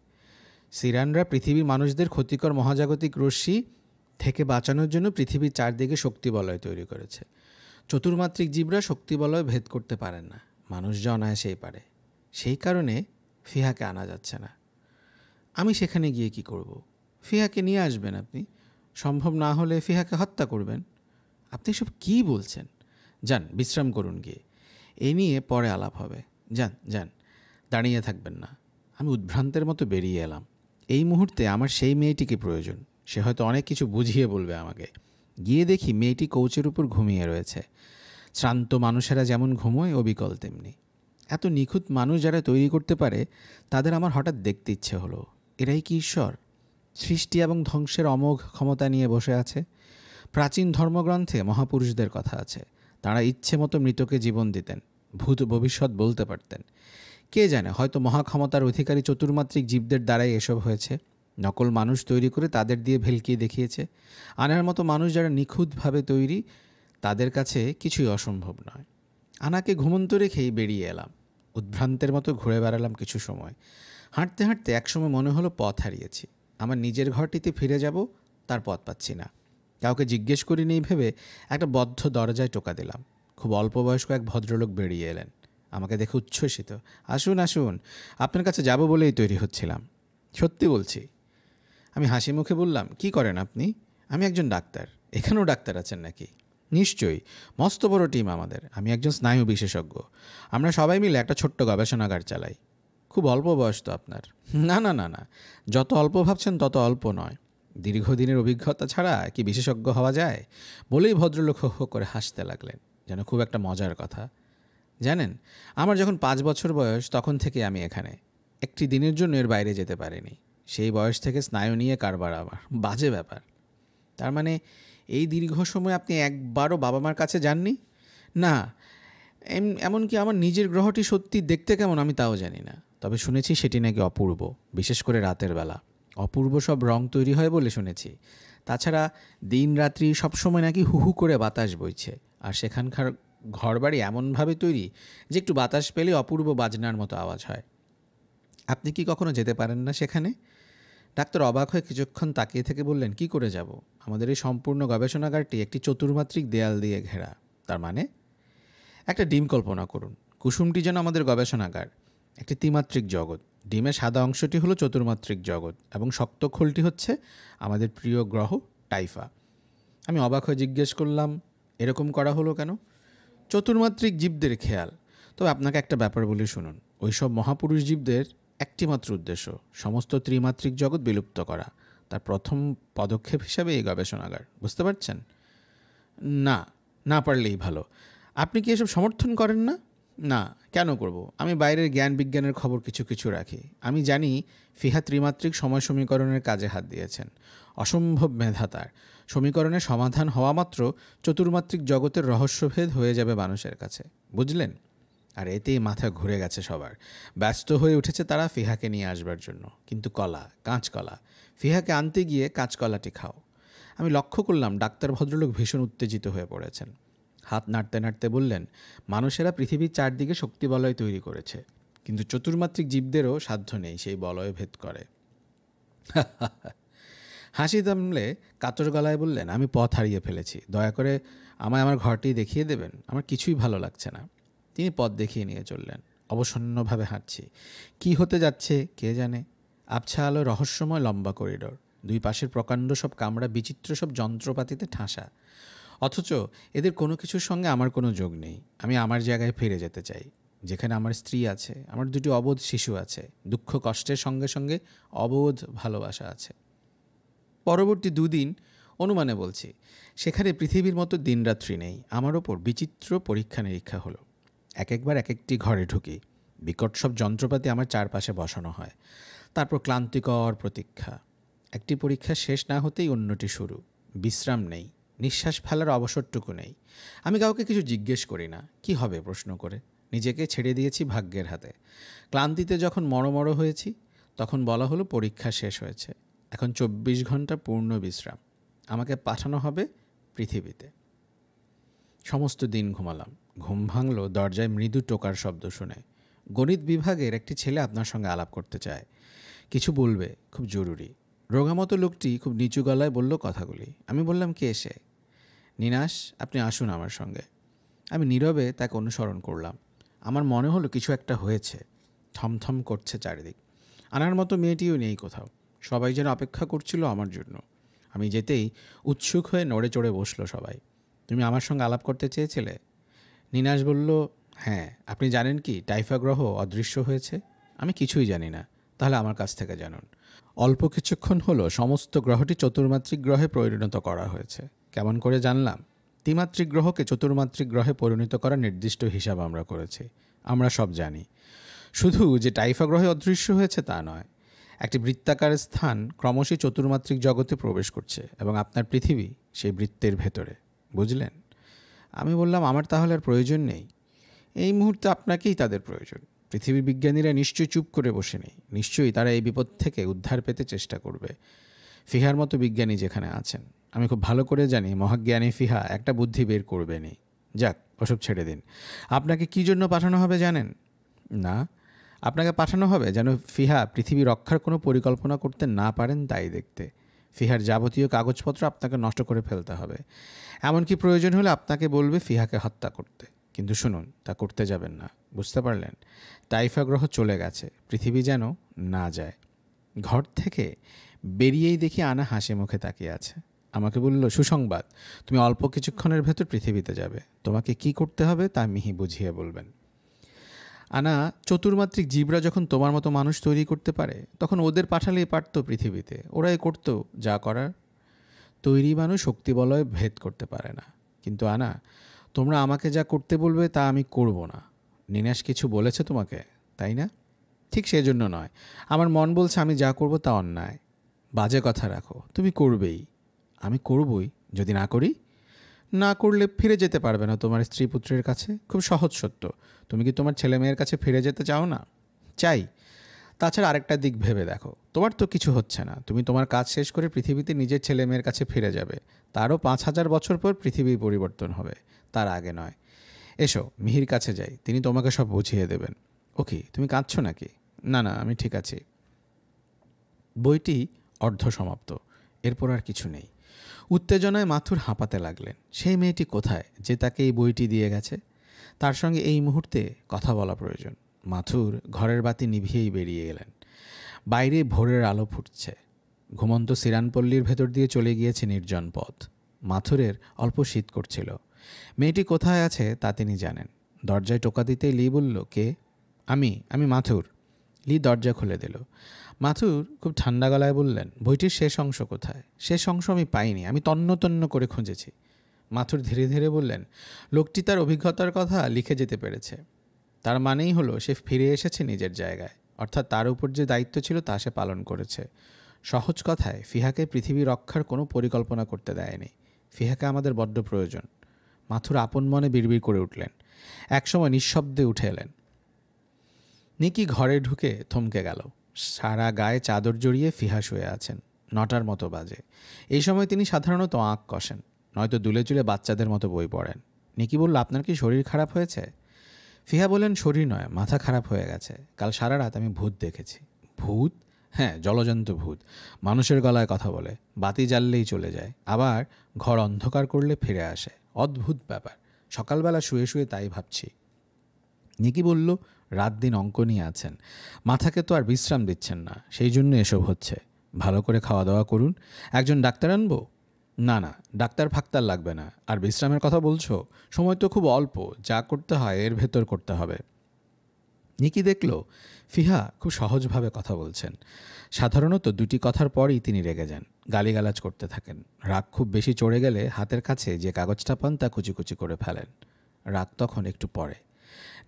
সিরানরা পৃথিবীর মানুষদের ক্ষতিকর মহাজাগতিক রশ্মি থেকে বাঁচানোর জন্য পৃথিবীর চারদিকে শক্তি বলয় তৈরি করেছে। চতুর্মাত্রিক জীবরা শক্তি বলয় ভেদ করতে পারেন না, মানুষ যা অনায়াসেই পারে। সেই কারণে ফিহাকে আনা যাচ্ছে না। আমি সেখানে গিয়ে কি করব? ফিহাকে নিয়ে আসবেন আপনি। সম্ভব না হলে ফিহাকে হত্যা করবেন। আপনি সব কী বলছেন? যান, বিশ্রাম করুন গিয়ে। এ নিয়ে পরে আলাপ হবে। যান যান, দাঁড়িয়ে থাকবেন না। আমি উদ্ভ্রান্তের মতো বেরিয়ে এলাম। এই মুহূর্তে আমার সেই মেয়েটিকে প্রয়োজন। সে হয়তো অনেক কিছু বুঝিয়ে বলবে আমাকে। গিয়ে দেখি মেয়েটি কৌচের উপর ঘুমিয়ে রয়েছে। শ্রান্ত মানুষেরা যেমন ঘুমোয়, অবিকল তেমনি। এত নিখুঁত মানুষ যারা তৈরি করতে পারে, তাদের আমার হঠাৎ দেখতে ইচ্ছে হলো। এরাই কি ঈশ্বর? সৃষ্টি এবং ধ্বংসের অমোঘ ক্ষমতা নিয়ে বসে আছে। প্রাচীন ধর্মগ্রন্থে মহাপুরুষদের কথা আছে। তারা ইচ্ছে মতো মৃতকে জীবন দিতেন, ভূত ভবিষ্যৎ বলতে পারতেন। কে জানে, হয়তো মহাক্ষমতার অধিকারী চতুর্মাত্রিক জীবদের দ্বারাই এসব হয়েছে। নকল মানুষ তৈরি করে তাদের দিয়ে ভেলকিয়ে দেখিয়েছে। আনার মতো মানুষ যারা নিখুঁতভাবে তৈরি, তাদের কাছে কিছুই অসম্ভব নয়। আনাকে ঘুমন্ত রেখেই বেরিয়ে এলাম। উদ্ভ্রান্তের মতো ঘুরে বেড়ালাম কিছু সময়। হাঁটতে হাঁটতে একসময় মনে হলো পথ হারিয়েছি। আমার নিজের ঘরটিতে ফিরে যাব, তার পথ পাচ্ছি না। কাউকে জিজ্ঞেস করিনি ভেবে একটা বদ্ধ দরজায় টোকা দিলাম। খুব অল্প বয়স্ক এক ভদ্রলোক বেরিয়ে এলেন। আমাকে দেখে উচ্ছ্বসিত। আসুন আসুন, আপনার কাছে যাব বলেই তৈরি হচ্ছিলাম। সত্যি বলছি। আমি হাসি মুখে বললাম, কি করেন আপনি? আমি একজন ডাক্তার। এখানেও ডাক্তার আছেন নাকি? নিশ্চয়ই, মস্ত বড় টিম আমাদের। আমি একজন স্নায়ু বিশেষজ্ঞ। আমরা সবাই মিলে একটা ছোট্ট গবেষণাগার চালাই। খুব অল্প বয়স তো আপনার? না না না না, যত অল্প ভাবছেন তত অল্প নয়। দীর্ঘদিনের অভিজ্ঞতা ছাড়া কি বিশেষজ্ঞ হওয়া যায়? বলেই ভদ্রলোক হো হো করে হাসতে লাগলেন, যেন খুব একটা মজার কথা। জানেন, আমার যখন 5 বছর বয়স, তখন থেকে আমি এখানে। একটি দিনের জন্য এর বাইরে যেতে পারিনি। সেই বয়স থেকে স্নায়ু নিয়ে কারবার আমার। বাজে ব্যাপার। তার মানে এই দীর্ঘ সময় আপনি একবারও বাবা মার কাছে যাননি? না, এমনকি আমার নিজের গ্রহটি সত্যি দেখতে কেমন আমি তাও জানি না, তবে শুনেছি সেটি নাকি অপূর্ব, বিশেষ করে রাতের বেলা অপূর্ব সব রং তৈরি হয় বলে শুনেছি। তাছাড়া দিন রাত্রি সবসময় নাকি হু হু করে বাতাস বইছে, আর সেখানকার ঘরবাড়ি এমনভাবে তৈরি যে একটু বাতাস পেলে অপূর্ব বাজনার মতো আওয়াজ হয়। আপনি কি কখনো যেতে পারেন না সেখানে? ডাক্তার অবাক হয়ে কিছুক্ষণ তাকিয়ে থেকে বললেন, কি করে যাব? আমাদের এই সম্পূর্ণ গবেষণাগারটি একটি চতুর্মাত্রিক দেয়াল দিয়ে ঘেরা। তার মানে? একটা ডিম কল্পনা করুন। কুসুমটি যেন আমাদের গবেষণাগার, একটি ত্রিমাত্রিক জগৎ। ডিমের সাদা অংশটি হলো চতুর্মাত্রিক জগৎ এবং শক্ত খোলটি হচ্ছে আমাদের প্রিয় গ্রহ টাইফা। আমি অবাক হয়ে জিজ্ঞেস করলাম, এরকম করা হলো কেন? চতুর্মাত্রিক জীবদের খেয়াল। তবে আপনাকে একটা ব্যাপার বলে শুনুন, ওইসব মহাপুরুষ জীবদের একটি মাত্র উদ্দেশ্য, সমস্ত ত্রিমাত্রিক জগৎ বিলুপ্ত করা। তার প্রথম পদক্ষেপ হিসাবে এই গবেষণাগার, বুঝতে পারছেন? না, না পারলেই ভালো। আপনি কি এসব সমর্থন করেন না? না, কেন করব? আমি বাইরের জ্ঞান বিজ্ঞানের খবর কিছু কিছু রাখি। আমি জানি ফিহা ত্রিমাত্রিক সময় সমীকরণের কাজে হাত দিয়েছেন। অসম্ভব মেধা তার। সমীকরণের সমাধান হওয়া মাত্র চতুর্মাত্রিক জগতের রহস্যভেদ হয়ে যাবে মানুষের কাছে, বুঝলেন? আর এতেই মাথা ঘুরে গেছে সবার। ব্যস্ত হয়ে উঠেছে তারা ফিহাকে নিয়ে আসবার জন্য। কিন্তু কলা, কাঁচকলা, ফিহাকে আনতে গিয়ে কাঁচকলাটি খাও। আমি লক্ষ্য করলাম ডাক্তার ভদ্রলোক ভীষণ উত্তেজিত হয়ে পড়েছেন। হাত নাড়তে নাড়তে বললেন, মানুষেরা পৃথিবীর চারদিকে শক্তি বলয় তৈরি করেছে, কিন্তু চতুর্মাত্রিক জীবদেরও সাধ্য নেই সেই বলয় ভেদ করে। হাসি থামলে কাতর গলায় বললেন, আমি পথ হারিয়ে ফেলেছি, দয়া করে আমায় আমার ঘরটি দেখিয়ে দেবেন, আমার কিছুই ভালো লাগছে না। তিনি পথ দেখিয়ে নিয়ে চললেন। অবসন্নভাবে হাঁটছি। কি হতে যাচ্ছে কে জানে। আবছা আলো, রহস্যময় লম্বা করিডোর, দুই পাশের প্রকাণ্ড সব কামরা, বিচিত্র সব যন্ত্রপাতিতে ঠাসা। অথচ এদের কোনো কিছুর সঙ্গে আমার কোনো যোগ নেই। আমি আমার জায়গায় ফিরে যেতে চাই, যেখানে আমার স্ত্রী আছে, আমার দুটি অবোধ শিশু আছে, দুঃখ কষ্টের সঙ্গে সঙ্গে অবোধ ভালোবাসা আছে। পরবর্তী দুদিন অনুমানে বলছি, সেখানে পৃথিবীর মতো দিনরাত্রি নেই। আমার ওপর বিচিত্র পরীক্ষা নিরীক্ষা হলো। এক একবার এক একটি ঘরে ঢুকি, বিকট সব যন্ত্রপাতি আমার চারপাশে বসানো হয়। তারপর ক্লান্তিকর প্রতীক্ষা। একটি পরীক্ষা শেষ না হতেই অন্যটি শুরু। বিশ্রাম নেই, নিঃশ্বাস ফেলার অবসরটুকু নেই। আমি কাউকে কিছু জিজ্ঞেস করি না, কি হবে প্রশ্ন করে। নিজেকে ছেড়ে দিয়েছি ভাগ্যের হাতে। ক্লান্তিতে যখন মড়মড় হয়েছি, তখন বলা হলো পরীক্ষা শেষ হয়েছে, এখন 24 ঘন্টা পূর্ণ বিশ্রাম। আমাকে পাঠানো হবে পৃথিবীতে। সমস্ত দিন ঘুমালাম। ঘুম ভাঙল দরজায় মৃদু টোকার শব্দ শুনে। গণিত বিভাগের একটি ছেলে আপনার সঙ্গে আলাপ করতে চায়, কিছু বলবে, খুব জরুরি। রোগামতো লোকটি খুব নিচু গলায় বলল কথাগুলি। আমি বললাম, কে এসে? নিনাশ, আপনি আসুন আমার সঙ্গে। আমি নীরবে তাকে অনুসরণ করলাম। আমার মনে হলো কিছু একটা হয়েছে। থমথম করছে চারিদিক। আনার মতো মেয়েটিও নেই কোথাও। সবাই যেন অপেক্ষা করছিল আমার জন্য। আমি যেতেই উৎসুক হয়ে নড়ে চড়ে বসলো সবাই। তুমি আমার সঙ্গে আলাপ করতে চেয়েছিলে? নিনাশ বলল, হ্যাঁ। আপনি জানেন কি টাইফা গ্রহ অদৃশ্য হয়েছে? আমি কিছুই জানি না। তাহলে আমার কাছ থেকে জানুন। অল্প কিছুক্ষণ হলো সমস্ত গ্রহটি চতুর্মাত্রিক গ্রহে পরিণত করা হয়েছে। কেমন করে জানলাম? ত্রিমাত্রিক গ্রহকে চতুর্মাত্রিক গ্রহে পরিণত করার নির্দিষ্ট হিসাব আমরা করেছি। আমরা সব জানি। শুধু যে টাইফা গ্রহে অদৃশ্য হয়েছে তা নয়, একটি বৃত্তাকার স্থান ক্রমশই চতুর্মাত্রিক জগতে প্রবেশ করছে এবং আপনার পৃথিবী সেই বৃত্তের ভেতরে, বুঝলেন? আমি বললাম, আমার তাহলে আর প্রয়োজন নেই। এই মুহূর্তে আপনাকেই তাদের প্রয়োজন। পৃথিবীর বিজ্ঞানীরা নিশ্চয়ই চুপ করে বসে নেই। নিশ্চয়ই তারা এই বিপদ থেকে উদ্ধার পেতে চেষ্টা করবে। ফিহার মতো বিজ্ঞানী যেখানে আছেন, আমি খুব ভালো করে জানি মহাজ্ঞানী ফিহা একটা বুদ্ধি বের করবেনই। যাক, ওসব ছেড়ে দিন। আপনাকে কী জন্য পাঠানো হবে জানেন? না, আপনাকে পাঠানো হবে যেন ফিহা পৃথিবী রক্ষার কোনো পরিকল্পনা করতে না পারেন তাই দেখতে। ফিহার যাবতীয় কাগজপত্র আপনাকে নষ্ট করে ফেলতে হবে। এমনকি প্রয়োজন হলে আপনাকে বলবে ফিহাকে হত্যা করতে। কিন্তু শুনুন, তা করতে যাবেন না, বুঝতে পারলেন? টাইফা গ্রহ চলে গেছে, পৃথিবী যেন না যায়। ঘর থেকে বেরিয়েই দেখি আনা হাসি মুখে তাকিয়ে আছে। আমাকে বলল, সুসংবাদ, তুমি অল্প কিছুক্ষণের ভেতর পৃথিবীতে যাবে। তোমাকে কি করতে হবে তা মিহি বুঝিয়ে বলবেন। আনা, চতুর্মাত্রিক জীবরা যখন তোমার মতো মানুষ তৈরি করতে পারে, তখন ওদের পাঠালেই পারত পৃথিবীতে। ওরাই করতো যা করার। তৈরি মানুষ শক্তি বলয় ভেদ করতে পারে না। কিন্তু আনা, তোমরা আমাকে যা করতে বলবে তা আমি করব না। নিনাশ কিছু বলেছে তোমাকে, তাই না? ঠিক সেজন্য নয়। আমার মন বলছে আমি যা করব তা অন্যায়। বাজে কথা রাখো, তুমি করবেই। আমি করবই। যদি না করি? না করলে ফিরে যেতে পারবে না তোমার স্ত্রী পুত্রের কাছে। খুব সহজ সত্য। তুমি কি তোমার ছেলে মেয়ের কাছে ফিরে যেতে চাও না? চাই। তাছাড়া আরেকটা দিক ভেবে দেখো, তোমার তো কিছু হচ্ছে না, তুমি তোমার কাজ শেষ করে পৃথিবীতে নিজের ছেলে মেয়ের কাছে ফিরে যাবে। তারও 5,000 বছর পর পৃথিবী পরিবর্তন হবে, তার আগে নয়। এসো মিহির কাছে যাই, তিনি তোমাকে সব বুঝিয়ে দেবেন। ওকে, তুমি কাঁদছো নাকি? না না, আমি ঠিক আছি। বইটি অর্ধ সমাপ্ত, এরপর আর কিছু নেই। উত্তেজনায় মাথুর হাঁপাতে লাগলেন। সেই মেয়েটি কোথায় যে তাকে এই বইটি দিয়ে গেছে? তার সঙ্গে এই মুহূর্তে কথা বলা প্রয়োজন। মাথুর ঘরের বাতি নিভিয়েই বেরিয়ে এলেন। বাইরে ভোরের আলো ফুটছে। ঘুমন্ত সিরানপল্লীর ভেতর দিয়ে চলে গিয়েছে নির্জন পথ। মাথুরের অল্প শীত করছিল। মেয়েটি কোথায় আছে তা তিনি জানেন। দরজায় টোকা দিতেই লি বলল, কে? আমি মাথুর। লি দরজা খুলে দিল। মাথুর খুব ঠান্ডা গলায় বললেন, বইটির শেষ অংশ কোথায়? শেষ অংশ আমি পাইনি, আমি তন্ন তন্ন করে খুঁজেছি। মাথুর ধীরে ধীরে বললেন, লোকটি তার অভিজ্ঞতার কথা লিখে যেতে পেরেছে। তার মানেই হলো সে ফিরে এসেছে নিজের জায়গায়, অর্থাৎ তার উপর যে দায়িত্ব ছিল তা সে পালন করেছে। সহজ কথায়, ফিহাকে পৃথিবী রক্ষার কোনো পরিকল্পনা করতে দেয়নি। ফিহাকে আমাদের বড্ড প্রয়োজন। মাথুর আপন মনে বিড়বিড় করে উঠলেন। একসময় নিঃশব্দে উঠে এলেন। নিকি ঘরে ঢুকে থমকে গেল। সারা গায়ে চাদর জড়িয়ে ফিহা শুয়ে আছেন। 9টার মতো বাজে। এই সময় তিনি সাধারণত আঁক কষেন, নয়তো দুলে চুলে বাচ্চাদের মতো বই পড়েন। নিকি বলল, আপনার কি শরীর খারাপ হয়েছে? ফিহা বললেন, শরীর নয়, মাথা খারাপ হয়ে গেছে। কাল সারা রাত আমি ভূত দেখেছি। ভূত? হ্যাঁ, জলজন্ত ভূত। মানুষের গলায় কথা বলে, বাতি জ্বাললেই চলে যায়, আবার ঘর অন্ধকার করলে ফিরে আসে। অদ্ভুত ব্যাপার। সকালবেলা শুয়ে শুয়ে তাই ভাবছি। নিকি বলল, রাত দিন অঙ্ক নিয়ে আছেন, মাথাকে তো আর বিশ্রাম দিচ্ছেন না, সেই জন্য এসব হচ্ছে। ভালো করে খাওয়া দাওয়া করুন। একজন ডাক্তার আনবো? না না, ডাক্তার ফাক্তার লাগবে না। আর বিশ্রামের কথা বলছো? সময় তো খুব অল্প, যা করতে হয় এর ভেতর করতে হবে। নিকি দেখল ফিহা খুব সহজভাবে কথা বলছেন। সাধারণত 2টি কথার পরই তিনি রেগে যান, গালিগালাজ করতে থাকেন। রাগ খুব বেশি চড়ে গেলে হাতের কাছে যে কাগজটা পান তা কুচি কুচি করে ফেলেন। রাগ তখন একটু পরে।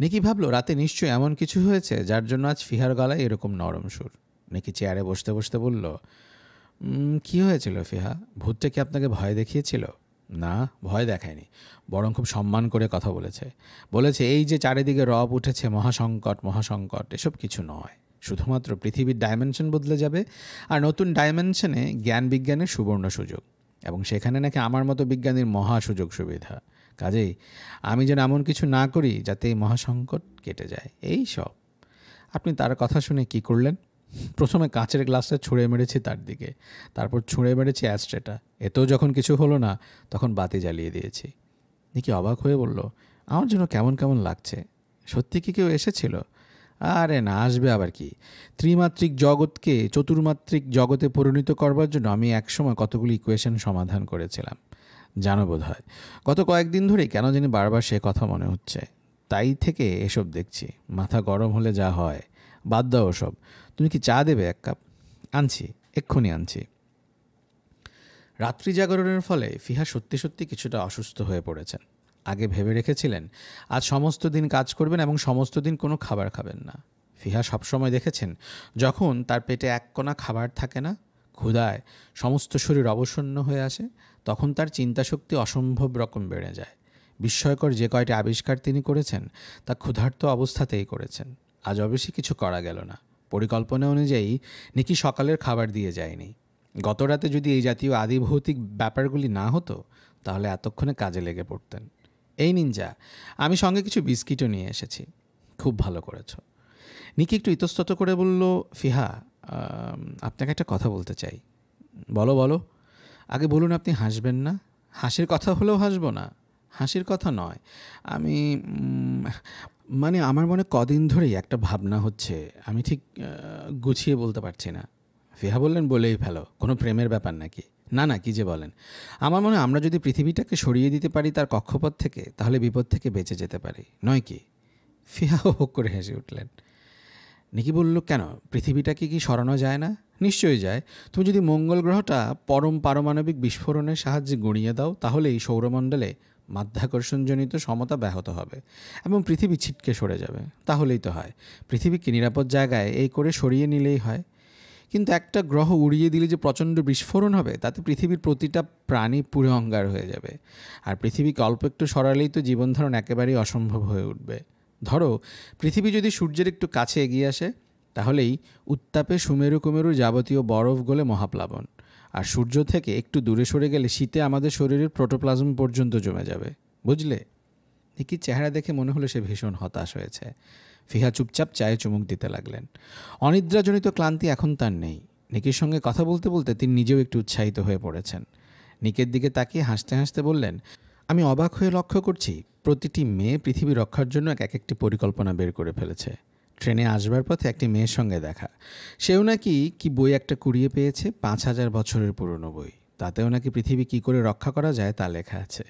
নিকি ভাবল, রাতে নিশ্চয়ই এমন কিছু হয়েছে যার জন্য আজ ফিহার গলায় এরকম নরম সুর। নিকি চেয়ারে বসতে বসতে বলল, কি হয়েছিল ফিহা? ভূতটা কি আপনাকে ভয় দেখিয়েছিল? না, ভয় দেখায়নি, বরং খুব সম্মান করে কথা বলেছে। বলেছে, এই যে চারিদিকে রব উঠেছে, মহাসংকট মহাসংকট, এসব কিছু নয়। শুধুমাত্র পৃথিবীর ডাইমেনশন বদলে যাবে, আর নতুন ডাইমেনশনে জ্ঞান বিজ্ঞানের সুবর্ণ সুযোগ, এবং সেখানে নাকি আমার মতো বিজ্ঞানীর মহা সুযোগ সুবিধা। কাজেই আমি যেন এমন কিছু না করি যাতে এই মহাসংকট কেটে যায়, এই সব। আপনি তার কথা শুনে কি করলেন? প্রথমে কাঁচের গ্লাসটা ছুঁড়ে মেরেছি তার দিকে, তারপর ছুঁড়ে মেরেছি অ্যাস্ট্রেটা। এতেও যখন কিছু হলো না, তখন বাতি জ্বালিয়ে দিয়েছি। নিকি অবাক হয়ে বলল, আমার জন্য কেমন কেমন লাগছে। সত্যি কি কেউ এসেছিল? আরে না, আসবে আবার কি। ত্রিমাত্রিক জগৎকে চতুর্মাত্রিক জগতে পরিণত করবার জন্য আমি একসময় কতগুলি ইকুয়েশন সমাধান করেছিলাম, জানো বোধ হয়। গত কয়েকদিন ধরেই কেন জানি বারবার সে কথা মনে হচ্ছে, তাই থেকে এসব দেখছি। মাথা গরম হলে যা হয়। বাদ দাও ওসব। তুমি কি চা দেবে 1 কাপ? আনছি, এক্ষুনি আনছি। রাত্রি জাগরণের ফলে ফিহা সত্যি সত্যি কিছুটা অসুস্থ হয়ে পড়েছেন। আগে ভেবে রেখেছিলেন আজ সমস্ত দিন কাজ করবেন এবং সমস্ত দিন কোনো খাবার খাবেন না। ফিহা সবসময় দেখেছেন, যখন তার পেটে এক কণা খাবার থাকে না, ক্ষুধায় সমস্ত শরীর অবসন্ন হয়ে আসে, তখন তার চিন্তাশক্তি অসম্ভব রকম বেড়ে যায়। বিস্ময়কর যে কয়টি আবিষ্কার তিনি করেছেন তা ক্ষুধার্ত অবস্থাতেই করেছেন। আজ অবশ্যই কিছু করা গেল না। পরিকল্পনা অনুযায়ী নিকি সকালের খাবার দিয়ে যায়নি। গত রাতে যদি এই জাতীয় আদিভৌতিক ব্যাপারগুলি না হতো, তাহলে এতক্ষণে কাজে লেগে পড়তেন। এই নিনজা, আমি সঙ্গে কিছু বিস্কিটও নিয়ে এসেছি। খুব ভালো করেছ। নিকি একটু ইতস্তত করে বলল, ফিহা, আপনাকে একটা কথা বলতে চাই। বলো বলো। আগে বলুন, আপনি হাসবেন না? হাসির কথা হলেও হাসবো না। হাসির কথা নয়, আমি মানে আমার মনে কদিন ধরেই একটা ভাবনা হচ্ছে, আমি ঠিক গুছিয়ে বলতে পারছি না। ফিহা বললেন, বলেই ফেলো, কোনো প্রেমের ব্যাপার নাকি? না না, কি যে বলেন। আমার মনে হয় আমরা যদি পৃথিবীটাকে সরিয়ে দিতে পারি তার কক্ষপথ থেকে, তাহলে বিপদ থেকে বেঁচে যেতে পারি, নয় কি? ফিহা হো করে হেসে উঠলেন। নিকি বলল, কেন, পৃথিবীটাকে কি সরানো যায় না? নিশ্চয়ই যায়। তুমি যদি মঙ্গল গ্রহটা পরম পারমাণবিক বিস্ফোরণের সাহায্যে গুঁড়িয়ে দাও, তাহলে এই সৌরমণ্ডলে মাধ্যাকর্ষণজনিত সমতা ব্যাহত হবে এবং পৃথিবী ছিটকে সরে যাবে। তাহলেই তো হয়। পৃথিবীকে নিরাপদ জায়গায় এই করে সরিয়ে নিলেই হয়। কিন্তু একটা গ্রহ উড়িয়ে দিলে যে প্রচণ্ড বিস্ফোরণ হবে, তাতে পৃথিবীর প্রতিটা প্রাণী পুরো অঙ্গার হয়ে যাবে। আর পৃথিবীকে অল্প একটু সরালেই তো জীবনধারণ একেবারেই অসম্ভব হয়ে উঠবে। ধরো পৃথিবী যদি সূর্যের একটু কাছে এগিয়ে আসে, তাহলেই উত্তাপে সুমেরু কুমেরু যাবতীয় বরফ গলে মহাপ্লাবন। আর সূর্য থেকে একটু দূরে সরে গেলে শীতে আমাদের শরীরের প্রোটোপ্লাজম পর্যন্ত জমে যাবে। বুঝলে? নিকির চেহারা দেখে মনে হলো সে ভীষণ হতাশ হয়েছে। ফিহা চুপচাপ চায়ে চুমুক দিতে লাগলেন। অনিদ্রাজনিত ক্লান্তি এখন তার নেই। নিকির সঙ্গে কথা বলতে বলতে তিনি নিজেও একটু উৎসাহিত হয়ে পড়েছেন। নিকের দিকে তাকিয়ে হাসতে হাসতে বললেন, আমি অবাক হয়ে লক্ষ্য করছি, প্রতিটি মেয়ে পৃথিবী রক্ষার জন্য এক একটি পরিকল্পনা বের করে ফেলেছে। ট্রেনে আসবার পথে একটি মেয়ের সঙ্গে দেখা। সেও নাকি কি বই একটা কুড়িয়ে পেয়েছে, 5,000 বছরের পুরনো বই। তাতেও নাকি পৃথিবী কি করে রক্ষা করা যায় তা লেখা আছে।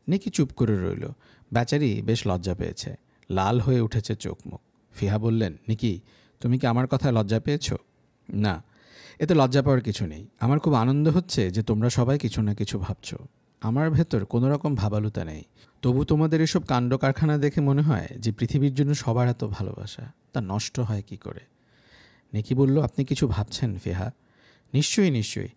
নিকি চুপ করে রইল। বেচারি বেশ লজ্জা পেয়েছে। লাল হয়ে উঠেছে চোখ মুখ। ফিহা বললেন, নিকি, তুমি কি আমার কথায় লজ্জা পেয়েছো? না, এতে লজ্জা পাওয়ার কিছু নেই। আমার খুব আনন্দ হচ্ছে যে তোমরা সবাই কিছু না কিছু ভাবছো। আমার ভেতর কোনো রকম ভাবালুতা নেই। তবু তোমাদের এসব কাণ্ড কারখানা দেখে মনে হয় যে পৃথিবীর জন্য সবার এত ভালোবাসা, তা নষ্ট হয় কি করে? নিকি বলল, আপনি কিছু ভাবছেন ফিহা? নিশ্চয়ই নিশ্চয়ই।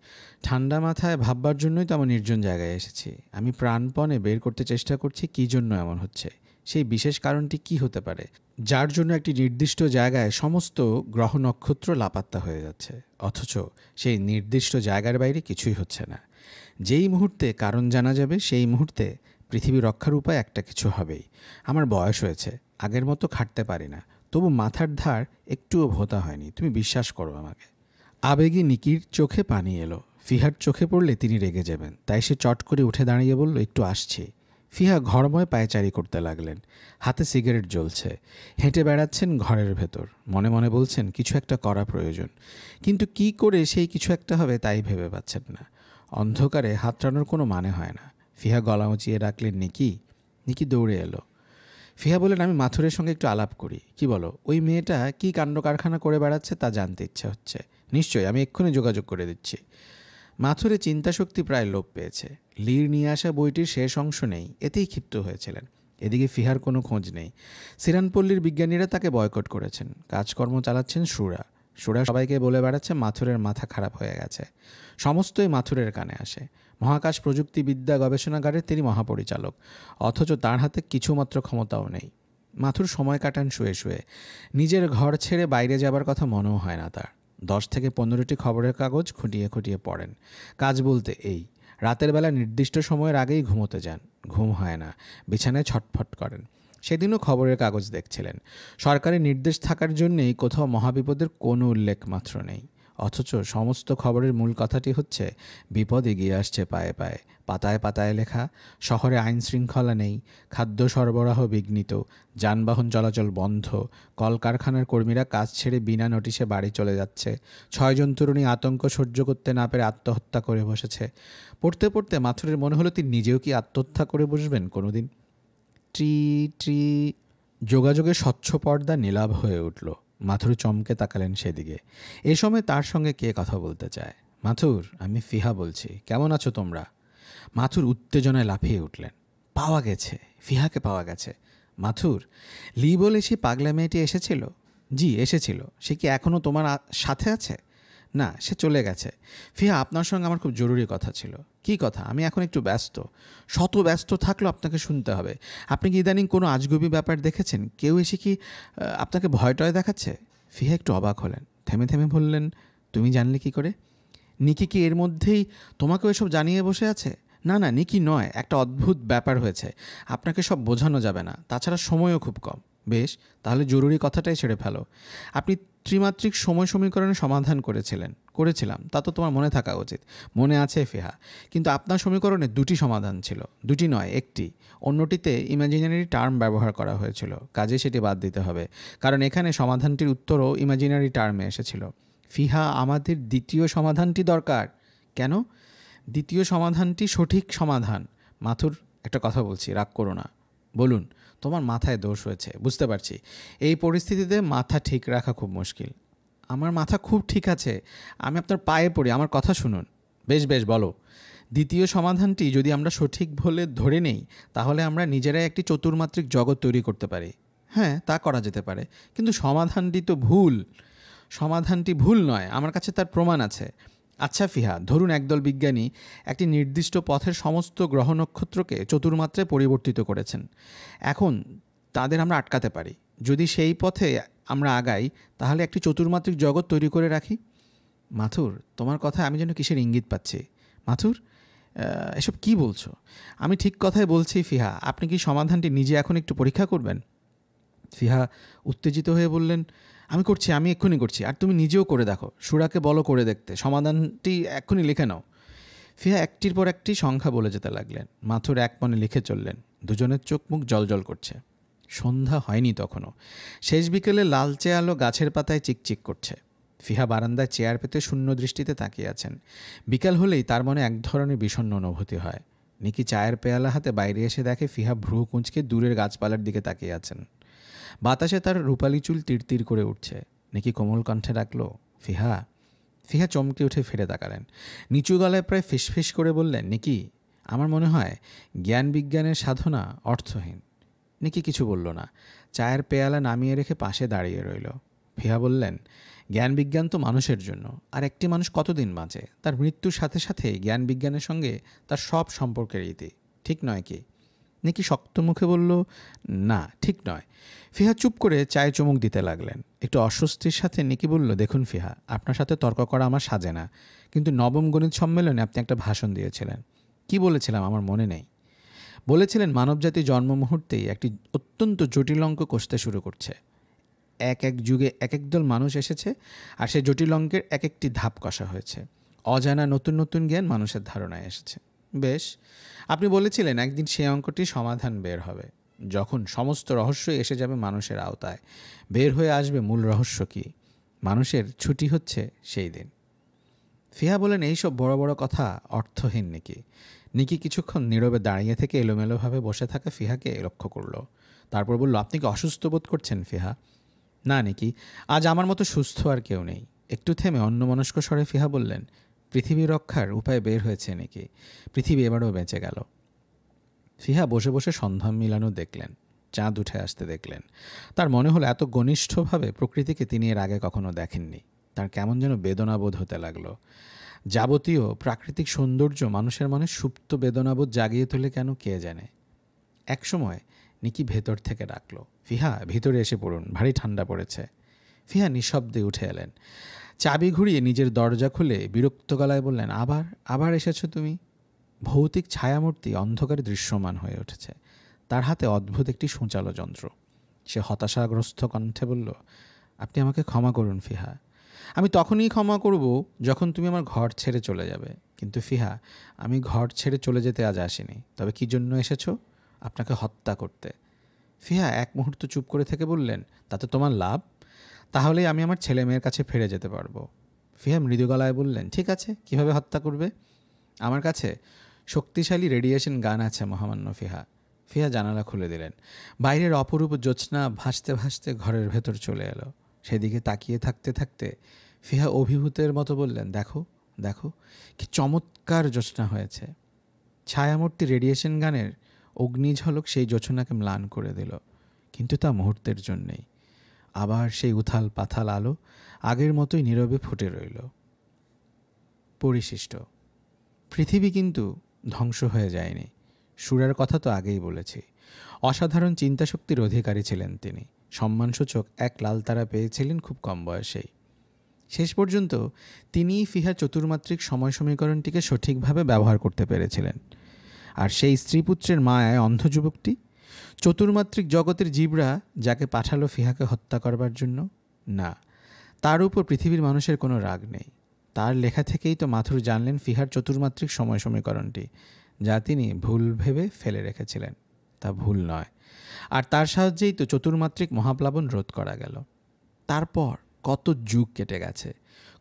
ঠান্ডা মাথায় ভাববার জন্যই তো আমার নির্জন জায়গায় এসেছি। আমি প্রাণপণে বের করতে চেষ্টা করছি কী জন্য এমন হচ্ছে। সেই বিশেষ কারণটি কি হতে পারে, যার জন্য একটি নির্দিষ্ট জায়গায় সমস্ত গ্রহ নক্ষত্র লাপাত্তা হয়ে যাচ্ছে, অথচ সেই নির্দিষ্ট জায়গার বাইরে কিছুই হচ্ছে না। যেই মুহূর্তে কারণ জানা যাবে, সেই মুহূর্তে পৃথিবী রক্ষার উপায় একটা কিছু হবেই। আমার বয়স হয়েছে, আগের মতো খাটতে পারি না, তবু মাথার ধার একটুও ভোঁতা হয়নি। তুমি বিশ্বাস করো আমাকে। আবেগে নিকির চোখে পানি এলো। ফিহার চোখে পড়লে তিনি রেগে যাবেন, তাই সে চট করে উঠে দাঁড়িয়ে বলল, একটু আসছি। ফিহা ঘরময় পায়চারি করতে লাগলেন। হাতে সিগারেট জ্বলছে। হেঁটে বেড়াচ্ছেন ঘরের ভেতর। মনে মনে বলছেন কিছু একটা করা প্রয়োজন, কিন্তু কি করে সেই কিছু একটা হবে তাই ভেবে পাচ্ছেন না। অন্ধকারে হাতড়ানোর কোনো মানে হয় না। ফিহা গলা উঁচিয়ে ডাকলেন, নিকি। নিকি দৌড়ে এলো। ফিহা বললেন, আমি মাথুরের সঙ্গে একটু আলাপ করি। কি বলো? ওই মেয়েটা কি কাণ্ড কারখানা করে বেড়াচ্ছে তা জানতে ইচ্ছে হচ্ছে। নিশ্চয়ই, আমি এক্ষুনি যোগাযোগ করে দিচ্ছি। মাথুরে চিন্তাশক্তি প্রায় লোপ পেয়েছে। লির নিয়ে আসা বইটির শেষ অংশ নেই, এতেই ক্ষিপ্ত হয়েছিলেন। এদিকে ফিহার কোনো খোঁজ নেই। সিরানপল্লীর বিজ্ঞানীরা তাকে বয়কট করেছেন। কাজকর্ম চালাচ্ছেন সুরা। সুরা সবাইকে বলে বেড়াচ্ছে মাথুরের মাথা খারাপ হয়ে গেছে। সমস্তই মাথুরের কানে আসে। মহাকাশ প্রযুক্তিবিদ্যা গবেষণাগারের তিনি মহাপরিচালক, অথচ তার হাতে কিছুমাত্র ক্ষমতাও নেই। মাথুর সময় কাটান শুয়ে শুয়ে। নিজের ঘর ছেড়ে বাইরে যাবার কথা মনেও হয় না তার। 10 থেকে 15টি খবরের কাগজ খুঁটিয়ে খুঁটিয়ে পড়েন। কাজ বলতে এই, রাতের বেলা নির্দিষ্ট সময়ের আগেই ঘুমোতে যান। ঘুম হয় না, বিছানায় ছটফট করেন। সেদিনও খবরের কাগজ দেখছিলেন। সরকারি নির্দেশ থাকার জন্যেই কোথাও মহাবিপদের কোনো উল্লেখ মাত্র নেই, অথচ সমস্ত খবরের মূল কথাটি হচ্ছে বিপদ এগিয়ে আসছে পায়ে পায়ে। পাতায় পাতায় লেখা, শহরে আইন শৃঙ্খলা নেই, খাদ্য সরবরাহ বিঘ্নিত, যানবাহন চলাচল বন্ধ, কলকারখানার কর্মীরা কাজ ছেড়ে বিনা নোটিশে বাড়ি চলে যাচ্ছে, 6 জন তরুণী আতঙ্ক সহ্য করতে না পেরে আত্মহত্যা করে বসেছে। পড়তে পড়তে মাথুরের মনে হলো তিনি নিজেও কি আত্মহত্যা করে বসবেন কোনোদিন। ট্রি ট্রি যোগাযোগের স্বচ্ছ পর্দা নীলাভ হয়ে উঠল। মাথুর চমকে তাকালেন সেদিকে। এ সময় তার সঙ্গে কে কথা বলতে চায়। মাথুর, আমি ফিহা বলছি, কেমন আছো তোমরা? মাথুর উত্তেজনায় লাফিয়ে উঠলেন। পাওয়া গেছে, ফিহাকে পাওয়া গেছে। মাথুর, লি বলে সে পাগলা মেয়েটি এসেছিল? জি এসেছিল। সে কি এখনও তোমার সাথে আছে? না, সে চলে গেছে। ফিহা, আপনার সঙ্গে আমার খুব জরুরি কথা ছিল। কী কথা? আমি এখন একটু ব্যস্ত। শত ব্যস্ত থাকলেও আপনাকে শুনতে হবে। আপনি কি ইদানিং কোনো আজগুবি ব্যাপার দেখেছেন? কেউ এসে কি আপনাকে ভয় টয় দেখাচ্ছে? ফিহা একটু অবাক হলেন। থেমে থেমে বললেন, তুমি জানলে কি করে? নিকি কি এর মধ্যেই তোমাকেও এসব জানিয়ে বসে আছে? না না, নিকি নয়, একটা অদ্ভুত ব্যাপার হয়েছে। আপনাকে সব বোঝানো যাবে না, তাছাড়া সময়ও খুব কম। বেশ, তাহলে জরুরি কথাটাই ছেড়ে ফেলো। আপনি ত্রিমাত্রিক সময় সমীকরণের সমাধান করেছিলাম, তা তো তোমার মনে থাকা উচিত। মনে আছে ফিহা? কিন্তু আপনার সমীকরণে 2টি সমাধান ছিল। 2টি নয়, একটি। অন্যটিতে ইমাজিনারি টার্ম ব্যবহার করা হয়েছিল, কাজে সেটি বাদ দিতে হবে, কারণ এখানে সমাধানটির উত্তরও ইমাজিনারি টার্মে এসেছিল। ফিহা, আমাদের দ্বিতীয় সমাধানটি দরকার। কেন? দ্বিতীয় সমাধানটি সঠিক সমাধান। মাথুর, একটা কথা বলছি, রাগ করো না। বলুন। তোমার মাথায় দোষ হয়েছে, বুঝতে পারছি। এই পরিস্থিতিতে মাথা ঠিক রাখা খুব মুশকিল। আমার মাথা খুব ঠিক আছে, আমি আপনার পায়ে পড়ি, আমার কথা শুনুন। বেশ বেশ, বলো। দ্বিতীয় সমাধানটি যদি আমরা সঠিক বলে ধরে নেই, তাহলে আমরা নিজেরাই একটি চতুর্মাত্রিক জগৎ তৈরি করতে পারি। হ্যাঁ, তা করা যেতে পারে, কিন্তু সমাধানটি তো ভুল। সমাধানটি ভুল নয়, আমার কাছে তার প্রমাণ আছে। আচ্ছা ফিহা, ধরুন একদল বিজ্ঞানী একটি নির্দিষ্ট পথের সমস্ত গ্রহ নক্ষত্রকে চতুর্মাত্রায় পরিবর্তিত করেছেন। এখন তাদের আমরা আটকাতে পারি। যদি সেই পথে আমরা আগাই, তাহলে একটি চতুর্মাত্রিক জগৎ তৈরি করে রাখি। মাথুর, তোমার কথায় আমি যেন কিসের ইঙ্গিত পাচ্ছি। মাথুর, এসব কি বলছো? আমি ঠিক কথাই বলছি ফিহা, আপনি কি সমাধানটি নিজে এখন একটু পরীক্ষা করবেন? ফিহা উত্তেজিত হয়ে বললেন, আমি করছি, আমি এক্ষুনি করছি, আর তুমি নিজেও করে দেখো। সুরাকে বলো করে দেখতে, সমাধানটি এক্ষুনি লিখে নাও। ফিহা একটির পর একটি সংখ্যা বলে যেতে লাগলেন। মাথুর এক মনে লিখে চললেন। দুজনের চোখ মুখ জলজল করছে। সন্ধ্যা হয়নি তখনও। শেষ বিকেলে লালচে আলো গাছের পাতায় চিকচিক করছে। ফিহা বারান্দায় চেয়ার পেতে শূন্য দৃষ্টিতে তাকিয়ে আছেন। বিকাল হলেই তার মনে এক ধরনের বিষণ্ণ অনুভূতি হয়। নিকি চায়ের পেয়ালা হাতে বাইরে এসে দেখে ফিহা ভ্রু কুঁচকে দূরের গাছপালার দিকে তাকিয়ে আছেন। বাতাসে তার রূপালি চুল তিরতির করে উঠছে। নিকি কোমল কণ্ঠে ডাকলো, ফিহা। ফিহা চমকে উঠে ফিরে তাকালেন। নিচু গলায় প্রায় ফিসফিস করে বললেন, নিকি, আমার মনে হয় জ্ঞান বিজ্ঞানের সাধনা অর্থহীন। নিকি কিছু বলল না। চায়ের পেয়ালা নামিয়ে রেখে পাশে দাঁড়িয়ে রইল। ফিহা বললেন, জ্ঞান বিজ্ঞান তো মানুষের জন্য। আর একটি মানুষ কতদিন বাঁচে? তার মৃত্যুর সাথে সাথে জ্ঞান বিজ্ঞানের সঙ্গে তার সব সম্পর্কের ইতি। ঠিক নয় কি? নিকি শক্ত মুখে বলল, না, ঠিক নয়। ফিহা চুপ করে চায়ে চুমুক দিতে লাগলেন। একটু অস্বস্তির সাথে নিকি বলল, দেখুন ফিহা, আপনার সাথে তর্ক করা আমার সাজে না, কিন্তু নবম গণিত সম্মেলনে আপনি একটা ভাষণ দিয়েছিলেন। কি বলেছিলাম আমার মনে নেই। বলেছিলেন মানবজাতি জন্ম মুহূর্তেই একটি অত্যন্ত জটিল অঙ্ক কষতে শুরু করছে। এক এক যুগে এক এক দল মানুষ এসেছে, আর সেই জটিল অঙ্কের এক একটি ধাপ কষা হয়েছে। অজানা নতুন নতুন জ্ঞান মানুষের ধারণায় এসেছে। বেশ, আপনি বলেছিলেন একদিন সেই অঙ্কটির সমাধান বের হবে, যখন সমস্ত রহস্যই এসে যাবে মানুষের আওতায়। বের হয়ে আসবে মূল রহস্য কী। মানুষের ছুটি হচ্ছে সেই দিন। ফিহা বলেন, এইসব বড় বড় কথা অর্থহীন। নিকি নিকি কিছুক্ষণ নীরবে দাঁড়িয়ে থেকে এলোমেলোভাবে বসে থাকা ফিহাকে লক্ষ্য করল। তারপর বলল, আপনি কি অসুস্থ বোধ করছেন ফিহা? না নিকি, আজ আমার মতো সুস্থ আর কেউ নেই। একটু থেমে অন্যমনস্ক স্বরে ফিহা বললেন, পৃথিবী রক্ষার উপায় বের হয়েছে নিকি। পৃথিবী এবারও বেঁচে গেল। ফিহা বসে বসে সন্ধ্যা মিলানো দেখলেন, চাঁদ উঠে আসতে দেখলেন। তার মনে হলো এত ঘনিষ্ঠভাবে প্রকৃতিকে তিনি এর আগে কখনো দেখেননি। তার কেমন যেন বেদনাবোধ হতে লাগলো। যাবতীয় প্রাকৃতিক সৌন্দর্য মানুষের মনে সুপ্ত বেদনাবোধ জাগিয়ে তোলে কেন কে জানে। একসময় নিকি ভেতর থেকে ডাকলো, ফিহা ভিতরে এসে পড়ুন, ভারী ঠান্ডা পড়েছে। ফিহা নিঃশব্দে উঠে এলেন। চাবি ঘুরিয়ে নিজের দরজা খুলে বিরক্ত গলায় বললেন, আবার আবার এসেছো তুমি? ভৌতিক ছায়ামূর্তি অন্ধকারে দৃশ্যমান হয়ে উঠেছে। তার হাতে অদ্ভুত একটি সূচালো যন্ত্র। সে হতাশাগ্রস্ত কণ্ঠে বলল, আপনি আমাকে ক্ষমা করুন ফিহা। আমি তখনই ক্ষমা করব যখন তুমি আমার ঘর ছেড়ে চলে যাবে। কিন্তু ফিহা, আমি ঘর ছেড়ে চলে যেতে আজ আসিনি। তবে কী জন্য এসেছো? আপনাকে হত্যা করতে। ফিহা এক মুহূর্ত চুপ করে থেকে বললেন, তাতে তোমার লাভ? তাহলেই আমি আমার ছেলে মেয়ের কাছে ফিরে যেতে পারবো। ফিহা মৃদু গলায় বললেন, ঠিক আছে, কিভাবে হত্যা করবে? আমার কাছে শক্তিশালী রেডিয়েশন গান আছে মহামান্য ফিহা। ফিহা জানালা খুলে দিলেন। বাইরের অপরূপ জ্যোৎস্না ভাসতে ভাসতে ঘরের ভেতর চলে এলো। সেদিকে তাকিয়ে থাকতে থাকতে ফিহা অভিভূতের মতো বললেন, দেখো দেখো, কি চমৎকার জ্যোৎস্না হয়েছে। ছায়ামূর্তি রেডিয়েশন গানের অগ্নিঝলক সেই জ্যোৎস্নাকে ম্লান করে দিল, কিন্তু তা মুহূর্তের জন্যেই। আবার সেই উথাল পাথাল আলো আগের মতোই নীরবে ফুটে রইল। পরিশিষ্ট। পৃথিবী কিন্তু ধ্বংস হয়ে যায়নি। সুরার কথা তো আগেই বলেছি। অসাধারণ চিন্তাশক্তির অধিকারী ছিলেন তিনি। সম্মানসূচক এক লাল তারা পেয়েছিলেন খুব কম বয়সেই। শেষ পর্যন্ত তিনিই ফিহা চতুর্মাত্রিক সময় সমীকরণটিকে সঠিকভাবে ব্যবহার করতে পেরেছিলেন। আর সেই স্ত্রীপুত্রের মায়ায় অন্ধ যুবকটি, চতুর্মাত্রিক জগতের জীবরা যাকে পাঠালো ফিহাকে হত্যা করবার জন্য, না, তার উপর পৃথিবীর মানুষের কোনো রাগ নেই। তার লেখা থেকেই তো মাথুর জানলেন ফিহার চতুর্মাত্রিক সময় সমীকরণটি, যা তিনি ভুল ভেবে ফেলে রেখেছিলেন, তা ভুল নয়। আর তার সাহায্যেই তো চতুর্মাত্রিক মহাপ্লাবন রোধ করা গেল। তারপর কত যুগ কেটে গেছে,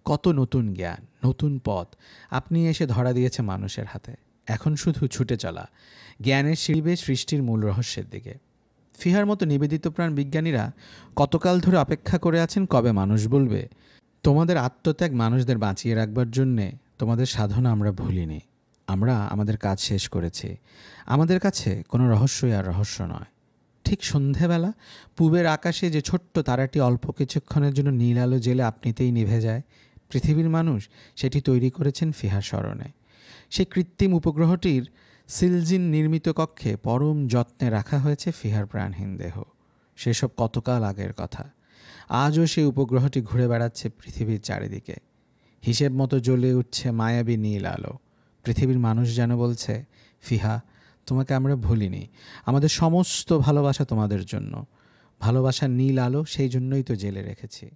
কত নতুন জ্ঞান, নতুন পথ আপনি এসে ধরা দিয়েছে মানুষের হাতে। এখন শুধু ছুটে চলা জ্ঞানের সিঁড়ি সৃষ্টির মূল রহস্যের দিকে। ফিহার মতো নিবেদিত প্রাণ বিজ্ঞানীরা কতকাল ধরে অপেক্ষা করে আছেন কবে মানুষ বলবে, তোমাদের আত্মত্যাগ মানুষদের বাঁচিয়ে রাখবার জন্যে তোমাদের সাধনা আমরা ভুলিনি। আমরা আমাদের কাজ শেষ করেছি। আমাদের কাছে কোনো রহস্যই আর রহস্য নয়। ঠিক ঠিক সন্ধেবেলা পূবের আকাশে যে ছোট্ট তারাটি অল্প কিছুক্ষণের জন্য নীল আলো জেলে আপনিতেই নিভে যায়, পৃথিবীর মানুষ সেটি তৈরি করেছেন ফিহার স্মরণে। সেই কৃত্রিম উপগ্রহটির সিলজিন নির্মিত কক্ষে পরম যত্নে রাখা হয়েছে ফিহার প্রাণহীন দেহ। সেসব কতকাল আগের কথা। আজও সেই উপগ্রহটি ঘুরে বেড়াচ্ছে পৃথিবীর চারিদিকে। হিসেব মতো জ্বলে উঠছে মায়াবী নীল আলো। পৃথিবীর মানুষ যেন বলছে, ফিহা, তোমাকে আমরা ভুলিনি, আমাদের সমস্ত ভালোবাসা তোমাদের জন্য। ভালোবাসার নীল আলো সেই জন্যই তো জেলে রেখেছি।